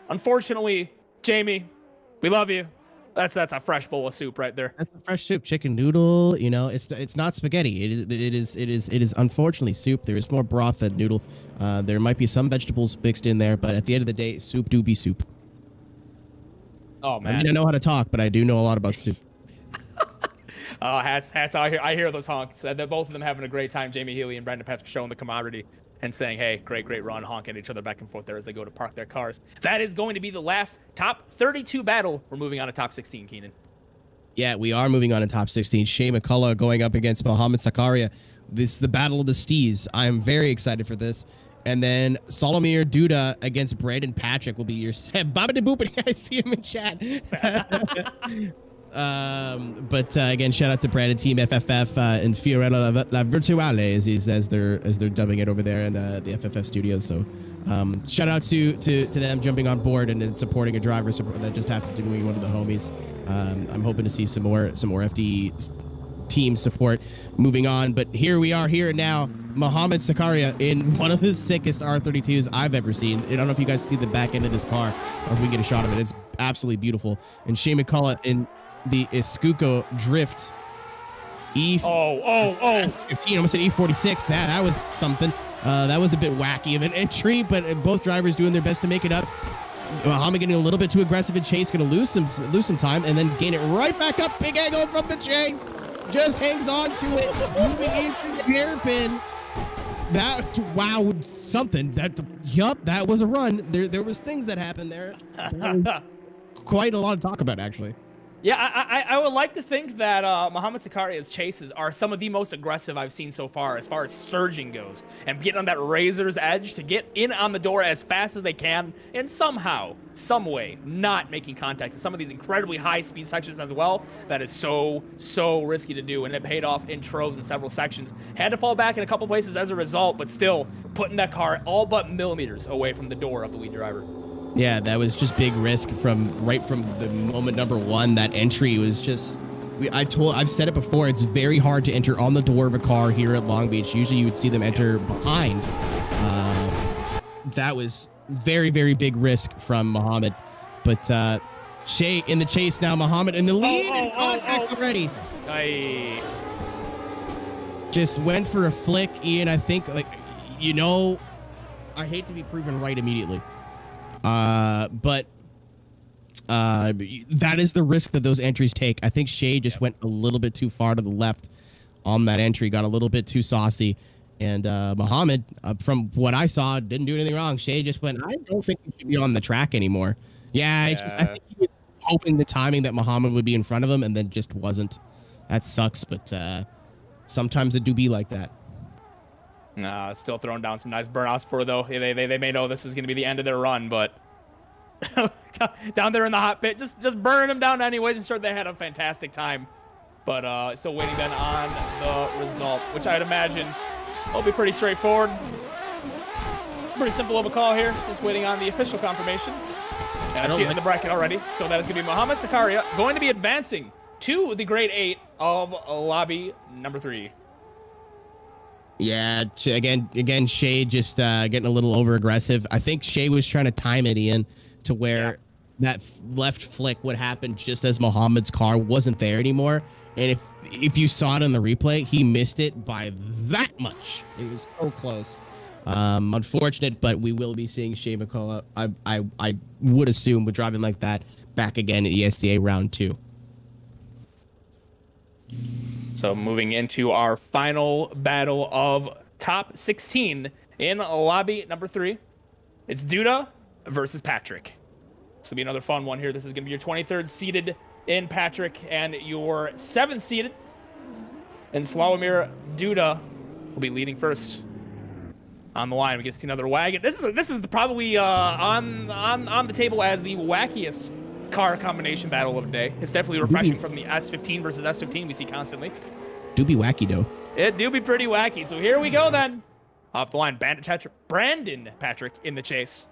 Unfortunately, Jamie, we love you. That's a fresh bowl of soup right there. That's a fresh soup, chicken noodle. You know, it's not spaghetti. It is unfortunately soup. There is more broth than noodle. There might be some vegetables mixed in there, but at the end of the day, soup do be soup. Oh man, I mean, I know how to talk, but I do know a lot about soup. Hats out here. I hear those honks. They're both of them having a great time. Jamie Healy and Brandon Patrick showing the camaraderie and saying, hey, great run, honking at each other back and forth there as they go to park their cars. That is going to be the last top 32 battle. We're moving on to top 16, Keenan. Yeah, we are moving on to top 16. Shea McCullough going up against Mohamed Zakaria. This is the battle of the Steez. I am very excited for this. And then Solomir Duda against Brandon Patrick will be your Baba de Boopity. I see him in chat. But again, shout out to Brandon Team FFF and Fiorella La Virtuale as they're dubbing it over there in the FFF studios. So shout out to them jumping on board and then supporting a driver that just happens to be one of the homies. I'm hoping to see some more FD team support moving on. But here we are here now. Mohamed Zakaria in one of the sickest R32s I've ever seen. I don't know if you guys see the back end of this car or if we can get a shot of it. It's absolutely beautiful. And Shea McCullough in the Escuco Drift E. Oh. 15. I almost said E46. That was something. That was a bit wacky of an entry, but both drivers doing their best to make it up. Muhammad getting a little bit too aggressive in chase, going to lose some time, and then gain it right back up. Big angle from the chase. Just hangs on to it, moving into the hairpin. Wow, something. That was a run. There was things that happened there. Quite a lot to talk about, actually. Yeah, I would like to think that Mohamed Zakaria's chases are some of the most aggressive I've seen so far as surging goes, and getting on that razor's edge to get in on the door as fast as they can, and somehow, some way, not making contact in some of these incredibly high-speed sections as well. That is so risky to do, and it paid off in troves in several sections. Had to fall back in a couple places as a result, but still putting that car all but millimeters away from the door of the lead driver. Yeah, that was just big risk right from the moment number one. That entry was just, I've said it before, it's very hard to enter on the door of a car here at Long Beach. Usually you would see them enter behind. That was very, very big risk from Muhammad. But Shea in the chase now, Muhammad in the lead and contact already. Just went for a flick, Ian. I think, I hate to be proven right immediately. But that is the risk that those entries take. I think Shea just went a little bit too far to the left on that entry, got a little bit too saucy. And Muhammad, from what I saw, didn't do anything wrong. Shea just went, I don't think he should be on the track anymore. I think he was hoping the timing that Muhammad would be in front of him and then just wasn't. That sucks, but sometimes it do be like that. Nah, still throwing down some nice burnouts for, though. They may know this is going to be the end of their run, but down there in the hot pit, just burning them down anyways. I'm sure they had a fantastic time. But still waiting then on the result, which I'd imagine will be pretty straightforward. Pretty simple of a call here. Just waiting on the official confirmation. And I see it in the bracket already. So that is going to be Mohamed Zakaria going to be advancing to the grade 8 of lobby number 3. Yeah, again, Shea just getting a little over aggressive. I think Shea was trying to time it, Ian, to where that left flick would happen just as Muhammad's car wasn't there anymore. And if you saw it in the replay, he missed it by that much. It was so close. Unfortunate, but we will be seeing Shea McCullough, I would assume, with driving like that, back again at ESDA round 2. So moving into our final battle of top 16 in lobby number 3. It's Duda versus Patrick. This will be another fun one here. This is going to be your 23rd seeded in Patrick and your 7th seeded. And Slawomir Duda will be leading first. On the line, we get to see another wagon. This is probably on the table as the wackiest car combination battle of the day. It's definitely refreshing from the S15 versus S15 we see constantly. Do be wacky, though. It do be pretty wacky. So here we go then. Off the line, Brandon Patrick in the chase.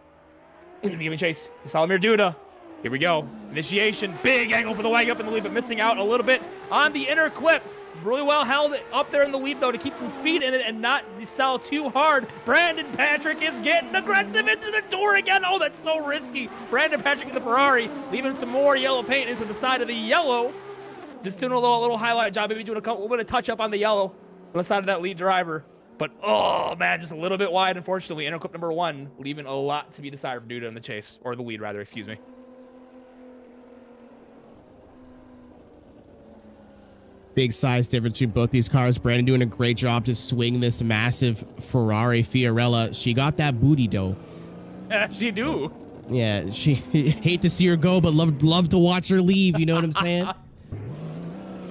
Giving chase to Slawomir Duda. Here we go. Initiation. Big angle for the wagon up in the lead, but missing out a little bit on the inner clip. Really well held up there in the lead, though, to keep some speed in it and not sell too hard. Brandon Patrick is getting aggressive into the door again. Oh, that's so risky. Brandon Patrick in the Ferrari, leaving some more yellow paint into the side of the yellow. Just doing a little highlight job, maybe doing a little bit of touch up on the yellow on the side of that lead driver. But, oh, man, just a little bit wide, unfortunately. Inner clip number 1, leaving a lot to be desired for Duda in the chase, or the lead, rather, excuse me. Big size difference between both these cars. Brandon doing a great job to swing this massive Ferrari Fiorella. She got that booty dough. She do. Yeah, she hate to see her go, but love to watch her leave. You know what I'm saying?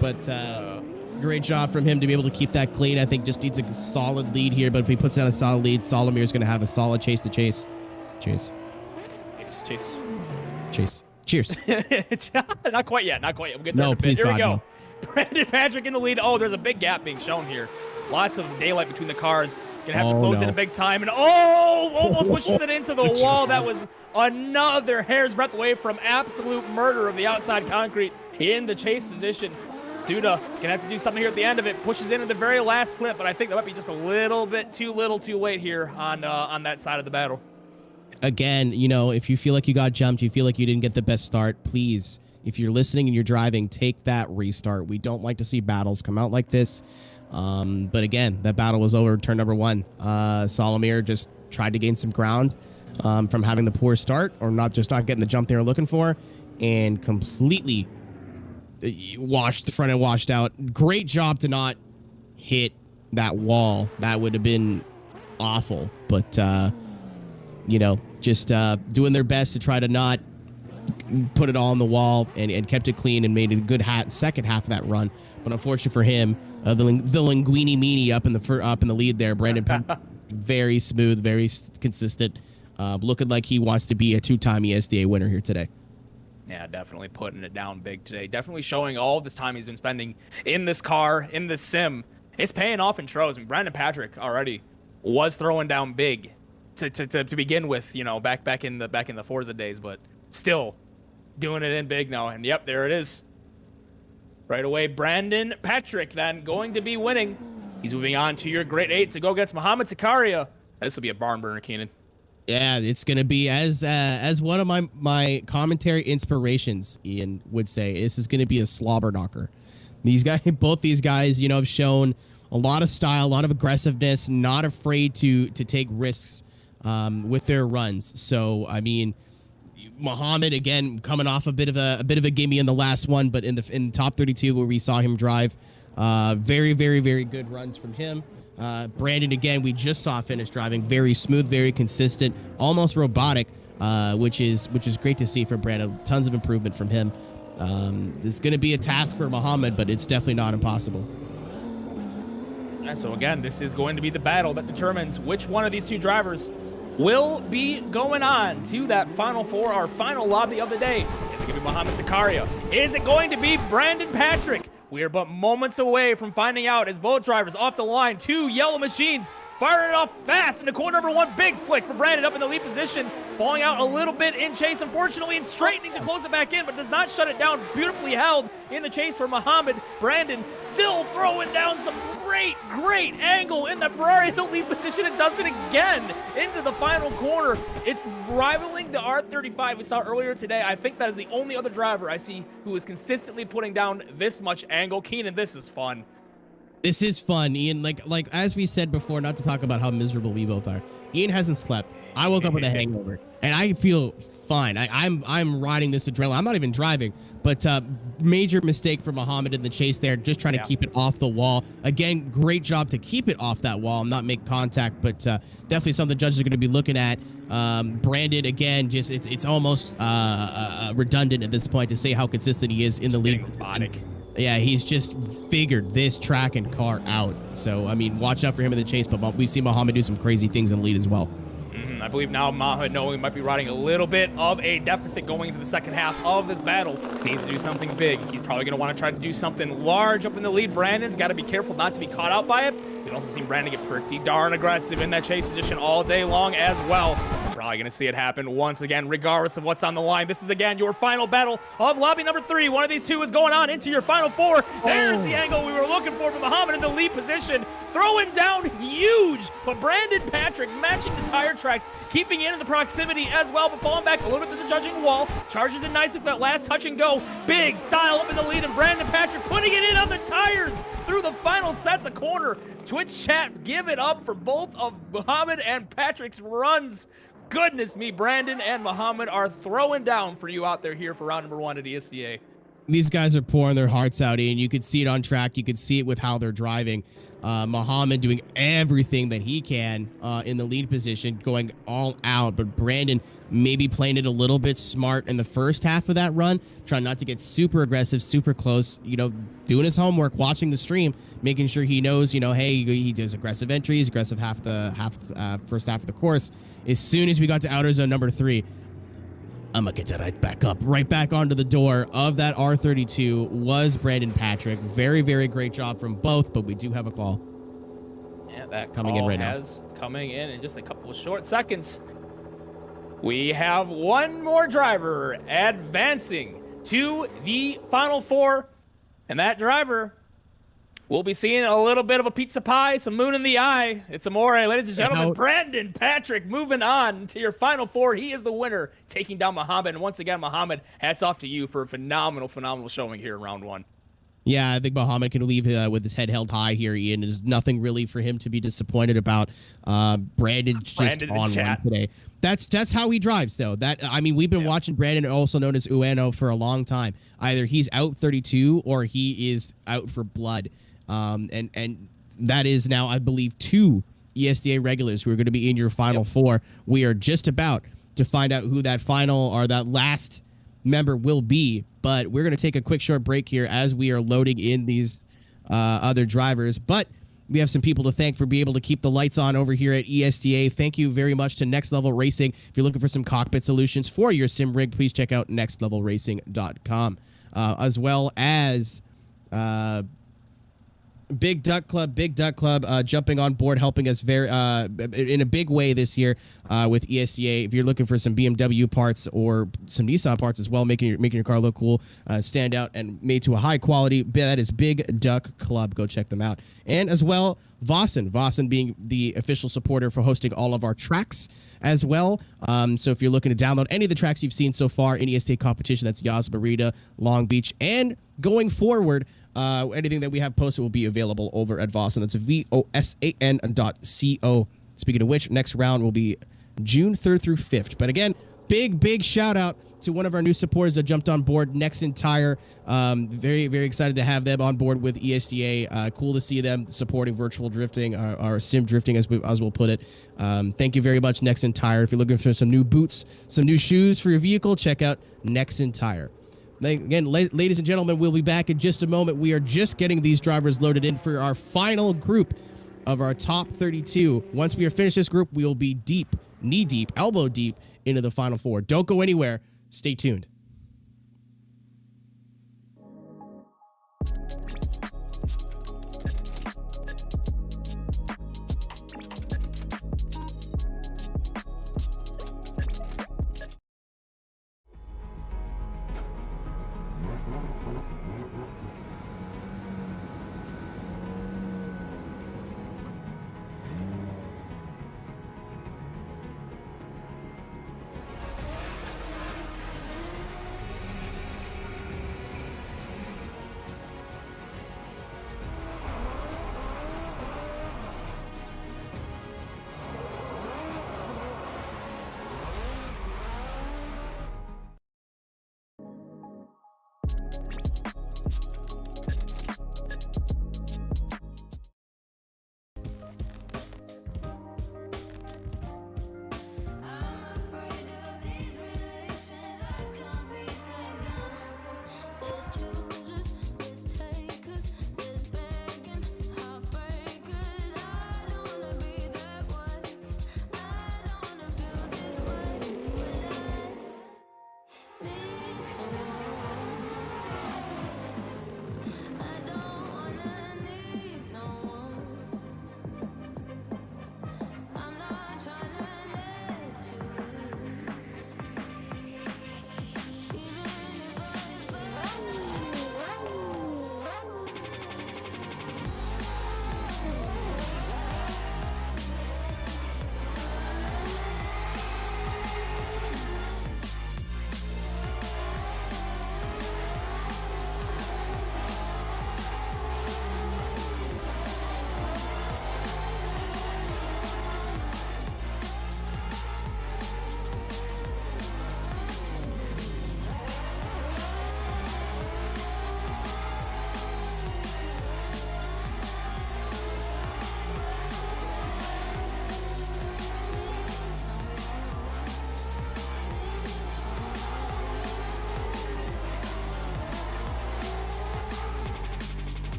But great job from him to be able to keep that clean. I think just needs a solid lead here. But if he puts down a solid lead, Solomir's going to have a solid chase to chase. Chase. Cheers. Not quite yet. We'll get there No, in a bit. please, Here we God, go. no. Brandon Patrick in the lead. Oh, there's a big gap being shown here. Lots of daylight between the cars. Gonna have to close in a big time. And almost pushes it into the wall. That was another hair's breadth away from absolute murder of the outside concrete in the chase position. Duda gonna have to do something here at the end of it. Pushes in at the very last clip, but I think that might be just a little bit too late here on that side of the battle. Again, if you feel like you got jumped, you feel like you didn't get the best start, please if you're listening and you're driving, take that restart. We don't like to see battles come out like this. But again, that battle was over. Turn number 1. Solomir just tried to gain some ground from having the poor start, or not getting the jump they were looking for, and completely washed out. Great job to not hit that wall. That would have been awful. But just doing their best to try to not put it all on the wall, and kept it clean and made a good second half of that run. But unfortunately for him, the Linguini Meanie up in the lead there. Brandon very smooth, very consistent, looking like he wants to be a 2-time ESDA winner here today. Yeah, definitely putting it down big today. Definitely showing all this time he's been spending in this car, in this sim. It's paying off in Tros. And Brandon Patrick already was throwing down big to begin with, back in the Forza days, but still doing it in big now. And yep, there it is. Right away, Brandon Patrick then going to be winning. He's moving on to your Great 8 to go against Mohamed Zakaria. This will be a barn burner, Keenan. Yeah, it's going to be, as one of my commentary inspirations, Ian would say, this is going to be a slobber knocker. Both these guys, have shown a lot of style, a lot of aggressiveness, not afraid to take risks with their runs. So, I mean, Mohamed, again, coming off a bit of a gimme in the last one, but in the top 32 where we saw him drive, very, very, very good runs from him. Brandon, again, we just saw finish driving, very smooth, very consistent, almost robotic, which is great to see from Brandon. Tons of improvement from him. It's going to be a task for Mohamed, but it's definitely not impossible. So again, this is going to be the battle that determines which one of these two drivers will be going on to that Final Four, our final lobby of the day. Is it going to be Mohamed Zakaria? Is it going to be Brandon Patrick? We are but moments away from finding out as both drivers off the line. 2 yellow machines firing it off fast into corner number 1. Big flick for Brandon up in the lead position. Falling out a little bit in chase, unfortunately, and straightening to close it back in, but does not shut it down. Beautifully held in the chase for Mohamed. Brandon still throwing down some great angle in the Ferrari in the lead position, and does it again into the final corner. It's rivaling the R35 we saw earlier today. I think that is the only other driver I see who is consistently putting down this much angle. Keenan, this is fun. This is fun, Ian. Like as we said before, not to talk about how miserable we both are. Ian hasn't slept. I woke up with a hangover, and I feel fine. I'm riding this adrenaline. I'm not even driving, but major mistake for Mohamed in the chase there, just trying to keep it off the wall. Again, great job to keep it off that wall and not make contact, but definitely something the judges are going to be looking at. Brandon, again, just it's almost redundant at this point to say how consistent he is in the lead. Yeah, he's just figured this track and car out. So, I mean, watch out for him in the chase, but we've seen Mohamed do some crazy things in the lead as well. I believe now Mohamed, knowing he might be riding a little bit of a deficit going into the second half of this battle, needs to do something big. He's probably going to want to try to do something large up in the lead. Brandon's got to be careful not to be caught out by it. We've also seen Brandon get pretty darn aggressive in that chase position all day long as well. We're probably going to see it happen once again, regardless of what's on the line. This is, again, your final battle of lobby number 3. One of these two is going on into your final 4. There's the angle we were looking for Mohamed in the lead position, throwing down huge, but Brandon Patrick matching the tire tracks, keeping in the proximity as well, but falling back a little bit to the judging wall. Charges it nicely for that last touch and go. Big style up in the lead, and Brandon Patrick putting it in on the tires through the final sets of corner. Twitch chat, give it up for both of Mohamed and Patrick's runs. Goodness me, Brandon and Mohamed are throwing down for you out there here for round number 1 at ESDA. These guys are pouring their hearts out, and you could see it on track. You could see it with how they're driving. Mohamed doing everything that he can in the lead position, going all out. But Brandon maybe playing it a little bit smart in the first half of that run, trying not to get super aggressive, super close, doing his homework, watching the stream, making sure he knows, hey, he does aggressive entries, aggressive first half of the course. As soon as we got to outer zone number 3, I'm going to get that right back onto the door of that R32 was Brandon Patrick. Very, very great job from both, but we do have a call. Yeah, that coming in right now. Coming in just a couple of short seconds. We have one more driver advancing to the Final Four, and that driver We'll be seeing a little bit of a pizza pie, some moon in the eye. It's Amore, ladies and gentlemen. Out. Brandon Patrick moving on to your final four. He is the winner, taking down Muhammad. And once again, Muhammad, hats off to you for a phenomenal showing here in round one. Yeah, I think Muhammad can leave with his head held high here, Ian. There's nothing really for him to be disappointed about. Brandon's just on one today. That's how he drives, though. We've been watching Brandon, also known as Ueno, for a long time. Either he's out 32 or he is out for blood. And that is now, I believe, 2 ESDA regulars who are going to be in your final four. We are just about to find out who that final or that last member will be, but we're going to take a quick short break here as we are loading in these other drivers. But we have some people to thank for being able to keep the lights on over here at ESDA. Thank you very much to Next Level Racing. If you're looking for some cockpit solutions for your sim rig, please check out nextlevelracing.com, as well as Big Duck Club, jumping on board, helping us very in a big way this year with ESDA. If you're looking for some BMW parts or some Nissan parts as well, making your car look cool, stand out, and made to a high quality, that is Big Duck Club. Go check them out. And as well, Vosan being the official supporter for hosting all of our tracks as well. So if you're looking to download any of the tracks you've seen so far in ESDA competition, that's Yas Marina, Long Beach, and going forward, anything that we have posted will be available over at Vosan. That's vosan.co. Speaking of which, next round will be June 3rd through 5th. But again, big shout out to one of our new supporters that jumped on board, Nexen Tire. Very, very excited to have them on board with ESDA. Cool to see them supporting virtual drifting, or sim drifting, as we'll put it. Thank you very much, Nexen Tire. If you're looking for some new boots, some new shoes for your vehicle, check out Nexen Tire. Again, ladies and gentlemen, we'll be back in just a moment. We are just getting these drivers loaded in for our final group of our top 32. Once we are finished this group, we will be deep, knee deep, elbow deep into the final four. Don't go anywhere. Stay tuned.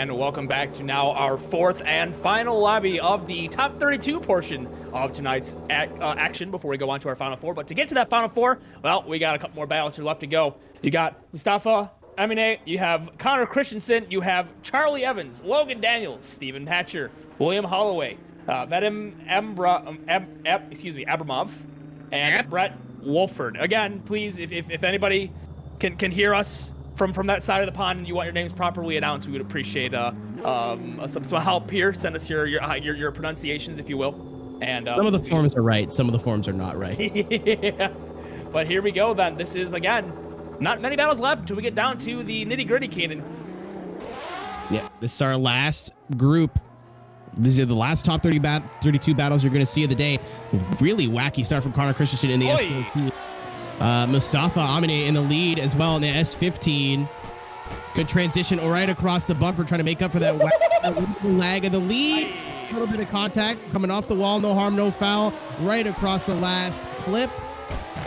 and welcome back to now our fourth and final lobby of the top 32 portion of tonight's action before we go on to our final four. But to get to that final four, well, we got a couple more battles here left to go. You got Mustafa Amine, you have Connor Christensen, you have Charlie Evans, Logan Daniels, Stephen Hatcher, William Holloway, Vadim Abramov, and Brett Wolford. Again, please, if anybody can hear us from that side of the pond and you want your names properly announced, we would appreciate some help here. Send us your pronunciations, if you will. And some of the forms are right, some of the forms are not right. Yeah. But here we go then. This is, again, not many battles left until we get down to the nitty-gritty, Kanan. Yeah, this is our last group. These are the last top 32 battles you're going to see of the day. Really wacky start from Connor Christensen in the S14. Mustafa Amine in the lead as well in the S15. Good transition right across the bumper, trying to make up for that lag of the lead. A little bit of contact coming off the wall. No harm, no foul. Right across the last clip.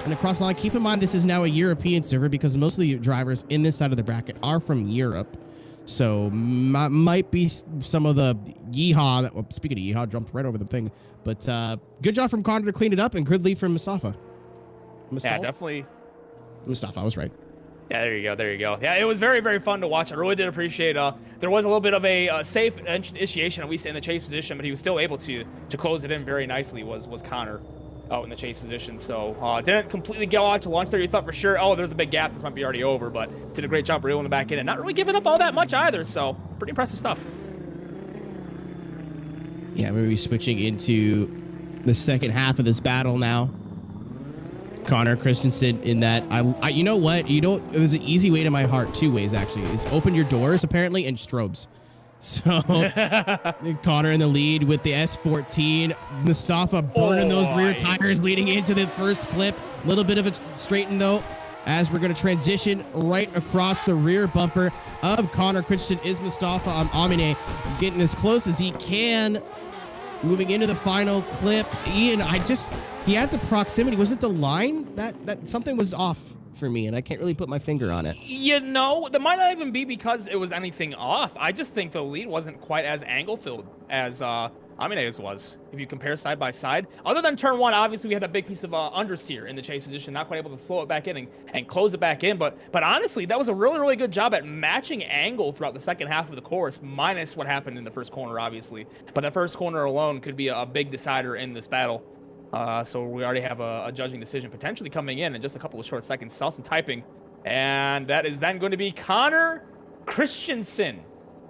And across the line, keep in mind this is now a European server because most of the drivers in this side of the bracket are from Europe. So might be some of the yeehaw. Well, speaking of yeehaw, jumped right over the thing. But good job from Connor to clean it up, and good lead from Mustafa. Yeah, definitely. Mustafa, I was right. Yeah, there you go. Yeah, it was very, very fun to watch. I really did appreciate. There was a little bit of a safe initiation, at least in the chase position, but he was still able to close it in very nicely. Was Connor out in the chase position? So didn't completely go out to launch there. You thought for sure, oh, there's a big gap. This might be already over, but did a great job reeling it back in and not really giving up all that much either. So pretty impressive stuff. Yeah, we're gonna be switching into the second half of this battle now. Connor Christensen in that you know what, there's an easy way to my heart, two ways actually. It's open your doors apparently and strobes. So Connor in the lead with the S14. Mustafa burning those rear tires leading into the first clip. A little bit of a straighten though, as we're going to transition right across the rear bumper of Connor Christensen is Mustafa Amine, getting as close as he can. Moving into the final clip. Ian, he had the proximity. Was it the line? That something was off for me, and I can't really put my finger on it. You know, that might not even be because it was anything off. I just think the lead wasn't quite as angle-filled as Amine's was, if you compare side by side. Other than turn one, obviously we had that big piece of understeer in the chase position, not quite able to slow it back in and close it back in. But honestly, that was a really, really good job at matching angle throughout the second half of the course, minus what happened in the first corner, obviously. But that first corner alone could be a big decider in this battle. So we already have a judging decision potentially coming in just a couple of short seconds. Saw some typing. And that is then going to be Connor Christensen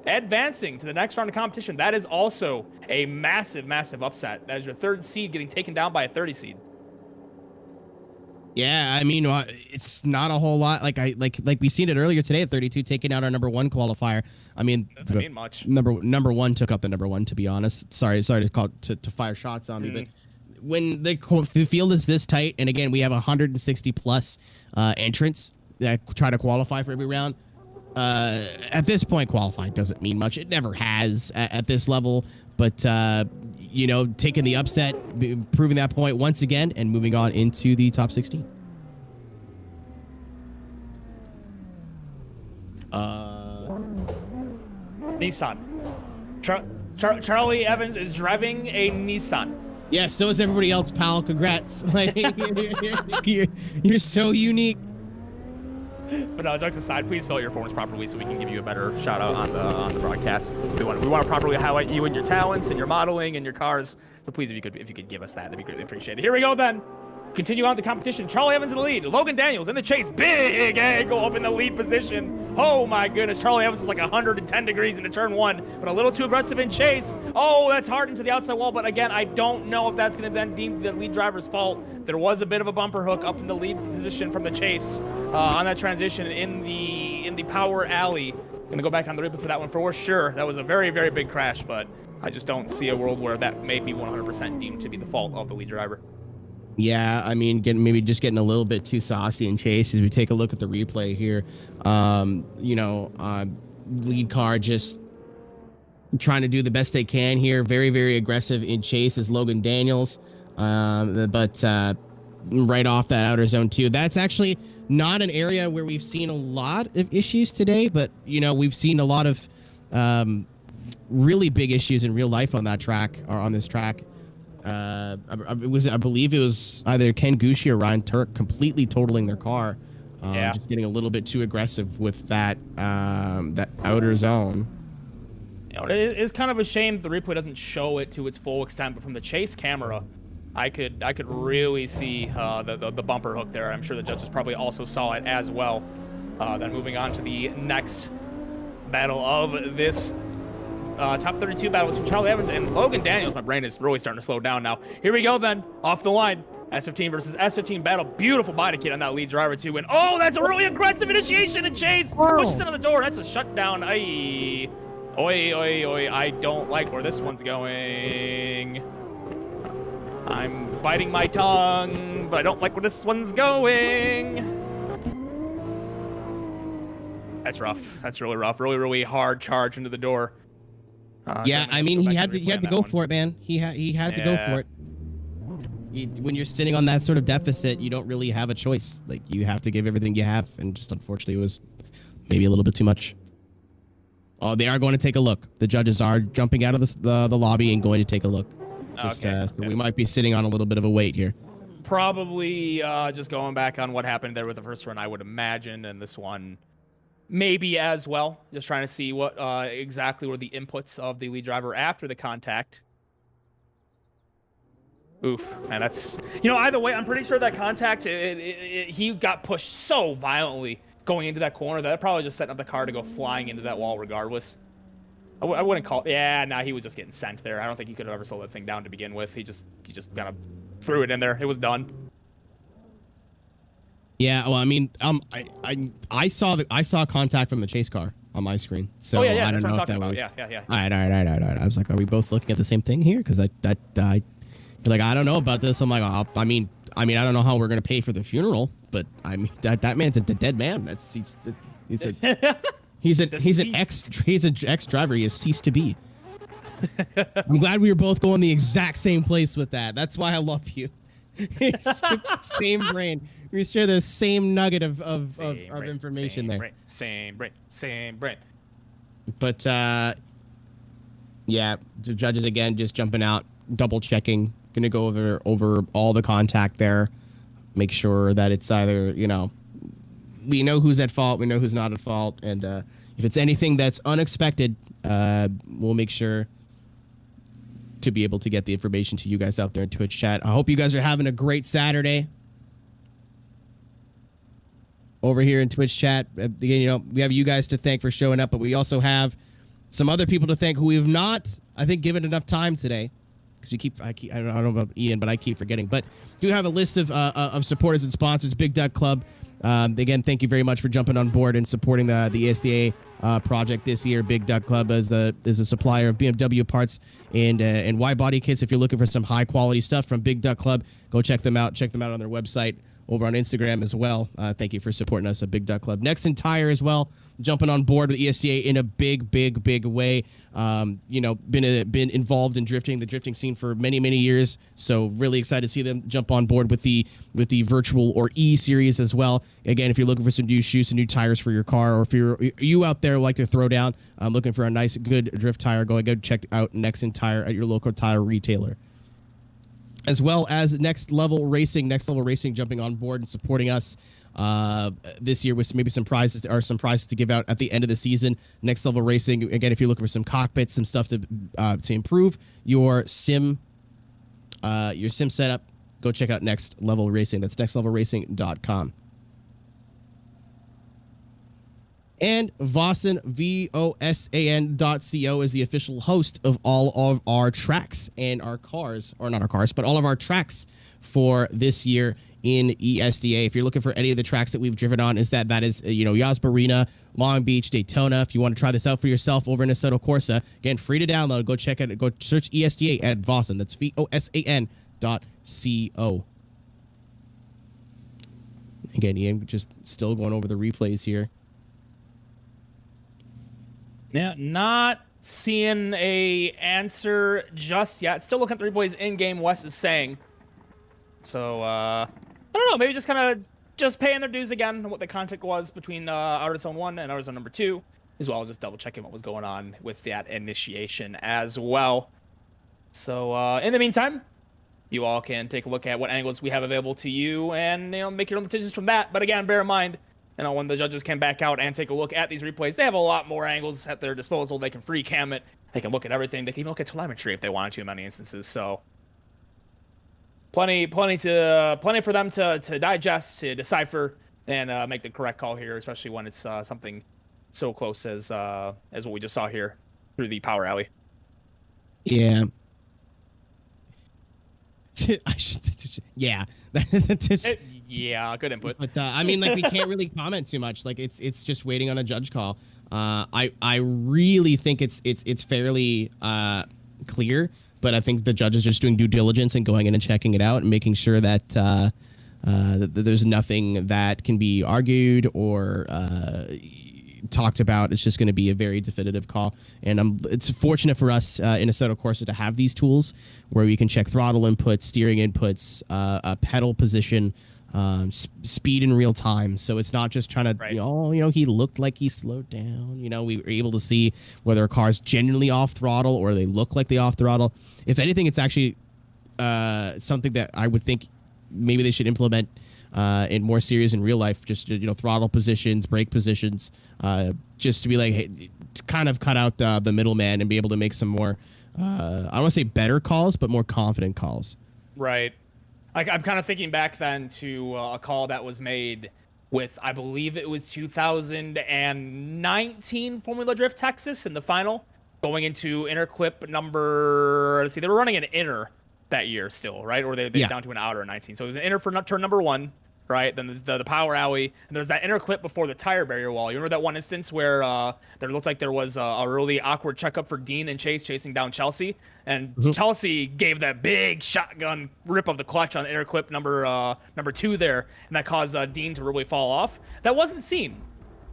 advancing to the next round of competition. That is also a massive, massive upset. That is your third seed getting taken down by a 30 seed. Yeah, I mean, it's not a whole lot. Like we seen it earlier today at 32, taking out our number one qualifier. I mean, doesn't mean much. Number one took up the number one, to be honest. Sorry to fire shots on me, but when the field is this tight, and again, we have 160 plus entrants that try to qualify for every round. At this point, qualifying doesn't mean much. It never has at this level, but taking the upset, proving that point once again, and moving on into the top 16. Nissan. Charlie Evans is driving a Nissan. Yeah, so is everybody else, pal. Congrats. You're so unique. But no, jokes aside, please fill out your forms properly so we can give you a better shout out on the broadcast. We want to properly highlight you and your talents and your modeling and your cars. So please, if you could give us that, that'd be greatly appreciated. Here we go then. Continue on the competition. Charlie Evans in the lead. Logan Daniels in the chase. Big angle up in the lead position. Oh my goodness. Charlie Evans is like 110 degrees into turn one, but a little too aggressive in chase. Oh, that's hard into the outside wall. But again, I don't know if that's going to then deem the lead driver's fault. There was a bit of a bumper hook up in the lead position from the chase on that transition in the power alley. Going to go back on the replay for that one for sure. That was a very, very big crash, but I just don't see a world where that may be 100% deemed to be the fault of the lead driver. Yeah, I mean, getting a little bit too saucy in chase as we take a look at the replay here. Lead car just trying to do the best they can here. Very, very aggressive in chase is Logan Daniels. But right off that outer zone too. That's actually not an area where we've seen a lot of issues today, but we've seen a lot of really big issues in real life on that track or on this track. I believe it was either Ken Gucci or Ryan Turk completely totaling their car, just getting a little bit too aggressive with that that outer zone. You know, it is kind of a shame the replay doesn't show it to its full extent, but from the chase camera, I could really see the bumper hook there. I'm sure the judges probably also saw it as well. Then moving on to the next battle of this top 32 battle between Charlie Evans and Logan Daniels. My brain is really starting to slow down now. Here we go then, off the line. S15 versus S15 battle. Beautiful body kit on that lead driver too. And oh, that's a really aggressive initiation and chase. Pushes into the door. That's a shutdown. Aye. Oi, oi, oi. I don't like where this one's going. I'm biting my tongue, but I don't like where this one's going. That's rough. That's really rough. Really, really hard charge into the door. Yeah, I mean, he had to go for it, man. He had to go for it. When you're sitting on that sort of deficit, you don't really have a choice. Like, you have to give everything you have, and just unfortunately, it was maybe a little bit too much. Oh, they are going to take a look. The judges are jumping out of the lobby and going to take a look. So we might be sitting on a little bit of a wait here. Probably just going back on what happened there with the first run, I would imagine, and this one maybe as well. Just trying to see what exactly were the inputs of the lead driver after the contact. Oof, man, that's... You know, either way, I'm pretty sure that contact, he got pushed so violently going into that corner that probably just setting up the car to go flying into that wall regardless. I wouldn't call it... Yeah, nah, he was just getting sent there. I don't think he could have ever slowed that thing down to begin with. He just kind of threw it in there. It was done. Yeah, well, I mean, I saw contact from the chase car on my screen. So oh, yeah, I don't that's know what I'm if that talking was... about. Yeah. All right. I was like, are we both looking at the same thing here? Because you're like, I don't know about this. I'm like, I mean, I don't know how we're gonna pay for the funeral, but I mean, that man's a dead man. He's an ex driver. He has ceased to be. I'm glad we were both going the exact same place with that. That's why I love you. Same brain. We share the same nugget of information there. Same brain. But yeah, the judges again just jumping out, double checking. Gonna go over all the contact there, make sure that it's either, you know, we know who's at fault, we know who's not at fault, and if it's anything that's unexpected, we'll make sure to be able to get the information to you guys out there in Twitch chat. I hope you guys are having a great Saturday over here in Twitch chat. Again, you know, we have you guys to thank for showing up, but we also have some other people to thank who we have not, I think, given enough time today. Because I don't know about Ian, but I keep forgetting. But do have a list of supporters and sponsors. Big Duck Club. Again, thank you very much for jumping on board and supporting the ESDA project this year. Big Duck Club is a supplier of BMW parts and wide body kits. If you're looking for some high quality stuff from Big Duck Club, go check them out. Check them out on their website, over on Instagram as well. Thank you for supporting us at Big Duck Club. Nexen Tire as well, jumping on board with ESDA in a big way. You know, been involved in the drifting scene for many years. So really excited to see them jump on board with the virtual or E series as well. Again, if you're looking for some new shoes and new tires for your car, or if you out there like to throw down, looking for a nice good drift tire, go check out Nexen Tire at your local tire retailer. As well as Next Level Racing jumping on board and supporting us this year with maybe some prizes to give out at the end of the season. Next Level Racing, again, if you're looking for some cockpits, some stuff to improve your sim setup, go check out Next Level Racing. That's nextlevelracing.com. And Vosan, VOSAN.co, is the official host of all of our tracks and our cars, or not our cars, but all of our tracks for this year in ESDA. If you're looking for any of the tracks that we've driven on, that is, you know, Yas Marina, Long Beach, Daytona. If you want to try this out for yourself over in Assetto Corsa, again, free to download. Go check it. Go search ESDA at Vosan. That's VOSAN.co. Again, Ian, just still going over the replays here. Yeah, not seeing a answer just yet. Still looking at the replays in-game, Wes is saying. So, I don't know, maybe just kind of paying their dues again on what the contact was between Outer Zone 1 and Outer Zone number 2. as well as just double checking what was going on with that initiation as well. So in the meantime, you all can take a look at what angles we have available to you and make your own decisions from that. But again, bear in mind, when the judges can back out and take a look at these replays, they have a lot more angles at their disposal. They can free cam it. They can look at everything. They can even look at telemetry if they wanted to in many instances. So plenty for them to digest, to decipher, and make the correct call here, especially when it's something so close as what we just saw here through the power alley. Yeah. Yeah. Yeah, good input. But I mean, like, we can't really comment too much. Like, it's just waiting on a judge call. I really think it's fairly clear, but I think the judge is just doing due diligence and going in and checking it out and making sure that that there's nothing that can be argued or talked about. It's just going to be a very definitive call, and it's fortunate for us in Assetto Corsa to have these tools where we can check throttle inputs, steering inputs, pedal position, speed in real time. So it's not just trying to, right. He looked like he slowed down. We were able to see whether a car's genuinely off throttle or they look like they off throttle. If anything, it's actually something that I would think maybe they should implement in more serious in real life, just throttle positions, brake positions, just to be like, hey, to kind of cut out the middleman and be able to make some more I don't want to say better calls, but more confident calls. Right. I'm kind of thinking back then to a call that was made with, I believe it was 2019 Formula Drift Texas in the final, going into inner clip number, let's see, they were running an inner that year still, right? Or they down to an outer 19. So it was an inner for turn number 1, right? Then there's the power alley, and there's that inner clip before the tire barrier wall. You remember that one instance where there looked like there was a really awkward checkup for Dean and Chase chasing down Chelsea, and Chelsea gave that big shotgun rip of the clutch on the inner clip number 2 there, and that caused Dean to really fall off. That wasn't seen.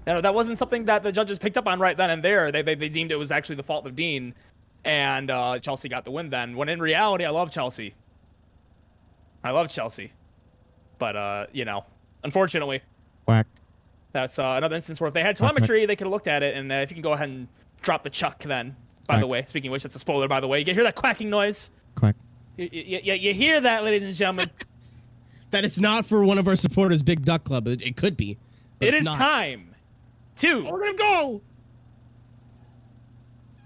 That wasn't something that the judges picked up on right then and there. They deemed it was actually the fault of Dean, and Chelsea got the win then. When in reality, I love Chelsea. But, unfortunately, Quack. That's another instance where if they had telemetry, they could have looked at it. And if you can go ahead and drop the chuck then, by the way. Speaking of which, it's a spoiler, by the way. You can hear that quacking noise. Quack. You hear that, ladies and gentlemen. That it's not for one of our supporters, Big Duck Club. It could be. It is time to... We're going to go!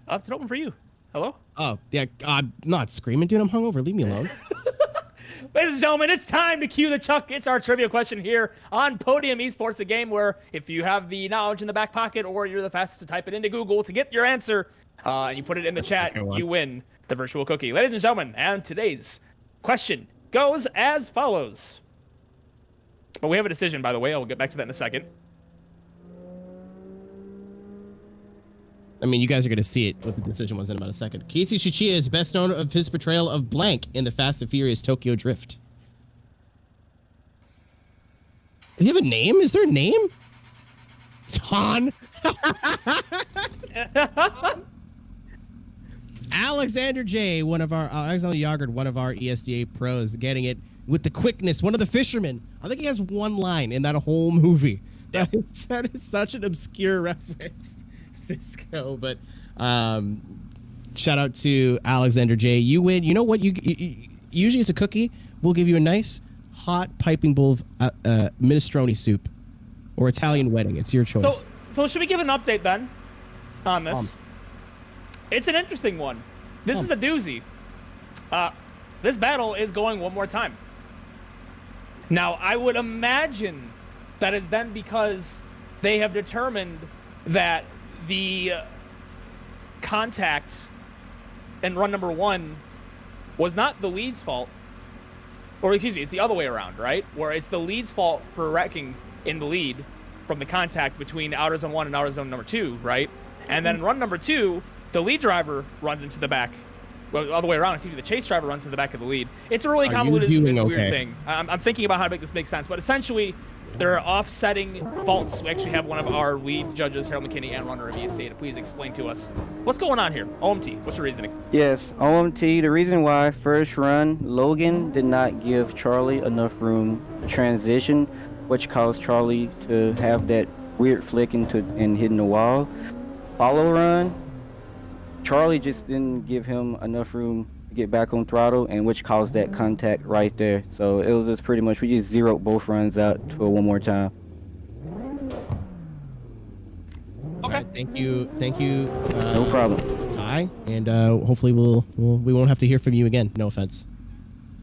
I'll have it open for you. Hello? Oh, yeah. I'm not screaming, dude. I'm hungover. Leave me alone. Ladies and gentlemen, it's time to cue the chuck. It's our trivia question here on Podium Esports, a game where if you have the knowledge in the back pocket or you're the fastest to type it into Google to get your answer and you put it in the chat, you win the virtual cookie. Ladies and gentlemen, and today's question goes as follows. But we have a decision, by the way. I'll get back to that in a second. I mean, you guys are going to see it, what the decision was in about a second. Keitsu Shichiya is best known of his portrayal of Blank in the Fast and Furious Tokyo Drift. Do you have a name? Is there a name? It's Han. Alexander J, Alexander Yagard, one of our ESDA pros, getting it with the quickness. One of the fishermen. I think he has one line in that whole movie. That is such an obscure reference. Cisco, but shout out to Alexander J. You win. You know what? Usually it's a cookie. We'll give you a nice hot piping bowl of minestrone soup or Italian wedding. It's your choice. So should we give an update then on this? It's an interesting one. This is a doozy. This battle is going one more time. Now, I would imagine that is then because they have determined that the contact in run number 1 was not the lead's fault. Or excuse me, it's the other way around, right? Where it's the lead's fault for wrecking in the lead from the contact between outer zone 1 and outer zone number 2, right? And then in run number 2, the lead driver runs into the back. Well, the other way around, excuse me, the chase driver runs into the back of the lead. It's a really convoluted, weird thing. I'm thinking about how to make this make sense, but essentially, there are offsetting faults. We actually have one of our lead judges, Harold McKinney, and runner of ESA, to please explain to us what's going on here. OMT, what's your reasoning? Yes, OMT, the reason why first run, Logan did not give Charlie enough room to transition, which caused Charlie to have that weird flick and hitting the wall. follow run, Charlie just didn't give him enough room to get back on throttle, and which caused that contact right there. So it was just pretty much we just zeroed both runs out for one more time. Okay. Right, thank you. No problem. Ty, and hopefully we won't have to hear from you again. No offense.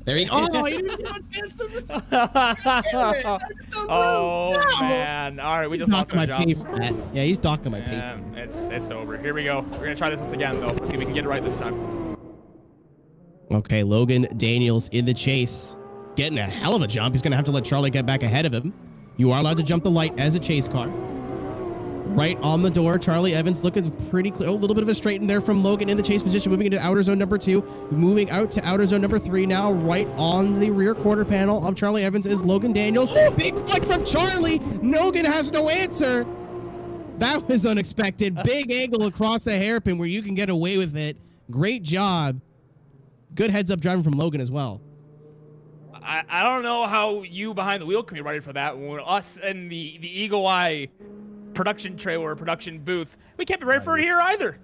There you go. Oh, you didn't give a chance to respond. Oh man! All right, we just lost our jobs. Yeah, he's docking my payphone. It's over. Here we go. We're gonna try this once again though. Let's see if we can get it right this time. Okay, Logan Daniels in the chase, getting a hell of a jump. He's gonna have to let Charlie get back ahead of him. You are allowed to jump the light as a chase car. Right on the door, Charlie Evans looking pretty clear. Oh, a little bit of a straighten there from Logan in the chase position, moving into outer zone number 2, moving out to outer zone number 3 now. Right on the rear quarter panel of Charlie Evans is Logan Daniels. Big flick from Charlie. Logan has no answer. That was unexpected. Big angle across the hairpin where you can get away with it. Great job. Good heads up driving from Logan as well. I don't know how you behind the wheel can be ready for that when us and the Eagle Eye production trailer, production booth, we can't be ready for it here either.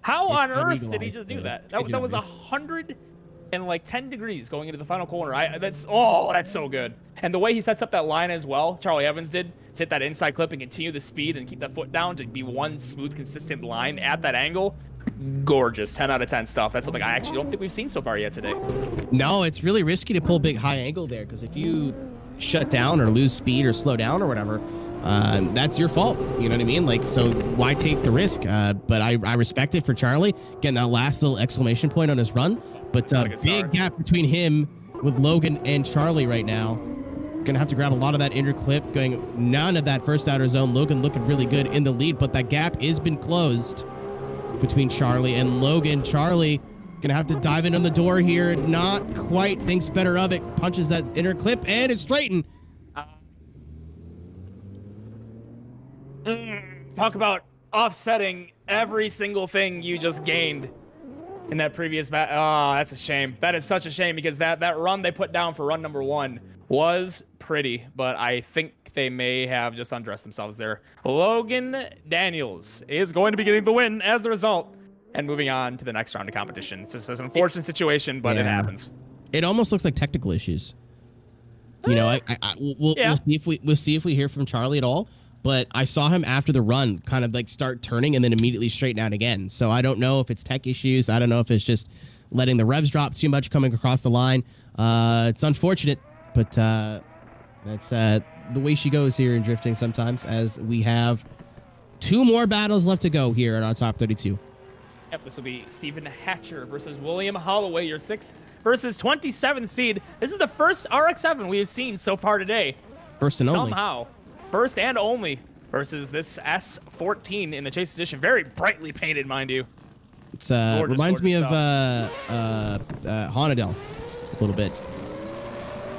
How on earth did he just do that? That was 110 degrees going into the final corner. That's so good. And the way he sets up that line as well, Charlie Evans did, to hit that inside clip and continue the speed and keep that foot down to be one smooth, consistent line at that angle. Gorgeous. 10 out of 10 stuff. That's something I actually don't think we've seen so far yet today. No, it's really risky to pull big high angle there, because if you shut down or lose speed or slow down or whatever, that's your fault. You know what I mean? Like, so why take the risk? But I respect it for Charlie getting that last little exclamation point on his run. But big gap between him with Logan and Charlie right now. Gonna have to grab a lot of that inner clip, going none of that first outer zone. Logan looking really good in the lead, but that gap has been closed between Charlie and Logan. Charlie gonna have to dive in on the door here. Not quite. Thinks better of it. Punches that inner clip and it's straightened. Talk about offsetting every single thing you just gained in that previous match. Oh, that's a shame. That is such a shame, because that run they put down for run number 1 was pretty, but I think they may have just undressed themselves there. Logan Daniels is going to be getting the win as the result and moving on to the next round of competition. It's just an unfortunate situation, but it happens. It almost looks like technical issues. You know, we'll see if we hear from Charlie at all. But I saw him after the run kind of like start turning and then immediately straighten out again. So I don't know if it's tech issues. I don't know if it's just letting the revs drop too much coming across the line. It's unfortunate, but that's the way she goes here in drifting sometimes, as we have 2 more battles left to go here in our top 32. Yep, this will be Stephen Hatcher versus William Holloway, your 6th versus 27th seed. This is the first RX-7 we have seen so far today. First and only. Somehow. First and only versus this S14 in the chase position. Very brightly painted, mind you. It's reminds me of Honadel a little bit.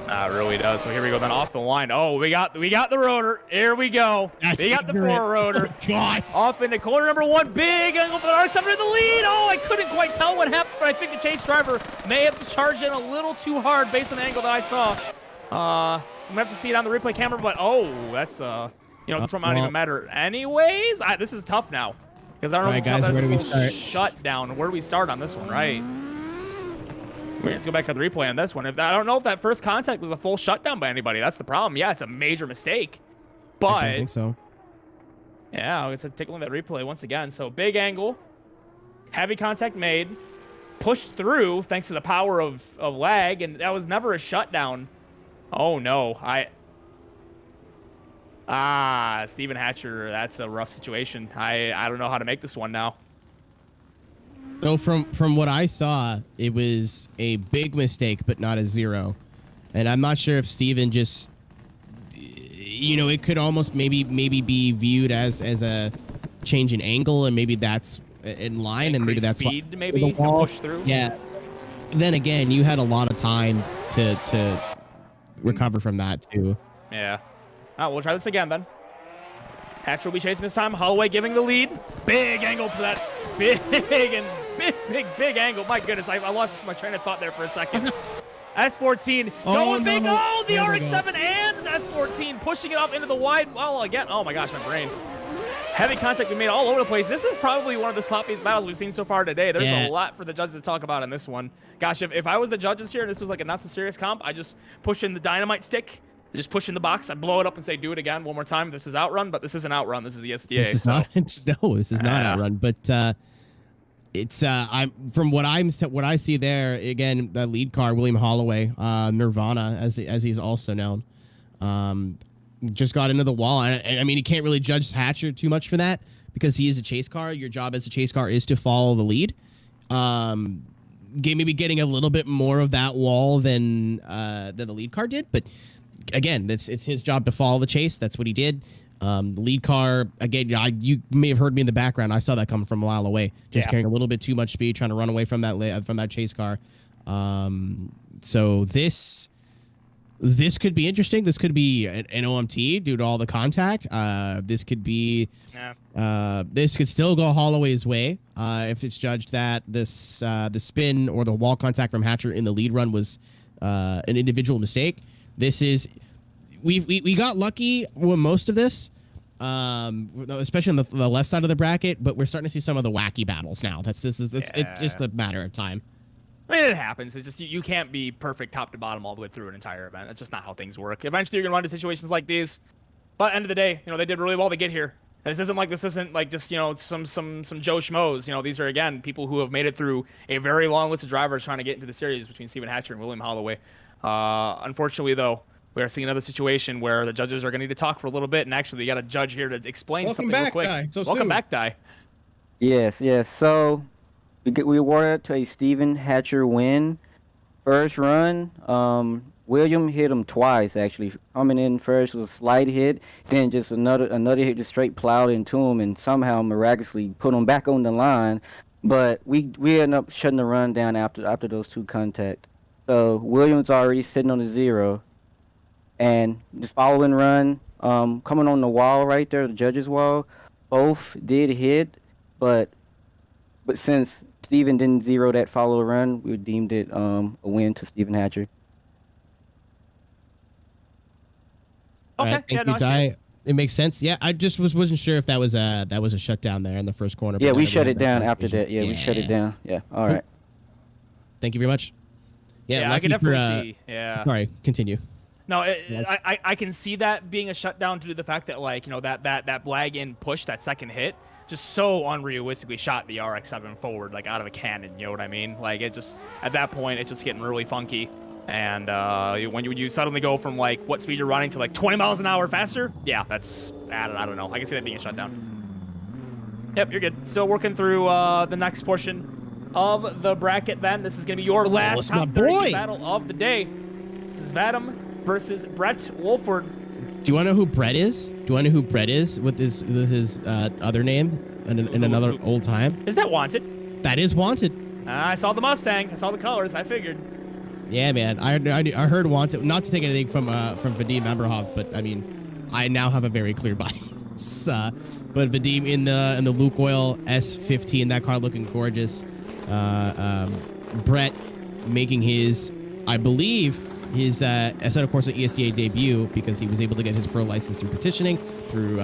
It really does. So here we go then off the line. Oh, we got the rotor. Here we go. We got the 4 rotor. Oh, God. Off into corner number 1. Big angle for the RX-7 in the lead. Oh, I couldn't quite tell what happened, but I think the chase driver may have charged in a little too hard based on the angle that I saw. I'm gonna have to see it on the replay camera, but that's this one might even matter anyways. This is tough now, because I don't know guys, where do we start? Shut down. Where do we start on this one, right? We have to go back to the replay on this one. I don't know if that first contact was a full shutdown by anybody. That's the problem. Yeah, it's a major mistake, but I don't think so. Yeah, let's take a look at that replay once again. So big angle, heavy contact made, pushed through thanks to the power of lag, and that was never a shutdown. Oh no, Stephen Hatcher, that's a rough situation. I don't know how to make this one now. So from what I saw, it was a big mistake, but not a 0. And I'm not sure if Stephen just, it could almost maybe be viewed as a change in angle, and maybe that's in line, and maybe that's speed, why maybe push through. Yeah. Then again, you had a lot of time to recover from that too. Yeah. We'll try this again then. Hatcher will be chasing this time. Holloway giving the lead. Big angle for that. Big angle. My goodness, I lost my train of thought there for a second. S14 going big. Oh, the RX-7 and the S14 pushing it up into the wide. Well, again. Oh my gosh, my brain. heavy contact we made all over the place. This is probably one of the sloppiest battles we've seen so far today. There's a lot for the judges to talk about in this one. Gosh, if I was the judges here and this was like a not so serious comp, I just push in the dynamite stick, just push in the box, I blow it up and say, do it again one more time. This is Outrun, but this isn't Outrun. This is ESDA. This is not. No, this is not Outrun. But it's I'm from what I see there again. The lead car, William Holloway, Nirvana, as he's also known, just got into the wall. And I mean, you can't really judge Hatcher too much for that because he is a chase car. Your job as a chase car is to follow the lead. Maybe getting a little bit more of that wall than the lead car did, but again, it's his job to follow the chase. That's what he did. The lead car, again, you may have heard me in the background. I saw that coming from a mile away, just carrying a little bit too much speed, trying to run away from that chase car. So this could be interesting. This could be an OMT due to all the contact. This could be, this could still go Holloway's way if it's judged that the spin or the wall contact from Hatcher in the lead run was an individual mistake. This is, we got lucky with most of this, especially on the left side of the bracket. But we're starting to see some of the wacky battles now. It's just a matter of time. I mean, it happens. It's just you can't be perfect top to bottom all the way through an entire event. That's just not how things work. Eventually, you're gonna run into situations like these. But at the end of the day, they did really well to get here. And this isn't like just some Joe Schmoes. These are again people who have made it through a very long list of drivers trying to get into the series between Steven Hatcher and William Holloway. Unfortunately, though, we are seeing another situation where the judges are going to need to talk for a little bit, and actually, you got a judge here to explain something real quick. Welcome back, Ty. Yes. So we awarded to a Steven Hatcher win. First run, William hit him twice actually. Coming in first was a slight hit, then just another hit just straight plowed into him, and somehow miraculously put him back on the line. But we ended up shutting the run down after those two contacts. So Williams already sitting on the 0, and just following run, coming on the wall right there, the judges' wall, both did hit, but since Steven didn't zero that follow run, we deemed it a win to Steven Hatcher. Okay, thank you, Ty. It makes sense. Yeah, I just wasn't sure if that was a shutdown there in the first corner. Yeah, we shut it down after that. Yeah, we shut it down. Yeah, all right. Thank you very much. Yeah, I can definitely see. Yeah. Sorry, continue. No, I can see that being a shutdown due to the fact that that blag in push, that second hit, just so unrealistically shot the RX-7 forward out of a cannon. You know what I mean? It just at that point it's just getting really funky. And when you suddenly go from what speed you're running to 20 miles an hour faster, yeah, that's I don't know. I can see that being a shutdown. Yep, you're good. Still working through the next portion of the bracket. Then this is gonna be your last top 30 battle of the day. This is Vadim versus Brett Wolford. Do you want to know who Brett is? With his other name in another old time? Is that Wanted? That is Wanted. I saw the Mustang. I saw the colors. I figured. Yeah, man. I heard Wanted. Not to take anything from Vadim Abrahov, but I mean, I now have a very clear bias. But Vadim in the Lukoil S15, that car looking gorgeous. Brett making his, I believe, his Assetto Corsa ESDA debut because he was able to get his pro license through petitioning, through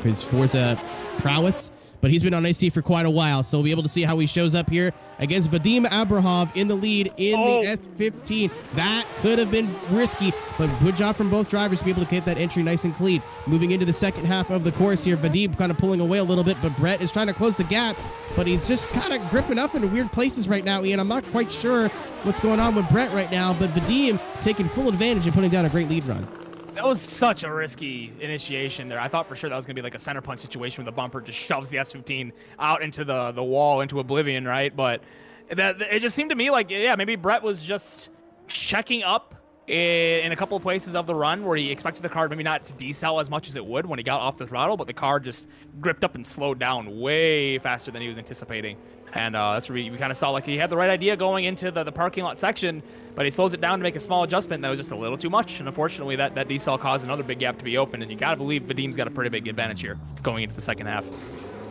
his Forza prowess. But he's been on IC for quite a while, so we'll be able to see how he shows up here against Vadim Abrahov in the lead in the S15. That could have been risky, but good job from both drivers to be able to get that entry nice and clean. Moving into the second half of the course here, Vadim kind of pulling away a little bit, but Brett is trying to close the gap, but he's just kind of gripping up into weird places right now, Ian. I'm not quite sure what's going on with Brett right now, but Vadim taking full advantage and putting down a great lead run. That was such a risky initiation there. I thought for sure that was going to be a center punch situation where the bumper just shoves the S15 out into the wall, into oblivion, right? But it just seemed to me maybe Brett was just checking up in a couple of places of the run where he expected the car maybe not to decel as much as it would when he got off the throttle, but the car just gripped up and slowed down way faster than he was anticipating. And that's where we kind of saw he had the right idea going into the parking lot section, but he slows it down to make a small adjustment, and that was just a little too much. And unfortunately, that decel caused another big gap to be opened, and you got to believe Vadim's got a pretty big advantage here going into the second half.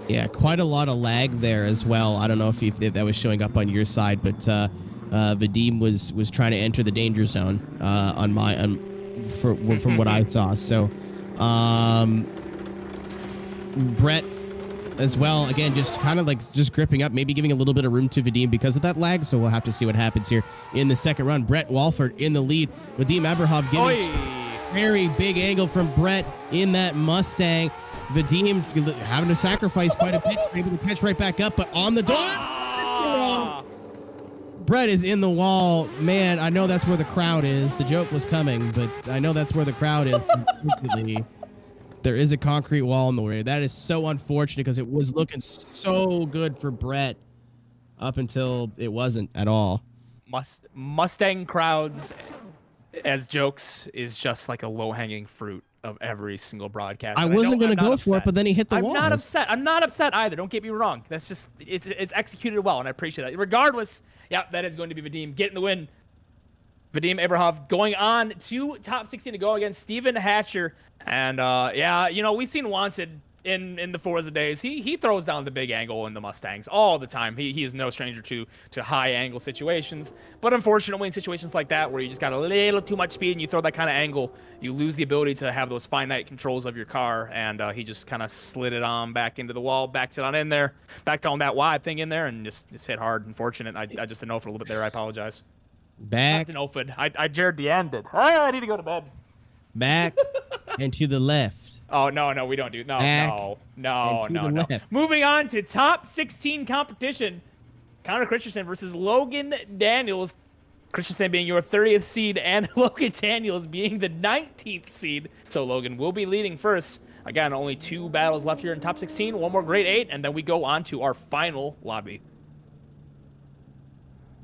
Yeah, quite a lot of lag there as well. I don't know if that was showing up on your side, but Vadim was trying to enter the danger zone from what I saw. So Brett as well. Again, just kind of like just gripping up, maybe giving a little bit of room to Vadim because of that lag. So we'll have to see what happens here in the second run. Brett Walford in the lead. Vadim Aberhov giving very big angle from Brett in that Mustang. Vadim having to sacrifice quite a bit, able to catch right back up, but on the door. Brett is in the wall. Man, I know that's where the crowd is. The joke was coming, but I know that's where the crowd is. Unfortunately, there is a concrete wall in the way. That is so unfortunate because it was looking so good for Brett up until it wasn't at all. Mustang crowds as jokes is just like a low-hanging fruit of every single broadcast. I wasn't going to go for it, but then he hit the wall. I'm not upset. I'm not upset either. Don't get me wrong. That's just it's executed well, and I appreciate that. Regardless, yeah, that is going to be Vadim getting the win. Vadim Aberhov going on to top 16 to go against Steven Hatcher. And yeah, you know, we've seen Wanted in the Forza days. He throws down the big angle in the Mustangs all the time. He is no stranger to high angle situations. But unfortunately, in situations like that where you just got a little too much speed and you throw that kind of angle, you lose the ability to have those finite controls of your car. And he just kind of slid it on back into the wall, backed it on in there, backed on that wide thing in there, and just hit hard. Unfortunate. I just didn't know for a little bit there. I apologize. Back. I jared the ended. I need to go to bed. Back and to the left. Oh, no, we don't do no. Left. Moving on to top 16 competition. Connor Christensen versus Logan Daniels. Christensen being your 30th seed and Logan Daniels being the 19th seed. So Logan will be leading first. Again, only 2 battles left here in top 16. One more grade 8, and then we go on to our final lobby.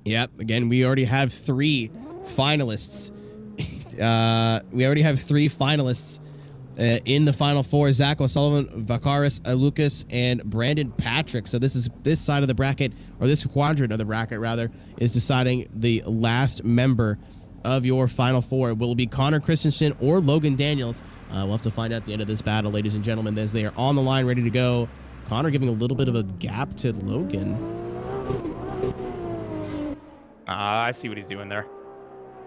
Yep. Again, we already have 3 finalists. In the final 4, Zach O'Sullivan, Vakaris Lucas, and Brandon Patrick. So this side of the bracket, or this quadrant of the bracket rather, is deciding the last member of your final 4. Will it be Connor Christensen or Logan Daniels? We'll have to find out at the end of this battle, ladies and gentlemen, as they are on the line, ready to go. Connor giving a little bit of a gap to Logan. I see what he's doing there.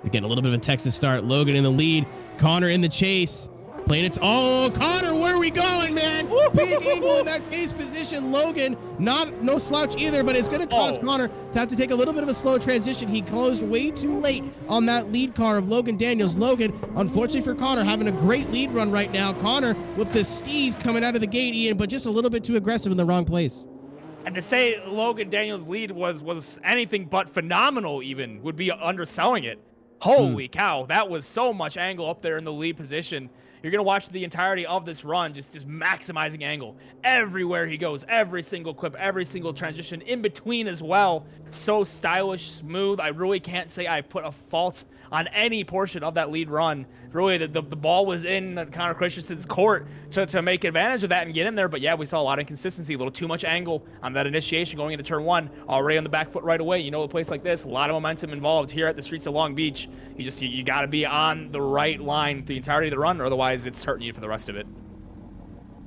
Again, a little bit of a Texas start. Logan in the lead. Connor in the chase. Playing it. Oh, Connor, where are we going, man? Big angle in that chase position. Logan, no slouch either, but it's going to cause Connor to have to take a little bit of a slow transition. He closed way too late on that lead car of Logan Daniels. Logan, unfortunately for Connor, having a great lead run right now. Connor with the steez coming out of the gate, Ian, but just a little bit too aggressive in the wrong place. And to say Logan Daniels' lead was anything but phenomenal even would be underselling it. Holy cow, that was so much angle up there in the lead position. You're going to watch the entirety of this run, just maximizing angle everywhere he goes, every single clip, every single transition in between as well. So stylish, smooth. I really can't say I put a fault on any portion of that lead run. Really, the ball was in Connor Christensen's court to make advantage of that and get in there. But yeah, we saw a lot of inconsistency, a little too much angle on that initiation going into turn 1. Already on the back foot right away. You know, a place like this, a lot of momentum involved here at the streets of Long Beach. You got to be on the right line the entirety of the run, or otherwise it's hurting you for the rest of it.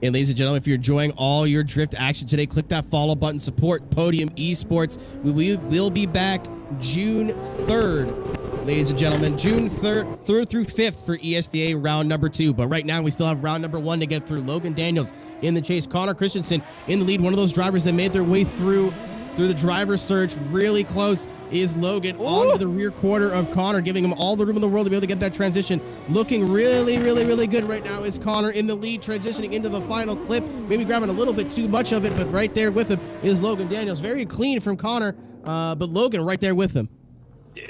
And ladies and gentlemen, if you're enjoying all your drift action today, click that follow button, support Podium Esports. We will be back June 3rd. Ladies and gentlemen, June 3rd through 5th for ESDA round number 2. But right now, we still have round number 1 to get through. Logan Daniels in the chase. Connor Christensen in the lead. One of those drivers that made their way through the driver's search. Really close is Logan onto the rear quarter of Connor, giving him all the room in the world to be able to get that transition. Looking really, really, really good right now is Connor in the lead, transitioning into the final clip. Maybe grabbing a little bit too much of it, but right there with him is Logan Daniels. Very clean from Connor, but Logan right there with him.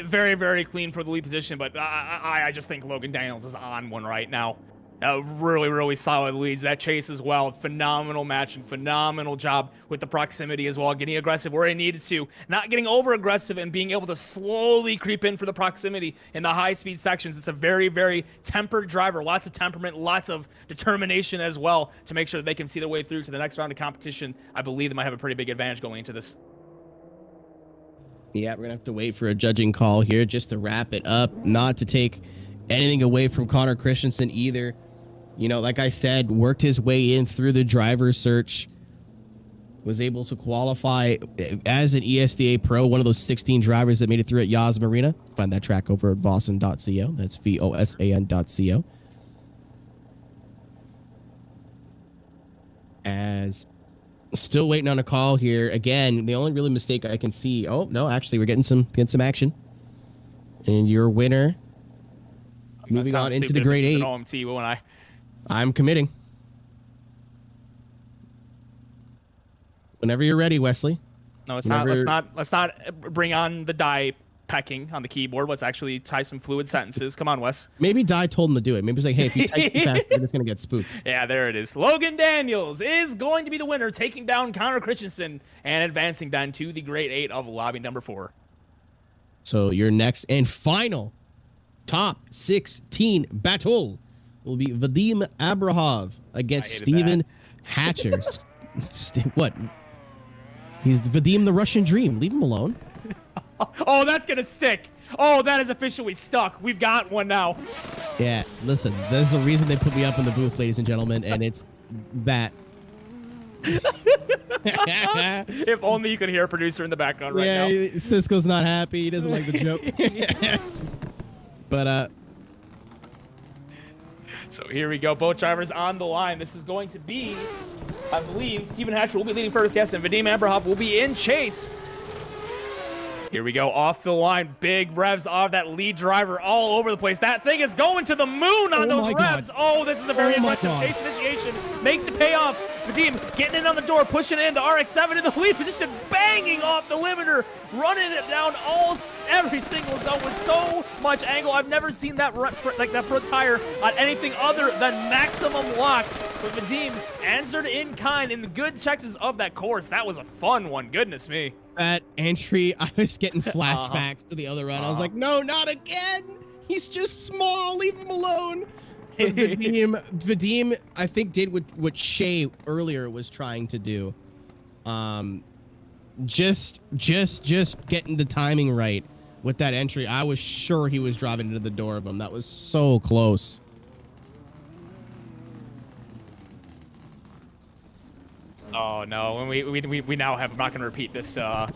Very, very clean for the lead position, but I just think Logan Daniels is on one right now. Really, really solid leads. That chase as well. Phenomenal match and phenomenal job with the proximity as well. Getting aggressive where he needed to. Not getting over aggressive and being able to slowly creep in for the proximity in the high speed sections. It's a very, very tempered driver. Lots of temperament, lots of determination as well to make sure that they can see their way through to the next round of competition. I believe they might have a pretty big advantage going into this. Yeah, we're going to have to wait for a judging call here just to wrap it up. Not to take anything away from Connor Christensen either. You know, like I said, worked his way in through the driver's search. Was able to qualify as an ESDA Pro, one of those 16 drivers that made it through at Yas Marina. Find that track over at vosan.co. That's vosan.co. As still waiting on a call here. Again, the only really mistake I can see. Oh no, actually, we're getting some action. And your winner, moving on into the grade 8. OMT, when I'm committing. Whenever you're ready, Wesley. No, it's not. Let's not bring on the die pecking on the keyboard. Let's actually type some fluid sentences. Come on, Wes. Maybe Di told him to do it. Maybe it's like, hey, if you type too fast, you're just gonna get spooked. Yeah, there it is. Logan Daniels is going to be the winner, taking down Connor Christensen and advancing then to the grade 8 of lobby number 4. So your next and final top 16 battle will be Vadim Abrahov against Steven Hatcher. What? He's Vadim the Russian Dream. Leave him alone. Oh, that's going to stick. Oh, that is officially stuck. We've got one now. Yeah, listen, there's a reason they put me up in the booth, ladies and gentlemen, and it's that. If only you could hear a producer in the background right now. Yeah, Cisco's not happy. He doesn't like the joke. But, so here we go. Both drivers on the line. This is going to be, I believe, Steven Hatcher will be leading first, yes, and Vadim Abrahov will be in chase. Here we go, off the line, big revs of that lead driver all over the place. That thing is going to the moon on those revs. God. Oh, this is a very impressive chase initiation. Makes it pay off. Vadim getting in on the door, pushing in. The RX-7 in the lead position, banging off the limiter, running it down every single zone with so much angle. I've never seen that front tire on anything other than maximum lock. But Vadim answered in kind in the good checks of that course. That was a fun one, goodness me. That entry, I was getting flashbacks to the other run. I was like, no, not again. He's just small. Leave him alone. But Vadim, I think, did what Shay earlier was trying to do. Just getting the timing right with that entry. I was sure he was driving into the door of him. That was so close. Oh no! And we now have. I'm not going to repeat this to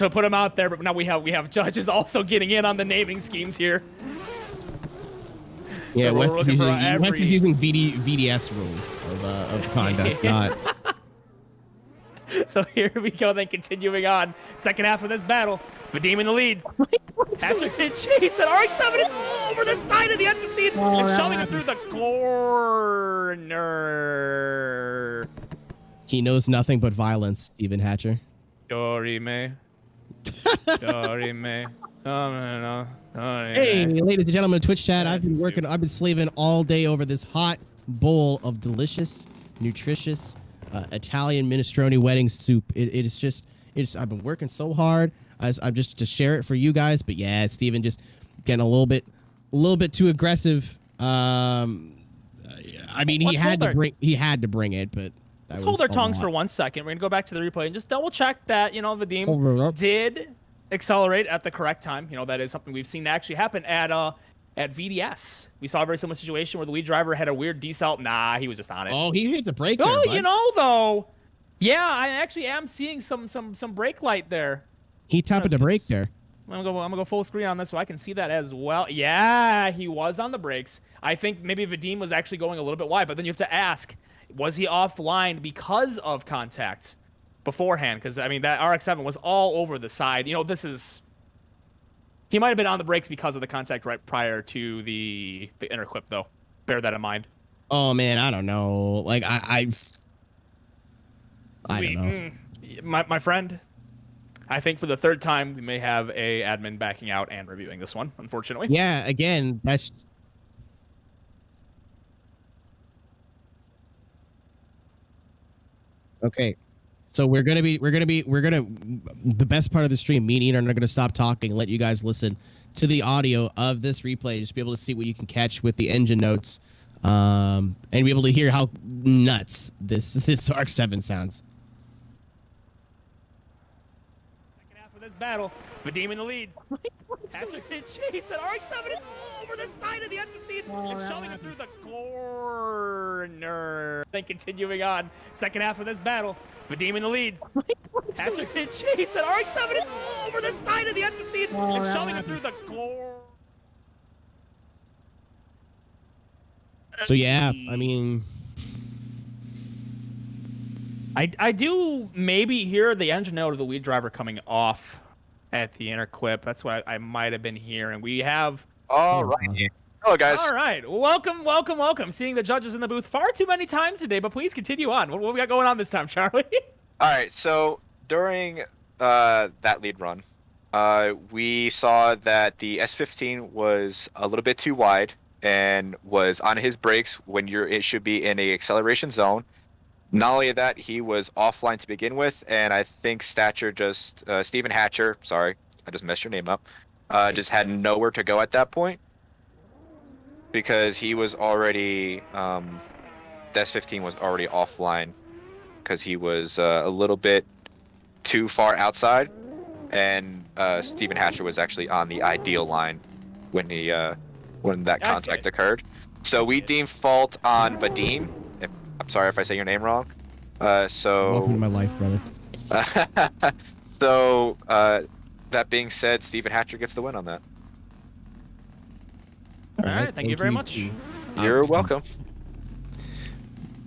put him out there, but now we have judges also getting in on the naming schemes here. Yeah, Wes is using VDS rules of conduct, not. So here we go. Then continuing on, second half of this battle, Vadim in the leads. Hatcher in chase. That RX-7 is all over the side of the S15 and shoving it through the corner. He knows nothing but violence, Steven Hatcher. Dorime. Dorime. Hey, ladies and gentlemen, Twitch chat. I've been slaving all day over this hot bowl of delicious, nutritious Italian minestrone wedding soup. I've been working so hard. I'm just to share it for you guys. But yeah, Steven just getting a little bit too aggressive. I mean, he had to bring it, but. Let's hold our tongues for 1 second. We're going to go back to the replay and just double check that, Vadim did accelerate at the correct time. That is something we've seen actually happen at VDS. We saw a very similar situation where the lead driver had a weird decel. Nah, he was just on it. Oh, he hit the brake there, bud. Though. Yeah, I actually am seeing some brake light there. He tapped the brake there. I'm gonna go full screen on this so I can see that as well. Yeah, he was on the brakes. I think maybe Vadim was actually going a little bit wide, but then you have to ask, was he offline because of contact beforehand? Because, I mean, that RX-7 was all over the side. He might have been on the brakes because of the contact right prior to the inner clip, though. Bear that in mind. Oh, man, I don't know. Like, I don't know. My friend, I think for the third time, we may have a admin backing out and reviewing this one, unfortunately. Yeah, again, that's... Okay, so the best part of the stream, me and Ian are going to stop talking, let you guys listen to the audio of this replay, just be able to see what you can catch with the engine notes, and be able to hear how nuts this RX-7 sounds. Second half of this battle, Vadim in the leads. Hatcher in chase. That RX-7 is all over the side of the S15 and shoving it through the corner. Then continuing on, second half of this battle, Vadim in the leads. Hatcher in chase. That RX-7 is all over the side of the S15 and shoving it through the corner. So yeah, I mean, I do maybe hear the engine note of the lead driver coming off at the inner clip. That's what I might have been hearing. We have. All right. Hello, guys. All right. Welcome. Seeing the judges in the booth far too many times today, but please continue on. What we got going on this time, Charlie? All right. So during that lead run, we saw that the S15 was a little bit too wide and was on his brakes when it should be in a acceleration zone. Not only that, he was offline to begin with, and I think Stephen Hatcher, sorry, I just messed your name up, just had nowhere to go at that point because he was already, the S15 was already offline because he was a little bit too far outside, and Stephen Hatcher was actually on the ideal line when that contact occurred. So we deem fault on Vadim. I'm sorry if I say your name wrong. Welcome to my life, brother. So that being said, Stephen Hatcher gets the win on that. All right, thank you very much. You're welcome.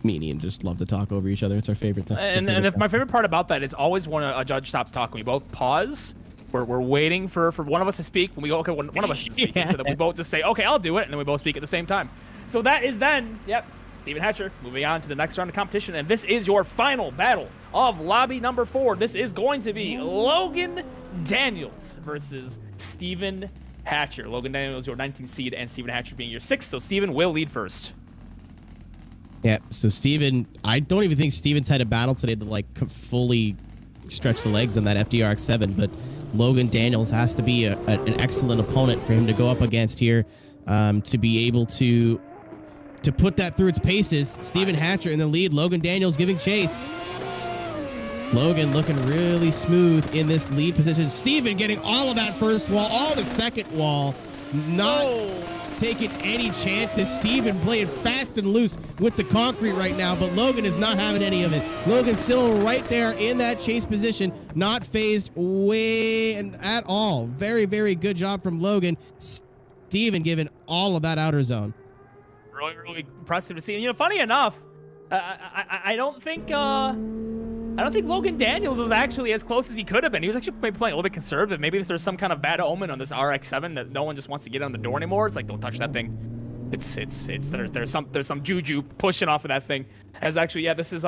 Me and Ian just love to talk over each other. It's our favorite thing. And my favorite part about that is always when a judge stops talking, we both pause. We're waiting for one of us to speak. When we go, okay, one of us is speaking, so that we both just say, okay, I'll do it, and then we both speak at the same time. So that is then, Stephen Hatcher moving on to the next round of competition, and this is your final battle of lobby number 4. This is going to be Logan Daniels versus Stephen Hatcher. Logan Daniels, your 19th seed, and Stephen Hatcher being your 6th. So Stephen will lead first. Yeah, so Steven, I don't even think Steven's had a battle today to like fully stretch the legs on that FDRX7, but Logan Daniels has to be an excellent opponent for him to go up against here, to be able to put that through its paces. Stephen Hatcher in the lead, Logan Daniels giving chase. Logan looking really smooth in this lead position. Stephen getting all of that first wall, all the second wall, not taking any chances. Stephen playing fast and loose with the concrete right now, but Logan is not having any of it. Logan's still right there in that chase position, not phased way and at all. Very, very good job from Logan. Stephen giving all of that outer zone. Really, really impressive to see. And, funny enough, I don't think Logan Daniels is actually as close as he could have been. He was actually maybe playing a little bit conservative. Maybe there's some kind of bad omen on this RX-7 that no one just wants to get on the door anymore. It's like, don't touch that thing. There's some juju pushing off of that thing. As actually, this is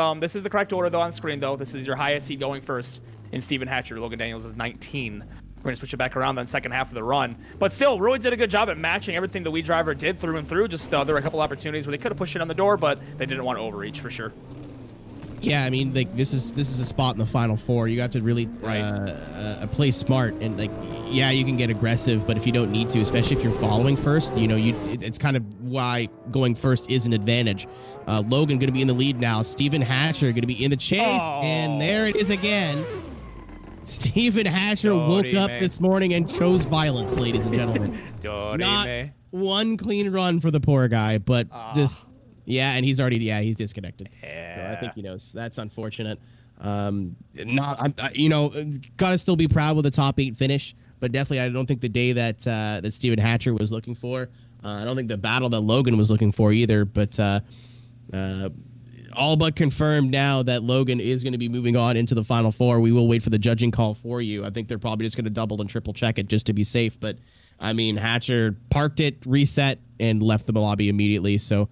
the correct order though on screen though. This is your highest seed going first in Stephen Hatcher. Logan Daniels is 19. We're going to switch it back around then second half of the run. But still, really did a good job at matching everything the lead driver did through and through. Just there were a couple opportunities where they could have pushed it on the door, but they didn't want to overreach for sure. Yeah, I mean, like this is a spot in the final 4. You have to really play smart, and like, yeah, you can get aggressive, but if you don't need to, especially if you're following first, it's kind of why going first is an advantage. Logan going to be in the lead now. Stephen Hatcher going to be in the chase, and there it is again. Stephen Hatcher woke up this morning and chose violence, ladies and gentlemen. Not one clean run for the poor guy, but just. Yeah, and he's disconnected. Yeah. So I think he knows. That's unfortunate. Gotta still be proud with a top 8 finish, but definitely I don't think the day that Stephen Hatcher was looking for. I don't think the battle that Logan was looking for either. But all but confirmed now that Logan is going to be moving on into the final 4. We will wait for the judging call for you. I think they're probably just going to double and triple check it just to be safe. But I mean, Hatcher parked it, reset, and left the lobby immediately. So.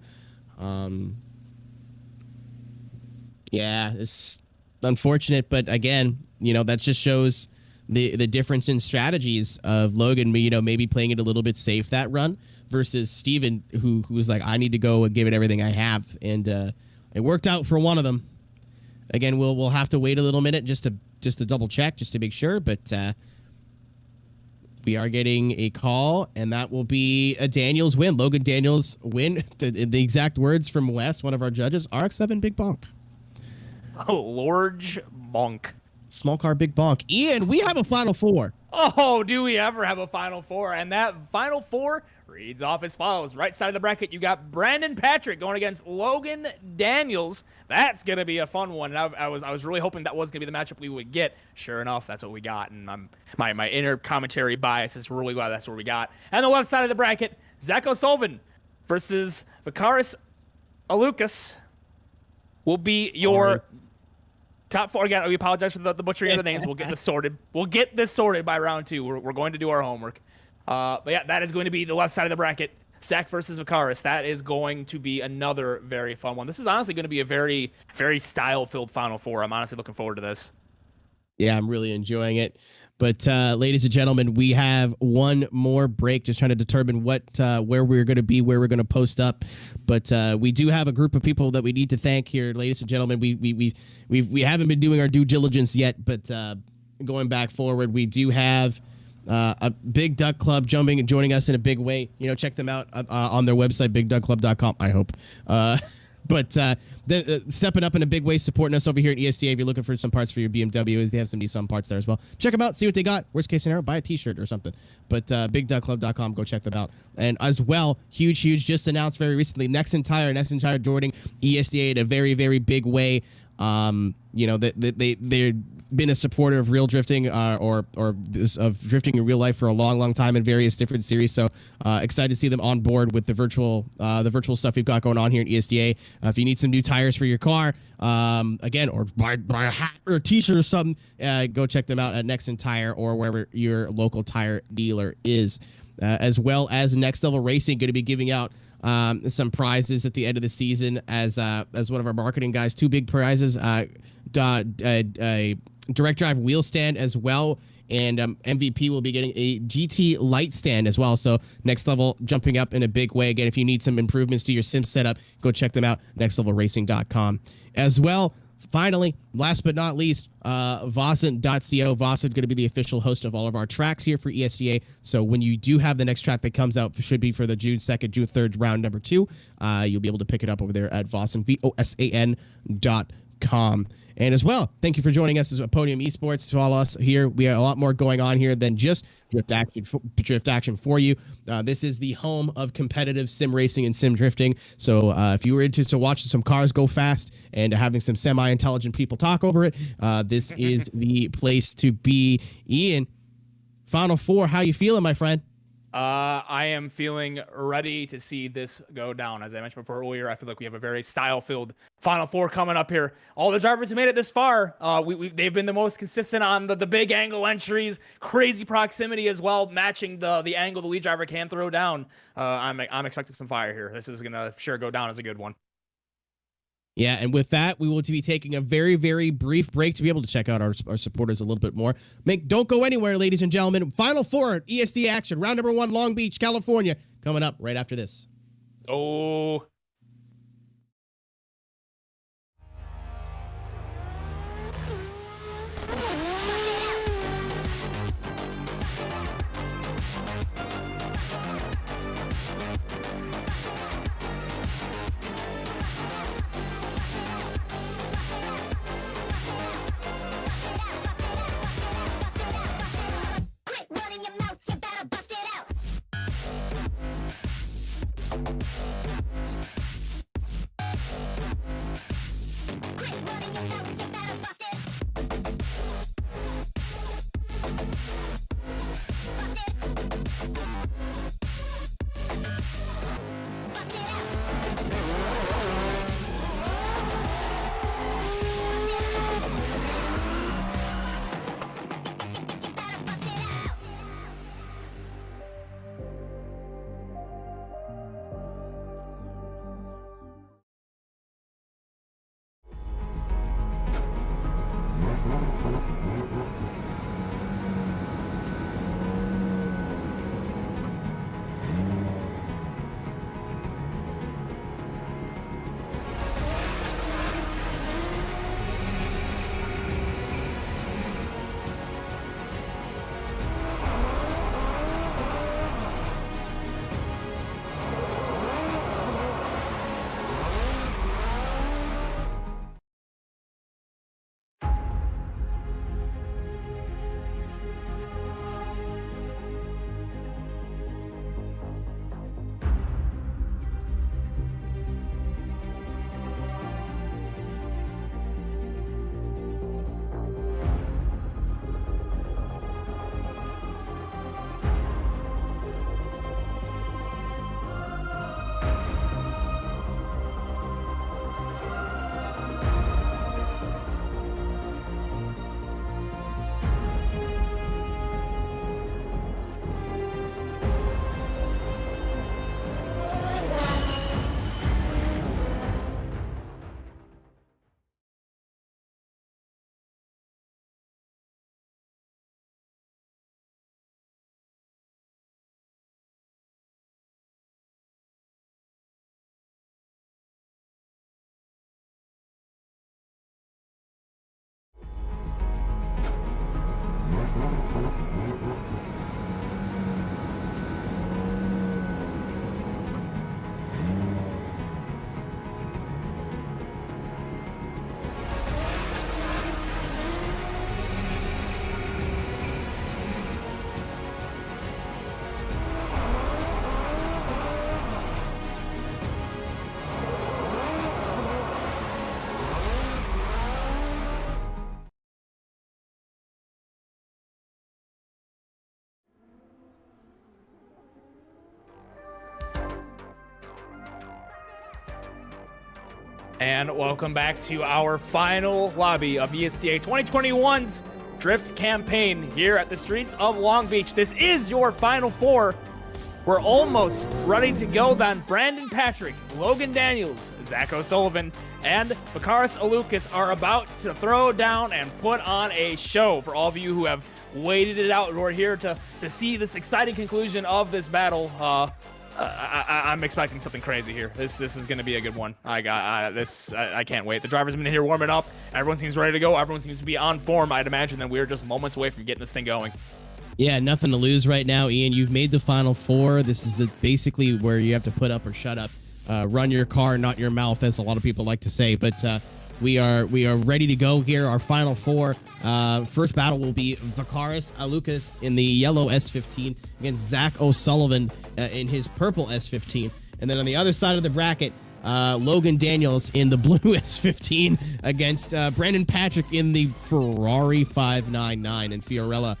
Yeah, it's unfortunate, but again, that just shows the difference in strategies of Logan, maybe playing it a little bit safe that run versus Steven, who was like, I need to go and give it everything I have, and it worked out for one of them. Again, we'll have to wait a little minute just to double check, just to make sure, but we are getting a call, and that will be a Daniels win. Logan Daniels win. The exact words from Wes, one of our judges, RX-7 Big Bonk. Oh, Lorge Bonk. Small car Big Bonk. Ian, we have a Final 4. Oh, do we ever have a Final 4? And that Final 4 reads off as follows. Right side of the bracket, you got Brandon Patrick going against Logan Daniels. That's going to be a fun one. And I was really hoping that was going to be the matchup we would get. Sure enough, that's what we got. And my inner commentary bias is really glad that's what we got. And the left side of the bracket, Zach O'Sullivan versus Vicaris Alukas will be your Top 4 again. We apologize for the butchering of the names. We'll get this sorted. We'll get this sorted by round 2. We're going to do our homework. But yeah, that is going to be the left side of the bracket. Zach versus Vicaris. That is going to be another very fun one. This is honestly going to be a very, very style-filled Final Four. I'm honestly looking forward to this. Yeah, I'm really enjoying it. But ladies and gentlemen, we have one more break, just trying to determine what where we're going to be, where we're going to post up. But we do have a group of people that we need to thank here, ladies and gentlemen. We haven't been doing our due diligence yet, but going back forward, we do have a Big Duck Club joining us in a big way. You know, check them out on their website, bigduckclub.com. I hope. But stepping up in a big way, supporting us over here at ESDA. If you're looking for some parts for your BMW, they have some Nissan parts there as well. Check them out, see what they got. Worst case scenario, buy a t-shirt or something. But bigduckclub.com, go check them out. And as well, huge, just announced very recently, Nexen Tire joining ESDA in a very, very big way. You know, they're been a supporter of real drifting or of drifting in real life for a long time in various different series. So excited to see them on board with the virtual stuff we've got going on here at ESDA. If you need some new tires for your car, again, or buy a hat or a t-shirt or something, go check them out at Nexen Tire or wherever your local tire dealer is. As well as Next Level Racing, going to be giving out some prizes at the end of the season as one of our marketing guys. 2 big prizes, a direct drive wheel stand as well, and MVP will be getting a GT light stand as well. So Next Level jumping up in a big way. Again, if you need some improvements to your sim setup, go check them out, nextlevelracing.com. As well, finally, last but not least, Vosan.co. Vosan going to be the official host of all of our tracks here for ESDA. So when you do have the next track that comes out, should be for the June 2nd, June 3rd, round number 2, you'll be able to pick it up over there at Vosan, VOSAN.com. And as well, thank you for joining us as Podium Esports. Follow us here. We have a lot more going on here than just drift action for you. This is the home of competitive sim racing and sim drifting. So if you were into watching some cars go fast and having some semi-intelligent people talk over it, this is the place to be. Ian, Final Four, how you feeling, my friend? I am feeling ready to see this go down. As I mentioned before earlier, I feel like we have a very style-filled Final Four coming up here. All the drivers who made it this far, they've been the most consistent on the big angle entries, crazy proximity as well, matching the angle the lead driver can throw down. I'm expecting some fire here. This is gonna sure go down as a good one. Yeah, and with that, we will be taking a very, very brief break to be able to check out our supporters a little bit more. Don't go anywhere, ladies and gentlemen. Final Four, ESD action, round number 1, Long Beach, California, coming up right after this. Oh. And welcome back to our final lobby of ESTA 2021's Drift campaign here at the streets of Long Beach. This is your final four. We're almost ready to go then. Brandon Patrick, Logan Daniels, Zach O'Sullivan, and Vakaris Alukas are about to throw down and put on a show for all of you who have waited it out. We're here to see this exciting conclusion of this battle. I'm expecting something crazy here. This is going to be a good one. I can't wait. The drivers have been here warming up. Everyone seems ready to go. Everyone seems to be on form. I'd imagine that we're just moments away from getting this thing going. Yeah, nothing to lose right now, Ian. You've made the final four. This is basically where you have to put up or shut up. Run your car, not your mouth, as a lot of people like to say. But we are ready to go here. Our final four. First battle will be Vakaris Alukas in the yellow S15 against Zach O'Sullivan in his purple S15. And then on the other side of the bracket, Logan Daniels in the blue S15 against Brandon Patrick in the Ferrari 599 in Fiorella.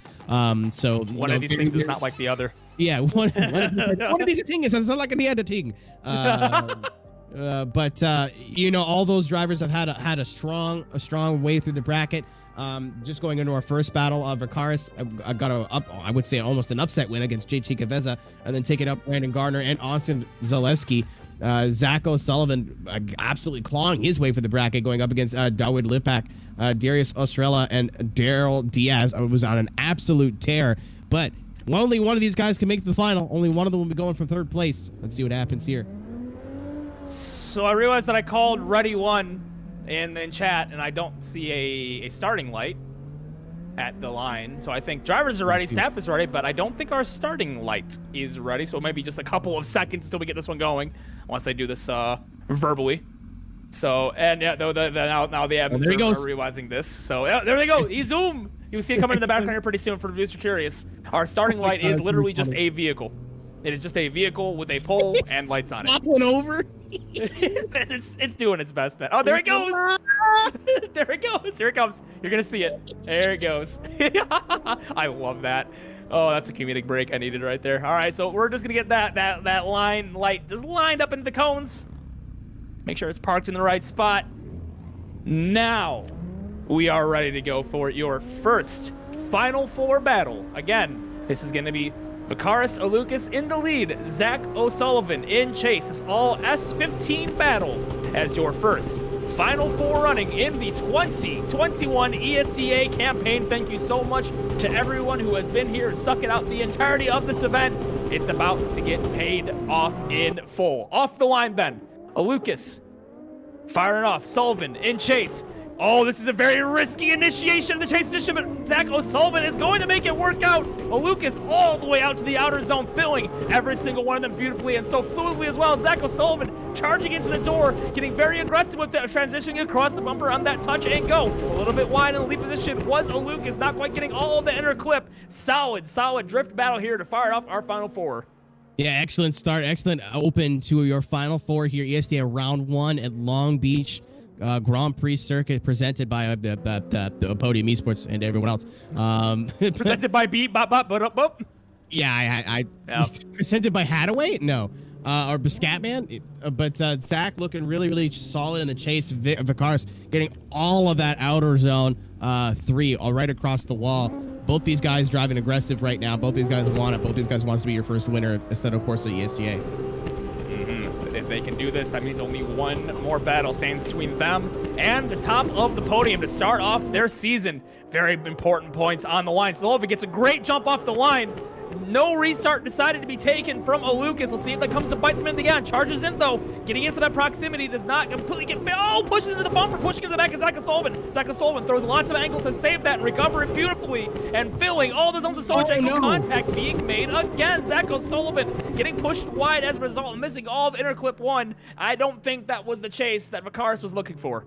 So one of these things is not like the other. Yeah, one of these things is not like the other thing. But all those drivers have had a strong way through the bracket. Just going into our first battle of Vakaris, I got I would say almost an upset win against JT Caveza, and then taking up Brandon Gardner and Austin Zaleski. Zach O'Sullivan absolutely clawing his way for the bracket, going up against Dawid Lipak, Darius Ostrella, and Daryl Diaz. It was on an absolute tear, but only one of these guys can make it to the final. Only one of them will be going from third place. Let's see what happens here. So I realized that I called Ready 1 in chat, and I don't see a starting light at the line. So I think drivers are ready, staff is ready, but I don't think our starting light is ready. So it might be just a couple of seconds till we get this one going, unless they do this verbally. So, and yeah, now the admins are realizing this. So yeah, there they go. Zoom. You'll see it coming in the background here pretty soon for the viewers who are curious. Our starting light is literally just a vehicle. It is just a vehicle with a pole and lights on it. Toppling over. it's doing its best. Oh, there it goes. There it goes. Here it comes. You're gonna see it. There it goes. I love that. Oh, that's a comedic break I needed right there. All right, so we're just gonna get that line light just lined up into the cones. Make sure it's parked in the right spot. Now we are ready to go for your first final four battle. Again, this is gonna be Vakaris Alukas in the lead, Zach O'Sullivan in chase. This all S15 battle as your first final four running in the 2021 ESTA campaign. Thank you so much to everyone who has been here and stuck it out the entirety of this event. It's about to get paid off in full. Off the line then, Alukas firing off, Sullivan in chase. Oh, this is a very risky initiation of the chase position, but Zach O'Sullivan is going to make it work out. Alukas all the way out to the outer zone, filling every single one of them beautifully and so fluidly as well. Zach O'Sullivan charging into the door, getting very aggressive with it, transitioning across the bumper on that touch and go. A little bit wide in the lead position was Alukas, not quite getting all of the inner clip. Solid drift battle here to fire off our final four. Yeah, excellent start. Excellent open to your final four here. ESTA round one at Long Beach. Grand Prix circuit presented by the Podium Esports and everyone else. Presented by Beat Bop Bop Bop Bop. Yeah, presented by Hadaway? No. Or Biscatman. But Zach looking really solid in the chase. Vakaris getting all of that outer zone three all right across the wall. Both these guys driving aggressive right now. Both these guys want it. Both these guys wants to be your first winner instead of course of ESTA. If they can do this, that means only one more battle stands between them and the top of the podium to start off their season. Very important points on the line. Sullivan gets a great jump off the line. No restart decided to be taken from Alukas. Let's see if that comes to bite them in the end. Charges in though, getting in for that proximity, does not completely get, pushes into the bumper, pushing into the back of Zach O'Sullivan. Zach O'Sullivan throws lots of angle to save that and recover it beautifully and filling all the zones of so much angle contact being made again. Zach O'Sullivan getting pushed wide as a result, missing all of inner clip one. I don't think that was the chase that Vakaris was looking for.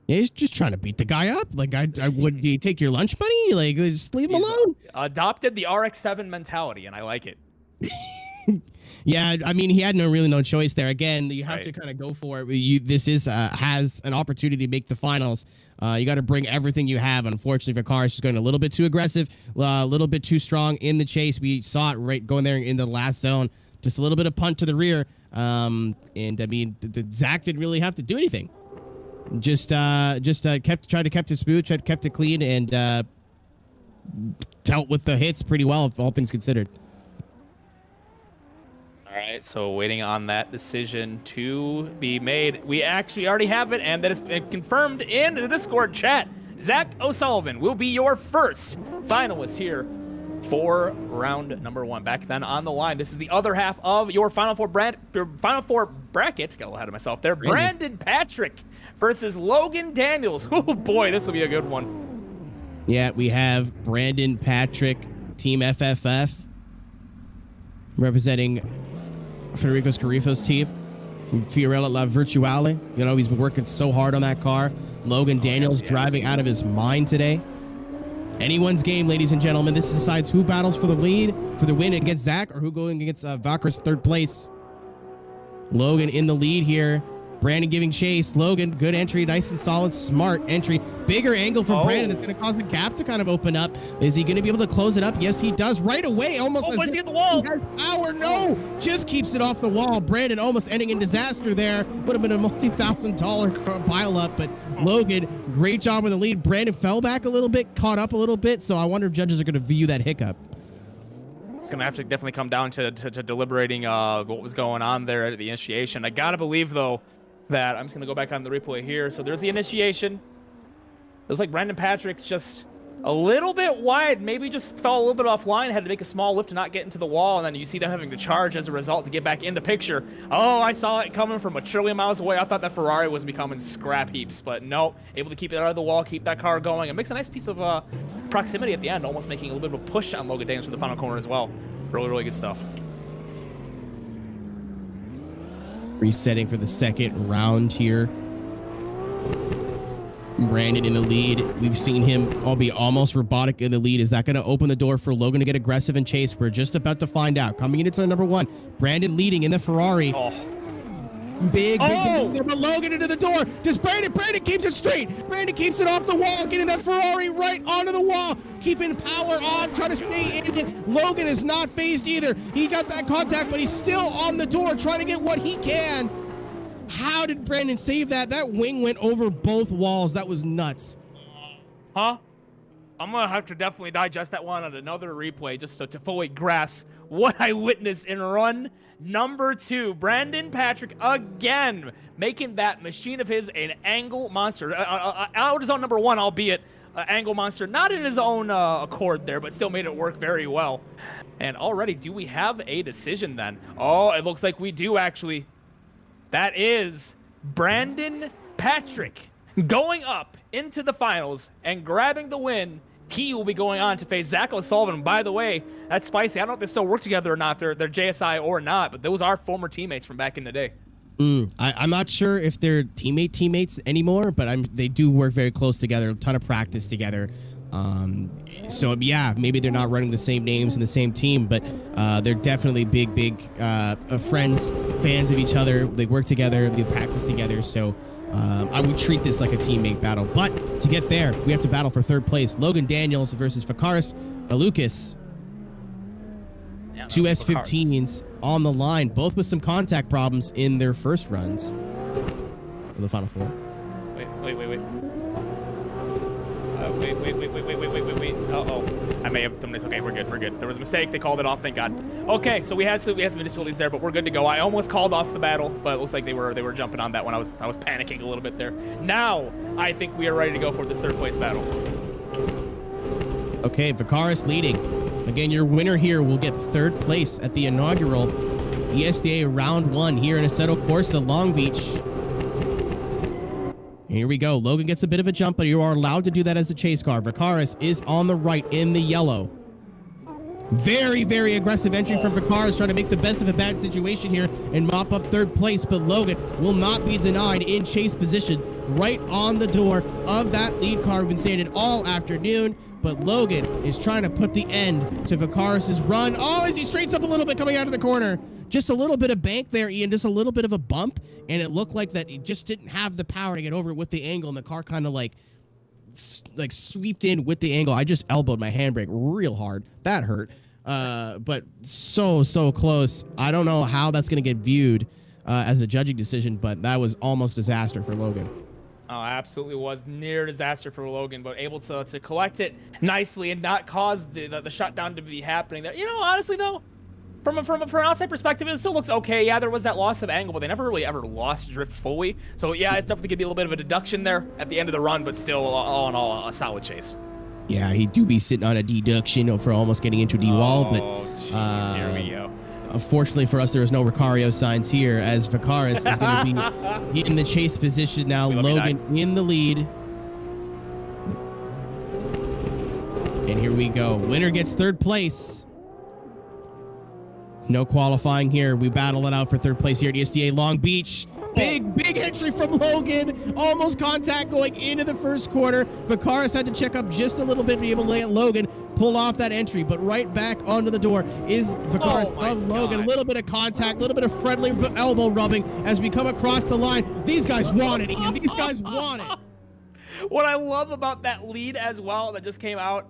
Yeah, he's just trying to beat the guy up. Like, I would you take your lunch money? Like, just leave him alone. Adopted the RX-7 mentality, and I like it. Yeah, I mean, he had no choice there. Again, you have to kind of go for it. This has an opportunity to make the finals. You got to bring everything you have. Unfortunately, Vakaris is going a little bit too aggressive, a little bit too strong in the chase. We saw it right going there in the last zone. Just a little bit of punt to the rear. And I mean, Zach didn't really have to do anything. Just tried to kept it smooth, kept it clean, and dealt with the hits pretty well, all things considered. All right, so waiting on that decision to be made. We actually already have it, and that has been confirmed in the Discord chat. Zach O'Sullivan will be your first finalist here for round number 1. Back then on the line, this is the other half of your Final Four bracket. Got a little ahead of myself there. Brandon Patrick versus Logan Daniels. Oh boy, this will be a good one. Yeah, we have Brandon Patrick, Team FFF, representing Federico Scarifo's team. Fiorella La Virtuale. You know, he's been working so hard on that car. Logan Daniels driving out of his mind today. Anyone's game, ladies and gentlemen. This decides who battles for the lead, for the win against Zach, or who going against Valkyr's third place. Logan in the lead here. Brandon giving chase. Logan, good entry, nice and solid, smart entry. Bigger angle for Brandon that's going to cause the gap to kind of open up. Is he going to be able to close it up? Yes, he does. Right away, almost. Oh, he hit the wall. He has power. No, just keeps it off the wall. Brandon almost ending in disaster there. Would have been a multi-$1,000 pile up, but Logan, great job in the lead. Brandon fell back a little bit, caught up a little bit. So I wonder if judges are going to view that hiccup. It's going to have to definitely come down to deliberating what was going on there at the initiation. I got to believe, though, that I'm just going to go back on the replay here. So there's the initiation. It looks like Brandon Patrick's just a little bit wide, maybe just fell a little bit offline, had to make a small lift to not get into the wall, and then you see them having to charge as a result to get back in the picture. Oh, I saw it coming from a trillion miles away. I thought that Ferrari was becoming scrap heaps, but no, able to keep it out of the wall, keep that car going. It makes a nice piece of proximity at the end, almost making a little bit of a push on Logan Daniels for the final corner as well. Really, really good stuff. Resetting for the second round here. Brandon in the lead. We've seen him all be almost robotic in the lead. Is that going to open the door for Logan to get aggressive and chase? We're just about to find out. Coming into number 1, Brandon leading in the Ferrari. Big, but Logan into the door. Does Brandon keeps it straight. Brandon keeps it off the wall, getting that Ferrari right onto the wall, keeping power on, trying to stay in it. Logan is not phased either. He got that contact, but he's still on the door, trying to get what he can. How did Brandon save that? That wing went over both walls. That was nuts. Huh? I'm going to have to definitely digest that one on another replay just to fully grasp what I witnessed in run number 2. Brandon Patrick again making that machine of his an angle monster. Out his own number 1, albeit angle monster. Not in his own accord there, but still made it work very well. And already, do we have a decision then? Oh, it looks like we do actually. That is Brandon Patrick going up into the finals and grabbing the win. He will be going on to face Zach O'Sullivan. By the way, that's spicy. I don't know if they still work together or not. They're JSI or not, but those are former teammates from back in the day. I'm not sure if they're teammates anymore, but they do work very close together. A ton of practice together. So yeah, maybe they're not running the same names in the same team, but they're definitely big friends, fans of each other. They work together, they practice together. So I would treat this like a teammate battle. But to get there, we have to battle for third place. Logan Daniels versus Vakaris Alukas. Yeah, 2 S15s on the line, both with some contact problems in their first runs for the Final Four. Wait. Wait. Uh-oh. I may have done this. Okay, we're good. There was a mistake. They called it off, thank God. Okay, so we had some difficulties there, but we're good to go. I almost called off the battle, but it looks like they were jumping on that one. I was panicking a little bit there. Now, I think we are ready to go for this third place battle. Okay, Vakaris leading. Again, your winner here will get third place at the inaugural ESDA Round 1 here in Assetto Corsa, Long Beach. Here we go. Logan gets a bit of a jump, but you are allowed to do that as a chase car. Vakaris is on the right in the yellow. Very, very aggressive entry from Vakaris, trying to make the best of a bad situation here and mop up third place, but Logan will not be denied in chase position right on the door of that lead car. We've been saying it all afternoon, but Logan is trying to put the end to Vakaris' run. Oh, as he straightens up a little bit coming out of the corner. Just a little bit of bank there, Ian, just a little bit of a bump, and it looked like that he just didn't have the power to get over it with the angle, and the car kind of like sweeped in with the angle. I just elbowed my handbrake real hard. That hurt. But so close. I don't know how that's going to get viewed as a judging decision, but that was almost disaster for Logan. Oh, absolutely was near disaster for Logan, but able to collect it nicely and not cause the shutdown to be happening there. You know, honestly though, from an outside perspective, it still looks okay. Yeah, there was that loss of angle, but they never really ever lost drift fully. So yeah, it's definitely gonna be a little bit of a deduction there at the end of the run, but still, all in all, a solid chase. Yeah, he do be sitting on a deduction for almost getting into D-wall, but jeez, here we go. Unfortunately for us, there is no Vicario signs here, as Vicaris is going to be in the chase position now. Logan in the lead. And here we go. Winner gets third place. No qualifying here. We battle it out for third place here at ESDA Long Beach. Big entry from Logan. Almost contact going into the first quarter. Vicaris had to check up just a little bit to be able to lay at Logan. Pulled off that entry, but right back onto the door is Vicaris of Logan. A little bit of contact, a little bit of friendly elbow rubbing as we come across the line. These guys want it, Ian. These guys want it. What I love about that lead as well that just came out,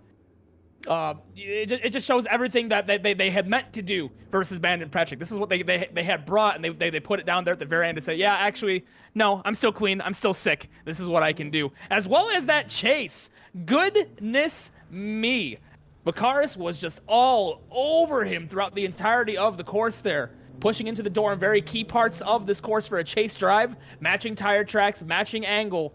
it just shows everything that they had meant to do versus Bandit Patrick. This is what they had brought, and they put it down there at the very end to say, yeah, actually, no, I'm still clean. I'm still sick. This is what I can do. As well as that chase. Goodness me. Vicaris was just all over him throughout the entirety of the course there. Pushing into the door in very key parts of this course for a chase drive. Matching tire tracks, matching angle.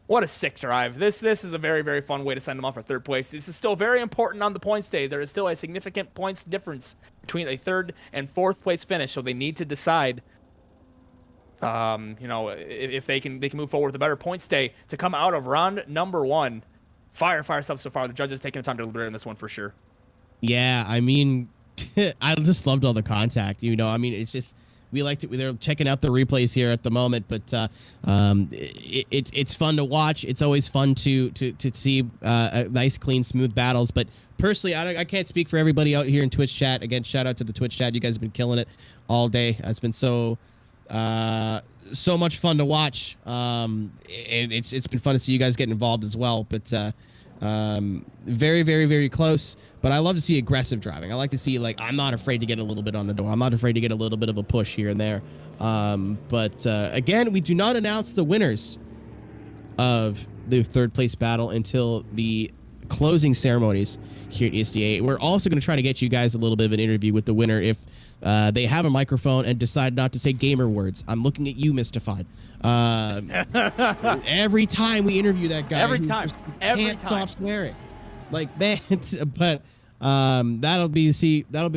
What a sick drive. This is a very, very fun way to send them off for third place. This is still very important on the points day. There is still a significant points difference between a third and fourth place finish, so they need to decide, you know, if they can move forward with a better points day to come out of round number 1. Fire stuff so far. The judges taking the time to deliberate on this one for sure. Yeah, I mean, I just loved all the contact. You know, I mean, it's just. We liked it. They're checking out the replays here at the moment, but it's fun to watch. It's always fun to see nice, clean, smooth battles. But personally, I can't speak for everybody out here in Twitch chat. Again, shout out to the Twitch chat. You guys have been killing it all day. It's been so much fun to watch, and it's been fun to see you guys get involved as well. But very, very, very close. But I love to see aggressive driving. I like to see, like, I'm not afraid to get a little bit on the door. I'm not afraid to get a little bit of a push here and there. But again, we do not announce the winners of the third place battle until the closing ceremonies here at ESDA. We're also going to try to get you guys a little bit of an interview with the winner if they have a microphone and decide not to say gamer words. I'm looking at you, Mystified. Every time we interview that guy, every time, stop swearing. Like, man, but that'll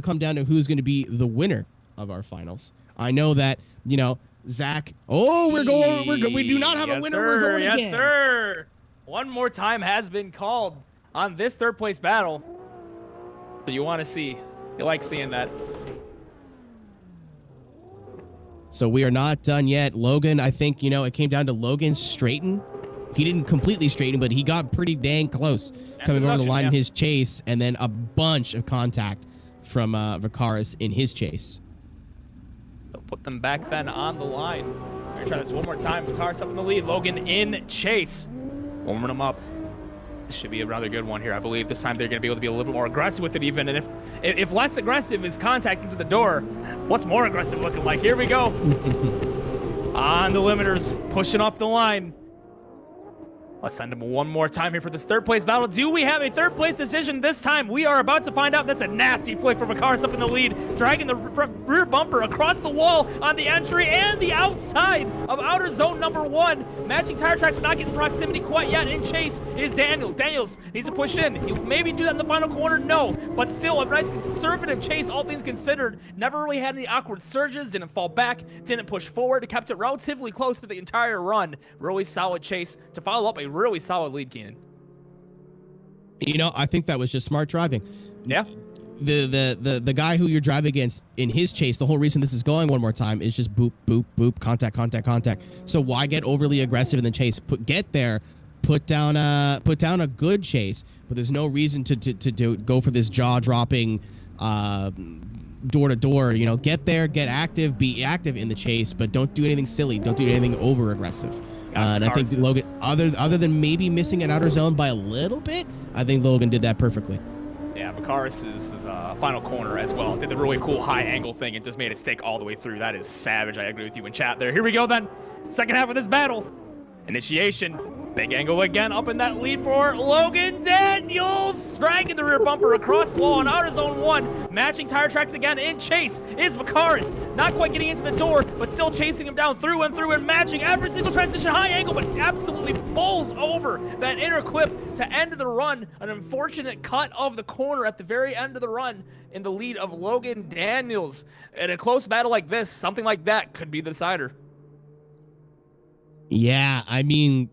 come down to who's going to be the winner of our finals. I know that, you know, Zach. Oh, we do not have a winner. Sir, we're going yes, again. sir. One more time has been called on this third place battle. But you want to see, you like seeing that. So we are not done yet. Logan, I think, you know, it came down to Logan straighten. He didn't completely straighten, but he got pretty dang close coming over the line in his chase, and then a bunch of contact from Vicaris in his chase. They'll put them back then on the line. We're going to try this one more time. Vicaris up in the lead. Logan in chase. Warming them up. This should be a rather good one here. I believe this time they're going to be able to be a little bit more aggressive with it even. And if less aggressive is contacting to the door, what's more aggressive looking like? Here we go. On the limiters, pushing off the line. Let's send him one more time here for this third place battle. Do we have a third place decision this time? We are about to find out. That's a nasty flick for Vicaris up in the lead, dragging the rear bumper across the wall on the entry and the outside of outer zone number 1. Matching tire tracks are not getting proximity quite yet. In chase is Daniels. Daniels needs to push in. He'll maybe do that in the final corner. No, but still a nice conservative chase, all things considered. Never really had any awkward surges, didn't fall back, didn't push forward, kept it relatively close to the entire run. Really solid chase to follow up a really solid lead, Keenan. You know, I think that was just smart driving. Yeah. The guy who you're driving against in his chase, the whole reason this is going one more time is just boop, boop, boop, contact. So why get overly aggressive in the chase? Get there, put down a good chase, but there's no reason to go for this jaw-dropping door to door. You know, get there, get active, be active in the chase, but don't do anything silly. Don't do anything over aggressive. And I think Logan, other than maybe missing an outer zone by a little bit, I think Logan did that perfectly. Yeah, Vicaris' final corner as well. Did the really cool high angle thing and just made it stick all the way through. That is savage. I agree with you in chat there. Here we go then. Second half of this battle. Initiation. Big angle again up in that lead for Logan Daniels. Dragging the rear bumper across the wall on outer zone 1. Matching tire tracks again in chase is Vacaris. Not quite getting into the door, but still chasing him down through and matching every single transition. High angle, but absolutely bowls over that inner clip to end the run. An unfortunate cut of the corner at the very end of the run in the lead of Logan Daniels. In a close battle like this, something like that could be the decider. Yeah, I mean,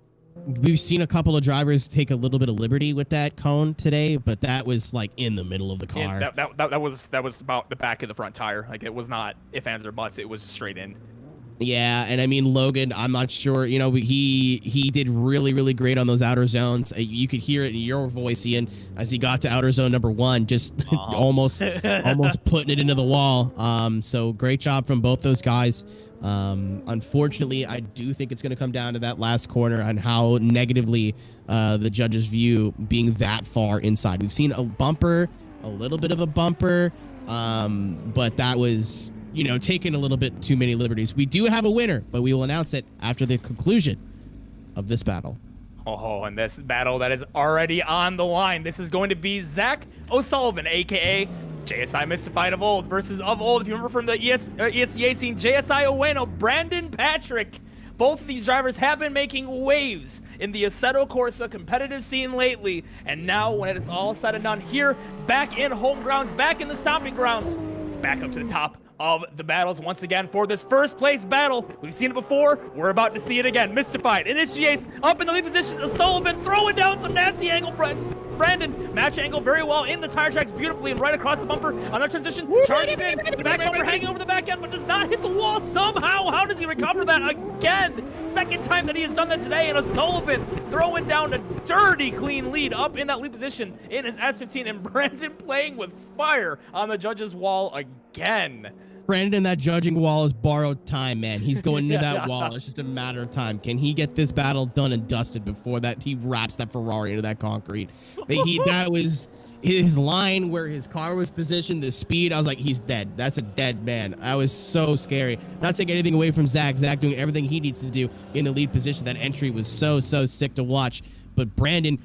we've seen a couple of drivers take a little bit of liberty with that cone today, but that was like in the middle of the car. Yeah, that was about the back of the front tire. Like, it was not if, ands, or buts. It was straight in. Yeah, and I mean, Logan, I'm not sure, you know, he did really great on those outer zones. You could hear it in your voice, Ian, as he got to outer zone number 1, just almost putting it into the wall. So great job from both those guys. Unfortunately, I do think it's going to come down to that last corner and how negatively the judges view being that far inside. We've seen a bumper, a little bit of a bumper, but that was, you know, taking a little bit too many liberties. We do have a winner, but we will announce it after the conclusion of this battle. Oh, and this battle that is already on the line. This is going to be Zach O'Sullivan, a.k.a. JSI Mystified of old versus of old. If you remember from the ESCA scene, JSI Oweno, Brandon Patrick. Both of these drivers have been making waves in the Assetto Corsa competitive scene lately. And now, when it is all said and done here, back in home grounds, back in the stomping grounds, back up to the top of the battles once again for this first place battle. We've seen it before. We're about to see it again. Mystified initiates up in the lead position. O'Sullivan throwing down some nasty angle. Brandon match angle very well in the tire tracks beautifully and right across the bumper on that transition. Charges in the back bumper, hanging over the back end, but does not hit the wall somehow. How does he recover that again? Second time that he has done that today, and O'Sullivan throwing down a dirty clean lead up in that lead position in his S15, and Brandon playing with fire on the judges' wall again. Brandon, that judging wall is borrowed time, man. He's going into that wall. It's just a matter of time. Can he get this battle done and dusted before that he wraps that Ferrari into that concrete? That was his line where his car was positioned, the speed. I was like, he's dead. That's a dead man. I was so scary. Not taking anything away from Zach. Zach doing everything he needs to do in the lead position. That entry was so sick to watch. But Brandon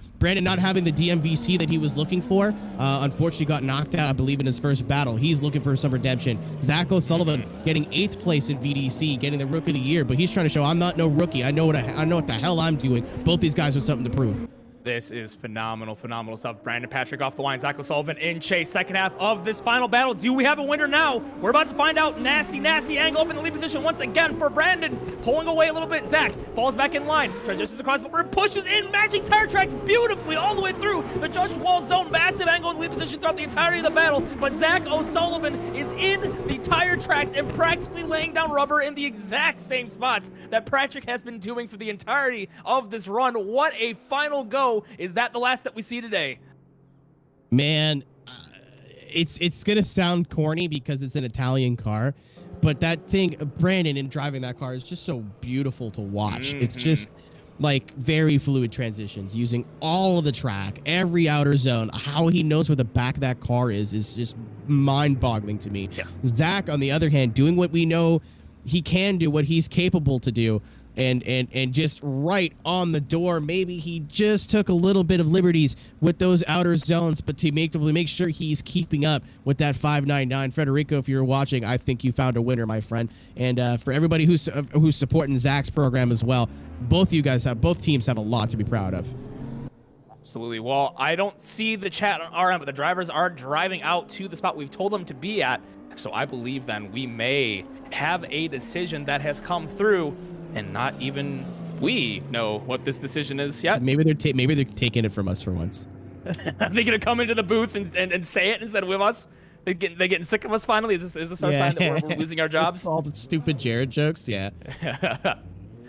not having the DMVC that he was looking for, unfortunately got knocked out, I believe, in his first battle. He's looking for some redemption. Zach O'Sullivan getting 8th place in VDC, getting the Rookie of the Year, but he's trying to show I'm not no rookie. I know what the hell I'm doing. Both these guys have something to prove. This is phenomenal stuff. Brandon Patrick off the line, Zach O'Sullivan in chase. Second half of this final battle. Do we have a winner now? We're about to find out. Nasty angle up in the lead position once again for Brandon. Pulling away a little bit. Zach falls back in line. Transitions across the bumper, pushes in, matching tire tracks beautifully all the way through the judge wall zone. Massive angle in the lead position throughout the entirety of the battle. But Zach O'Sullivan is in the tire tracks and practically laying down rubber in the exact same spots that Patrick has been doing for the entirety of this run. What a final go. Is that the last that we see today? Man, it's gonna sound corny because it's an Italian car, but that thing, Brandon in driving that car is just so beautiful to watch. It's just like very fluid transitions, using all of the track, every outer zone. How he knows where the back of that car is just mind-boggling to me. Yeah. Zach, on the other hand, doing what we know he can do, what he's capable to do. And just right on the door. Maybe he just took a little bit of liberties with those outer zones, but to make sure he's keeping up with that 599. Federico, if you're watching, I think you found a winner, my friend. And for everybody who's supporting Zach's program as well, both teams have a lot to be proud of. Absolutely. Well, I don't see the chat on our end, but the drivers are driving out to the spot we've told them to be at. So I believe then we may have a decision that has come through. And not even we know what this decision is yet. Maybe they're taking it from us for once. Are they gonna come into the booth and say it instead of with us? They getting sick of us finally? Is this our sign that we're losing our jobs? All the stupid Jared jokes. Yeah.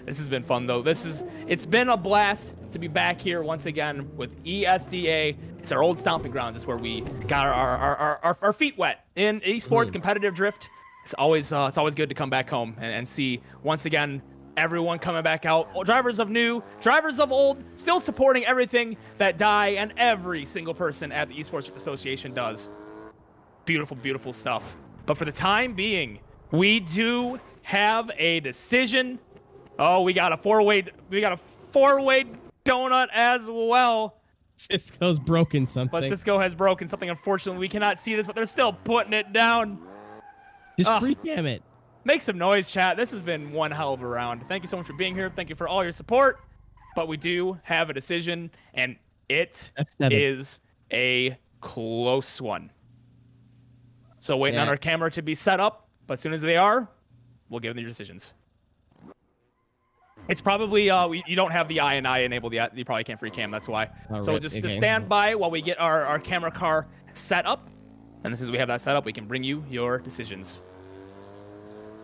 This has been fun though. It's been a blast to be back here once again with ESDA. It's our old stomping grounds. It's where we got our feet wet in esports competitive drift. It's always good to come back home and see once again everyone coming back out. Drivers of new, drivers of old, still supporting everything that Die and every single person at the Esports Association does. Beautiful stuff. But for the time being, we do have a decision. Oh, we got a four-way donut as well. Cisco's broken something. But Cisco has broken something. Unfortunately, we cannot see this, but they're still putting it down. Just free cam it. Make some noise, chat. This has been one hell of a round. Thank you so much for being here. Thank you for all your support. But we do have a decision, and it is a close one. So waiting on our camera to be set up, but as soon as they are, we'll give them your decisions. It's probably, you don't have the I enabled yet. You probably can't free cam, that's why. So just to stand by while we get our camera car set up. And as soon as we have that set up, we can bring you your decisions.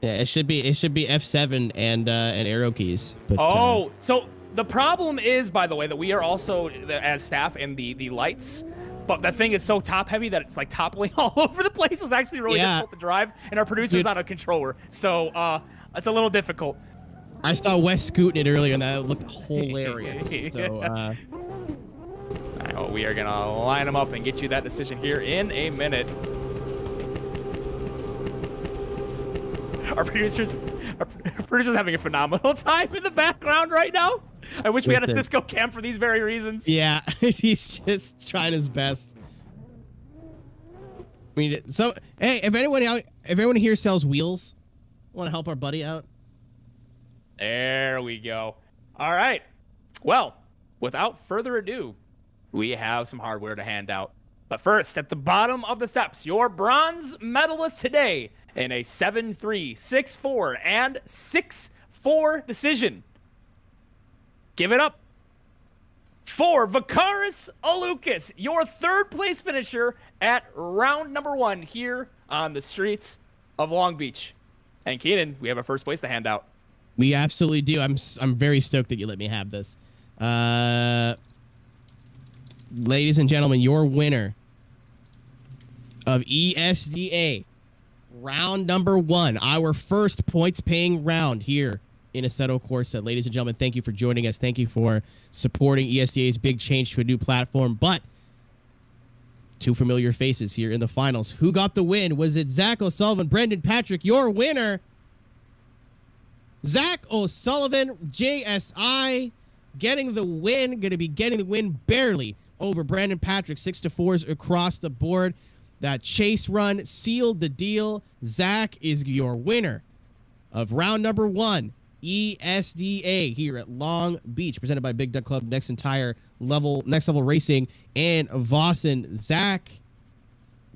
Yeah, it should be F7 and arrow keys. But, so the problem is, by the way, that we are also, as staff, in the lights. But the thing is so top heavy that it's like toppling all over the place. It's actually really difficult to drive. And our producer's not a controller. So it's a little difficult. I saw Wes scooting it earlier, and that looked hilarious. So, we are going to line them up and get you that decision here in a minute. Our producer's having a phenomenal time in the background right now. I wish we had a Cisco cam for these very reasons. Yeah, he's just trying his best. I mean, hey, if anyone here sells wheels, want to help our buddy out? There we go. All right. Well, without further ado, we have some hardware to hand out. But first, at the bottom of the steps, your bronze medalist today in a 7-3, 6-4, and 6-4 decision. Give it up for Vakaris Alukas, your third place finisher at round number 1 here on the streets of Long Beach. And Keenan, we have our first place to hand out. We absolutely do. I'm very stoked that you let me have this. Ladies and gentlemen, your winner of ESDA round number 1, our first points paying round here in Assetto Corsa. Ladies and gentlemen, thank you for joining us. Thank you for supporting ESDA's big change to a new platform. But two familiar faces here in the finals. Who got the win? Was it Zach O'Sullivan, Brendan Patrick, your winner? Zach O'Sullivan, JSI, getting the win. Going to be getting the win barely over Brandon Patrick. 6-4s across the board. That chase run sealed the deal. Zach is your winner of round number 1, ESDA here at Long Beach, presented by Big Duck Club, Nexen Tire, Next Level Racing, and Vosan. Zach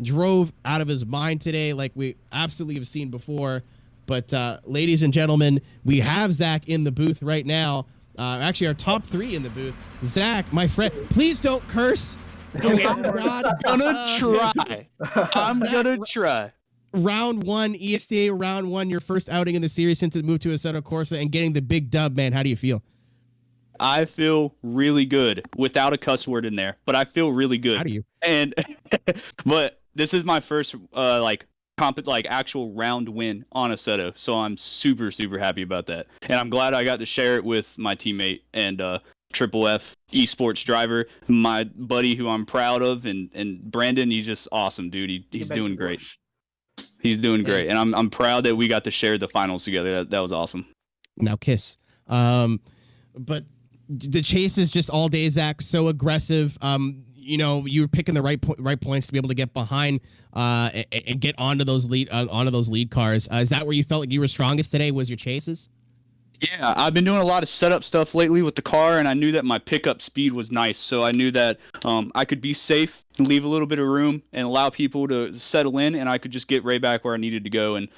drove out of his mind today, like we absolutely have seen before. But ladies and gentlemen, we have Zach in the booth right now. Actually, our top 3 in the booth. Zach, my friend, please don't curse. I'm gonna try. I'm gonna try. Round 1, ESDA round 1, your first outing in the series since it moved to Assetto Corsa and getting the big dub, man. How do you feel? I feel really good without a cuss word in there, but I feel really good. How do you? And but this is my first actual round win on Assetto, so I'm super happy about that, and I'm glad I got to share it with my teammate and Triple F Esports driver, my buddy who I'm proud of, and Brandon. He's just awesome, dude. He's doing great. He's doing great, and I'm proud that we got to share the finals together. That was awesome. Now kiss. But the chase is just all day, Zach. So aggressive. You were picking the right points to be able to get behind and get onto those lead cars. Is that where you felt like you were strongest today? Was your chases? Yeah, I've been doing a lot of setup stuff lately with the car, and I knew that my pickup speed was nice, so I knew that I could be safe and leave a little bit of room and allow people to settle in, and I could just get right back where I needed to go. And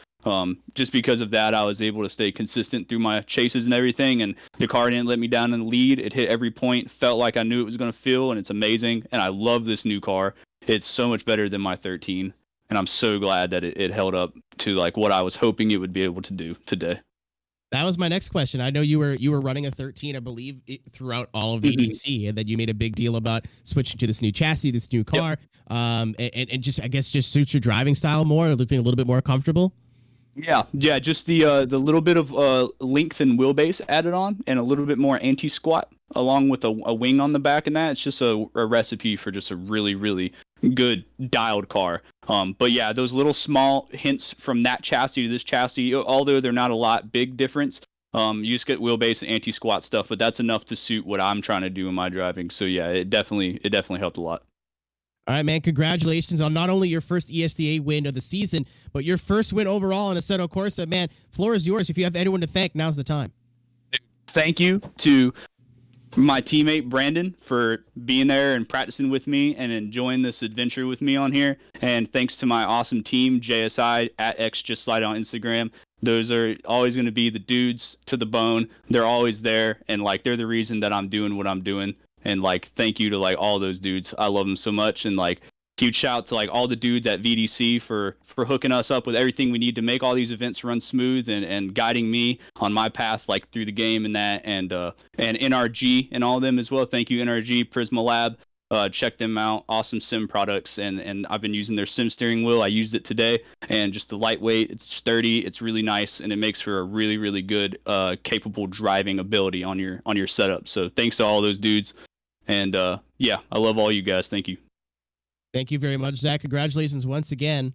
just because of that, I was able to stay consistent through my chases and everything, and the car didn't let me down in the lead. It hit every point, felt like I knew it was going to feel, and it's amazing, and I love this new car. It's so much better than my 13, and I'm so glad that it held up to like what I was hoping it would be able to do today. That was my next question. I know you were running a 13, I believe, throughout all of EDC, and that you made a big deal about switching to this new chassis, this new car, and just I guess just suits your driving style more, feeling a little bit more comfortable. Yeah, just the little bit of length and wheelbase added on, and a little bit more anti-squat, along with a wing on the back, and that it's just a recipe for just a really good dialed car. But yeah, those little small hints from that chassis to this chassis, although they're not a lot big difference, You just get wheelbase and anti-squat stuff, but that's enough to suit what I'm trying to do in my driving. So yeah, it definitely helped a lot. All right, man. Congratulations on not only your first ESTA win of the season, but your first win overall in Assetto Corsa. Man, floor is yours. If you have anyone to thank, now's the time. Thank you to my teammate Brandon for being there and practicing with me and enjoying this adventure with me on here. And thanks to my awesome team, JSI at XJustSlide on Instagram. Those are always going to be the dudes to the bone. They're always there, and like they're the reason that I'm doing what I'm doing. And like thank you to like all those dudes. I love them so much. And like huge shout out to like all the dudes at VDC for hooking us up with everything we need to make all these events run smooth and guiding me on my path like through the game and that and NRG and all of them as well. Thank you NRG, Prisma Lab. Check them out. Awesome sim products, and I've been using their sim steering wheel. I used it today, and just the lightweight, it's sturdy, it's really nice, and it makes for a really, really good, capable driving ability on your setup. So thanks to all those dudes, and yeah, I love all you guys. Thank you. Thank you very much, Zach. Congratulations once again.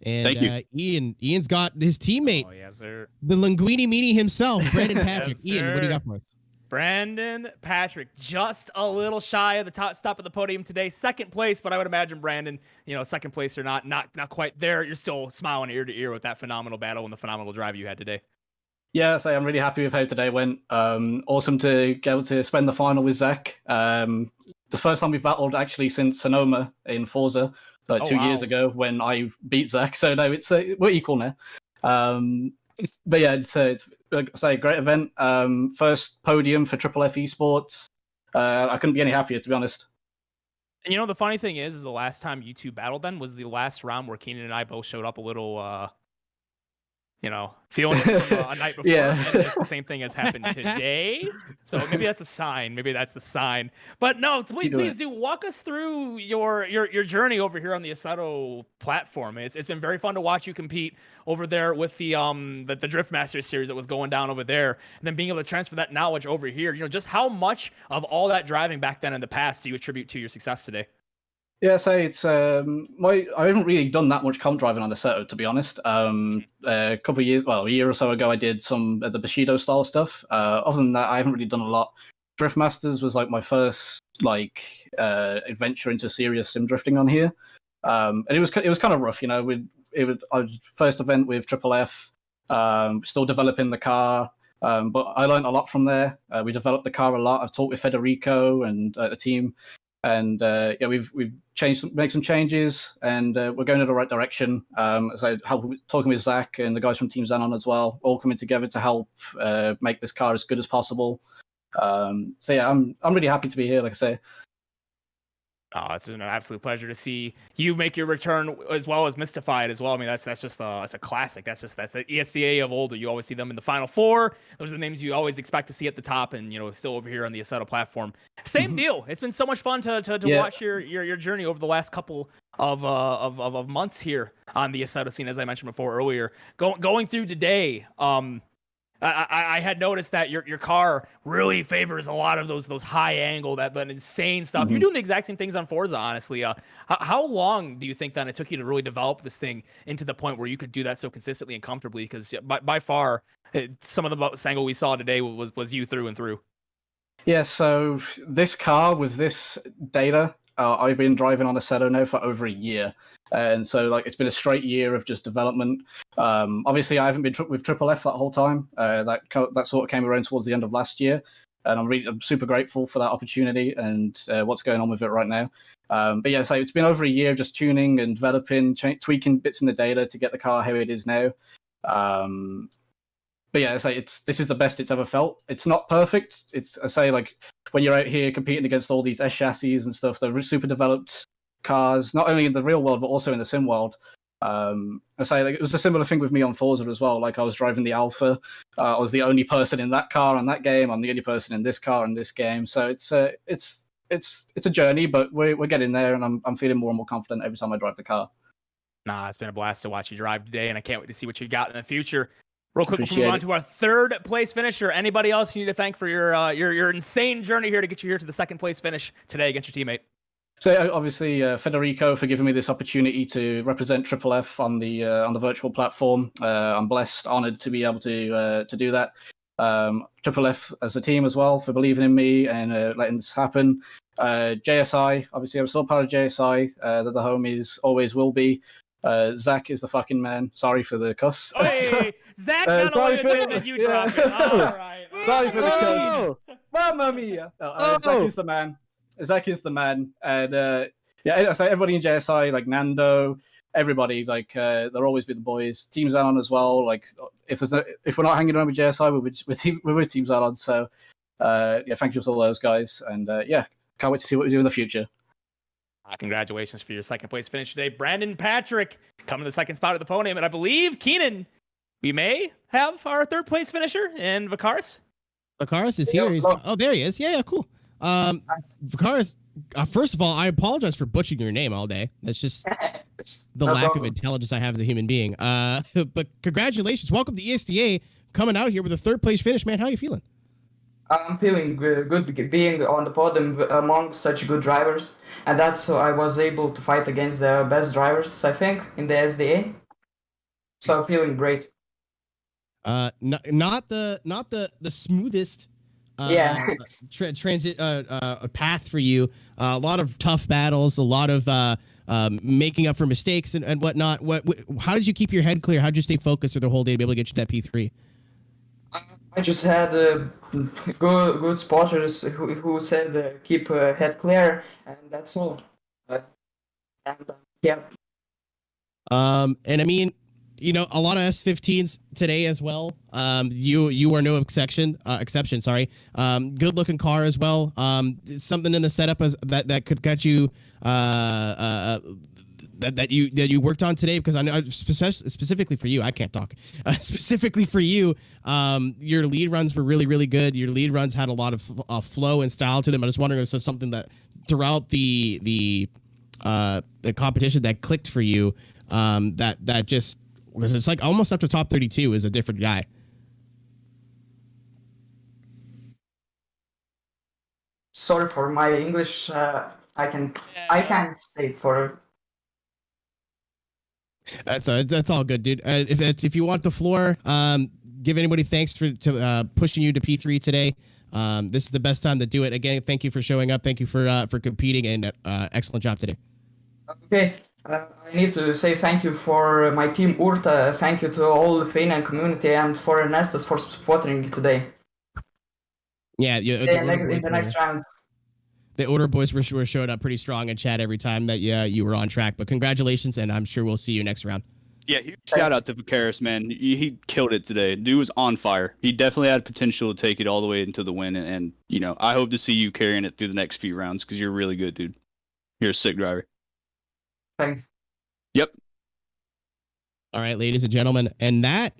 And Thank you. Ian's got his teammate, Oh yes, sir. the Linguini Meanie himself, Brandon Patrick. Yes, Ian, what do you sir. got for us? Brandon Patrick, just a little shy of the top stop of the podium today, second place. But I would imagine Brandon, second place or not quite there. You're still smiling ear to ear with that phenomenal battle and the phenomenal drive you had today. Yeah, so I'm really happy with how today went. Awesome to get able to spend the final with Zach. The first time we've battled actually since Sonoma in Forza, like 2 years ago when I beat Zach. So no, we're equal now. But yeah, it's like I say, great event. First podium for Triple F Esports. I couldn't be any happier, to be honest. And the funny thing is the last time you two battled then was the last round where Keenan and I both showed up a little, feeling it from a night before. Yeah. And it's the same thing has happened today. So maybe that's a sign. But no, please do walk us through your journey over here on the Assetto platform. It's been very fun to watch you compete over there with the Drift Masters series that was going down over there, and then being able to transfer that knowledge over here. Just how much of all that driving back then in the past do you attribute to your success today? Yeah, so it's I haven't really done that much comp driving on the Assetto, to be honest. A couple of years, a year or so ago, I did some of the Bushido style stuff. Other than that, I haven't really done a lot. Drift Masters was like my first adventure into serious sim drifting on here, and it was kind of rough, our first event with Triple F, still developing the car. But I learned a lot from there. We developed the car a lot. I've talked with Federico and the team. And we've made some changes, and we're going in the right direction. So talking with Zach and the guys from Team Xenon as well, all coming together to help make this car as good as possible. So yeah, I'm really happy to be here. Like I say. Oh, it's been an absolute pleasure to see you make your return, as well as Mystified as well. I mean, that's a classic. That's the ESTA of old. You always see them in the Final Four. Those are the names you always expect to see at the top, and still over here on the Assetto platform. Same deal. It's been so much fun to watch your journey over the last couple of months here on the Assetto scene, as I mentioned before earlier. Going through today. I had noticed that your car really favors a lot of those high angle, that insane stuff. Mm-hmm. You're doing the exact same things on Forza, honestly. How long do you think that it took you to really develop this thing into the point where you could do that so consistently and comfortably? Because by far, some of the most angle we saw today was you through and through. Yeah, so this car with this data, I've been driving on Assetto now for over a year. And so it's been a straight year of just development. Obviously, I haven't been with Triple F that whole time. That sort of came around towards the end of last year. And I'm super grateful for that opportunity and what's going on with it right now. But yeah, so it's been over a year of just tuning and developing, tweaking bits in the data to get the car how it is now. But yeah, this is the best it's ever felt. It's not perfect. When you're out here competing against all these S chassis and stuff, they're super developed cars, not only in the real world but also in the sim world. It was a similar thing with me on Forza as well. I was driving the Alpha. I was the only person in that car on that game. I'm the only person in this car in this game. So it's a journey, but we're getting there, and I'm feeling more and more confident every time I drive the car. Nah, it's been a blast to watch you drive today, and I can't wait to see what you got in the future. Real quick before we move on to our third place finisher, anybody else you need to thank for your insane journey here to get you here to the second place finish today against your teammate? So obviously Federico for giving me this opportunity to represent Triple F on the virtual platform. I'm blessed, honored to be able to do that. Triple F as a team as well for believing in me and letting this happen. JSI, obviously, I'm still part of JSI. They're the homies, always will be. Zach is the fucking man. Sorry for the cuss. Hey, Zach got away with it, then you dropped it. All right. Sorry for the cuss. Mamma mia. Zach is the man. Zach is the man. And yeah, so everybody in JSI, like Nando, everybody, like they'll always be the boys. Team Xanon as well. Like if we're not hanging around with JSI, we're with Team Xanon. So yeah, thank you to all those guys. And yeah, can't wait to see what we do in the future. Congratulations for your second place finish today. Brandon Patrick coming to the second spot of the podium. And I believe, Keenan, we may have our third place finisher in Vakaris. Vakaris is here. Oh, there he is. Yeah, cool. Vakaris, first of all, I apologize for butchering your name all day. That's just the lack of intelligence I have as a human being. But congratulations. Welcome to ESTA, coming out here with a third place finish, man. How are you feeling? I'm feeling good being on the podium among such good drivers, and that's how I was able to fight against the best drivers, I think, in the SDA. So I'm feeling great. Not the smoothest transit path for you. A lot of tough battles, a lot of making up for mistakes and whatnot. How did you keep your head clear? How did you stay focused through the whole day to be able to get you that P3? I just had good spotters who said keep head clear, and that's all. Yeah. And I mean, you know, a lot of S15s today as well. You are no exception. Sorry. Good looking car as well. Something in the setup that could get you that you worked on today, because I know specifically for you, I can't talk. Specifically for you, your lead runs were really good. Your lead runs had a lot of flow and style to them. I was wondering if it's something that throughout the competition that clicked for you, that just, because it's like almost up to top 32 is a different guy. Sorry for my English. I can't say for. That's all good, dude. If you want the floor, give anybody thanks for pushing you to P3 today. This is the best time to do it. Again, thank you for showing up. Thank you for competing, and excellent job today. Okay, I need to say thank you for my team Urta. Thank you to all the Fanian community and for Ernestus for supporting today. Yeah, in the next round. The Order boys were showing up pretty strong in chat every time that you were on track. But congratulations, and I'm sure we'll see you next round. Yeah, huge shout out to Vakaris, man. He killed it today. Dude was on fire. He definitely had potential to take it all the way into the win. And you know, I hope to see you carrying it through the next few rounds, because you're really good, dude. You're a sick driver. Thanks. Yep. All right, ladies and gentlemen, and that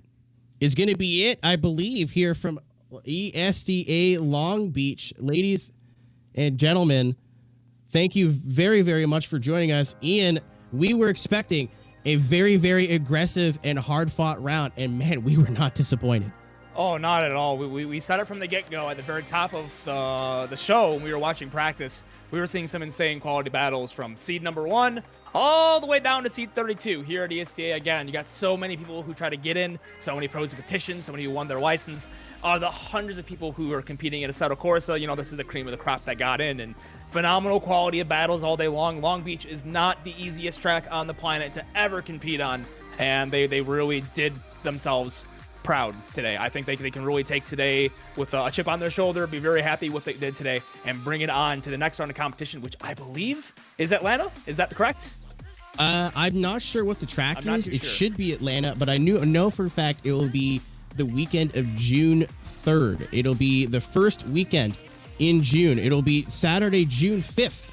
is going to be it, I believe, here from ESTA Long Beach. Ladies and gentlemen, thank you very, very much for joining us. Ian, we were expecting a very, very aggressive and hard-fought round, and man, we were not disappointed. Oh, not at all. We said it from the get-go at the very top of the show when we were watching practice. We were seeing some insane quality battles from seed number 1 all the way down to seed 32 here at ESTA. Again, you got so many people who try to get in, so many pros who petition, so many who won their license. The hundreds of people who are competing at Assetto Corsa, you know, this is the cream of the crop that got in, and phenomenal quality of battles all day long. Long Beach is not the easiest track on the planet to ever compete on, and they really did themselves proud today. I think they can really take today with a chip on their shoulder, be very happy with what they did today, and bring it on to the next round of competition, which I believe is Atlanta. Is that correct? I'm not sure what the track is. It sure. should be Atlanta, but I know for a fact it will be the weekend of June 3rd. It'll be the first weekend in June. It'll be Saturday, June 5th.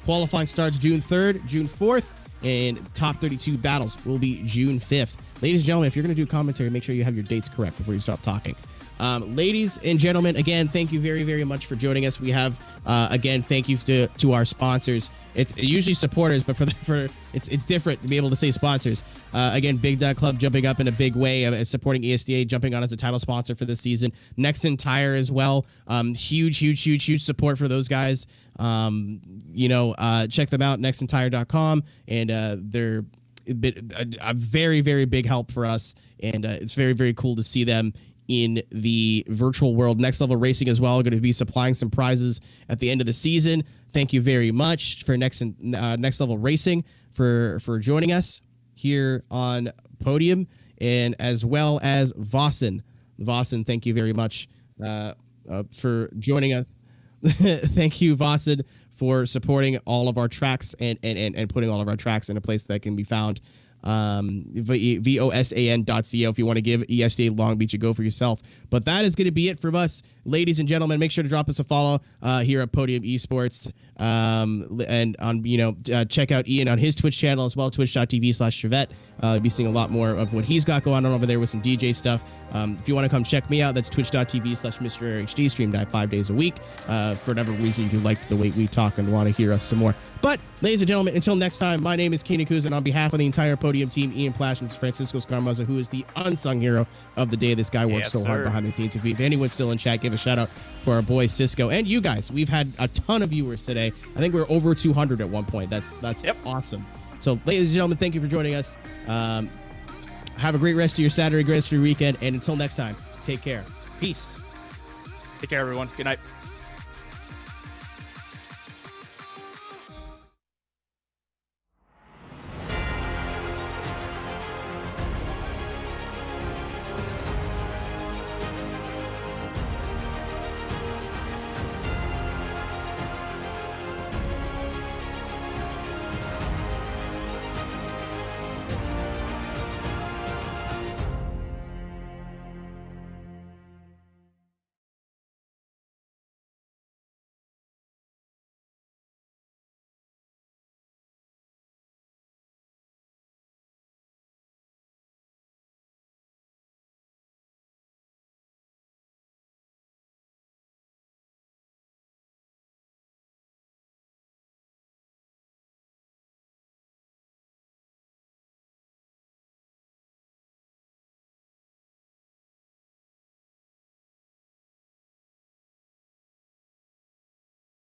Qualifying starts June 3rd, June 4th, and top 32 battles will be June 5th. Ladies and gentlemen, if you're going to do commentary, make sure you have your dates correct before you stop talking. Ladies and gentlemen, again, thank you very, very much for joining us. We have, again, thank you to our sponsors. It's usually supporters, but it's different to be able to say sponsors. Again, Big Dog Club jumping up in a big way, supporting ESTA, jumping on as a title sponsor for this season. Nexen Tire as well. Huge support for those guys. Check them out, nexentire.com, and they're a very, very big help for us, and it's very, very cool to see them in the virtual world. Next Level Racing as well, going to be supplying some prizes at the end of the season. Thank you very much for Next Level Racing for joining us here on Podium, and as well as Vosan. Vosan, thank you very much for joining us. Thank you, Vosan, for supporting all of our tracks and putting all of our tracks in a place that can be found. vosan.co if you want to give ESD Long Beach a go for yourself. But that is going to be it from us, ladies and gentlemen. Make sure to drop us a follow here at Podium Esports, and on check out Ian on his Twitch channel as well, twitch.tv/Chevette. Be seeing a lot more of what he's got going on over there with some DJ stuff. If you want to come check me out, that's twitch.tv/MrHD. Stream dive 5 days a week. For whatever reason, if you liked the way we talk and want to hear us some more. But, ladies and gentlemen, until next time, my name is Keenan Kuz, and on behalf of the entire Podium team, Ian Plash and Francisco Scarmoza, who is the unsung hero of the day. This guy works so hard behind the scenes. If anyone's still in chat, give a shout out for our boy Cisco and you guys. We've had a ton of viewers today. I think we're over 200 at one point. That's awesome. So, ladies and gentlemen, thank you for joining us. Have a great rest of your Saturday, great rest of your weekend, and until next time, take care. Peace. Take care, everyone. Good night.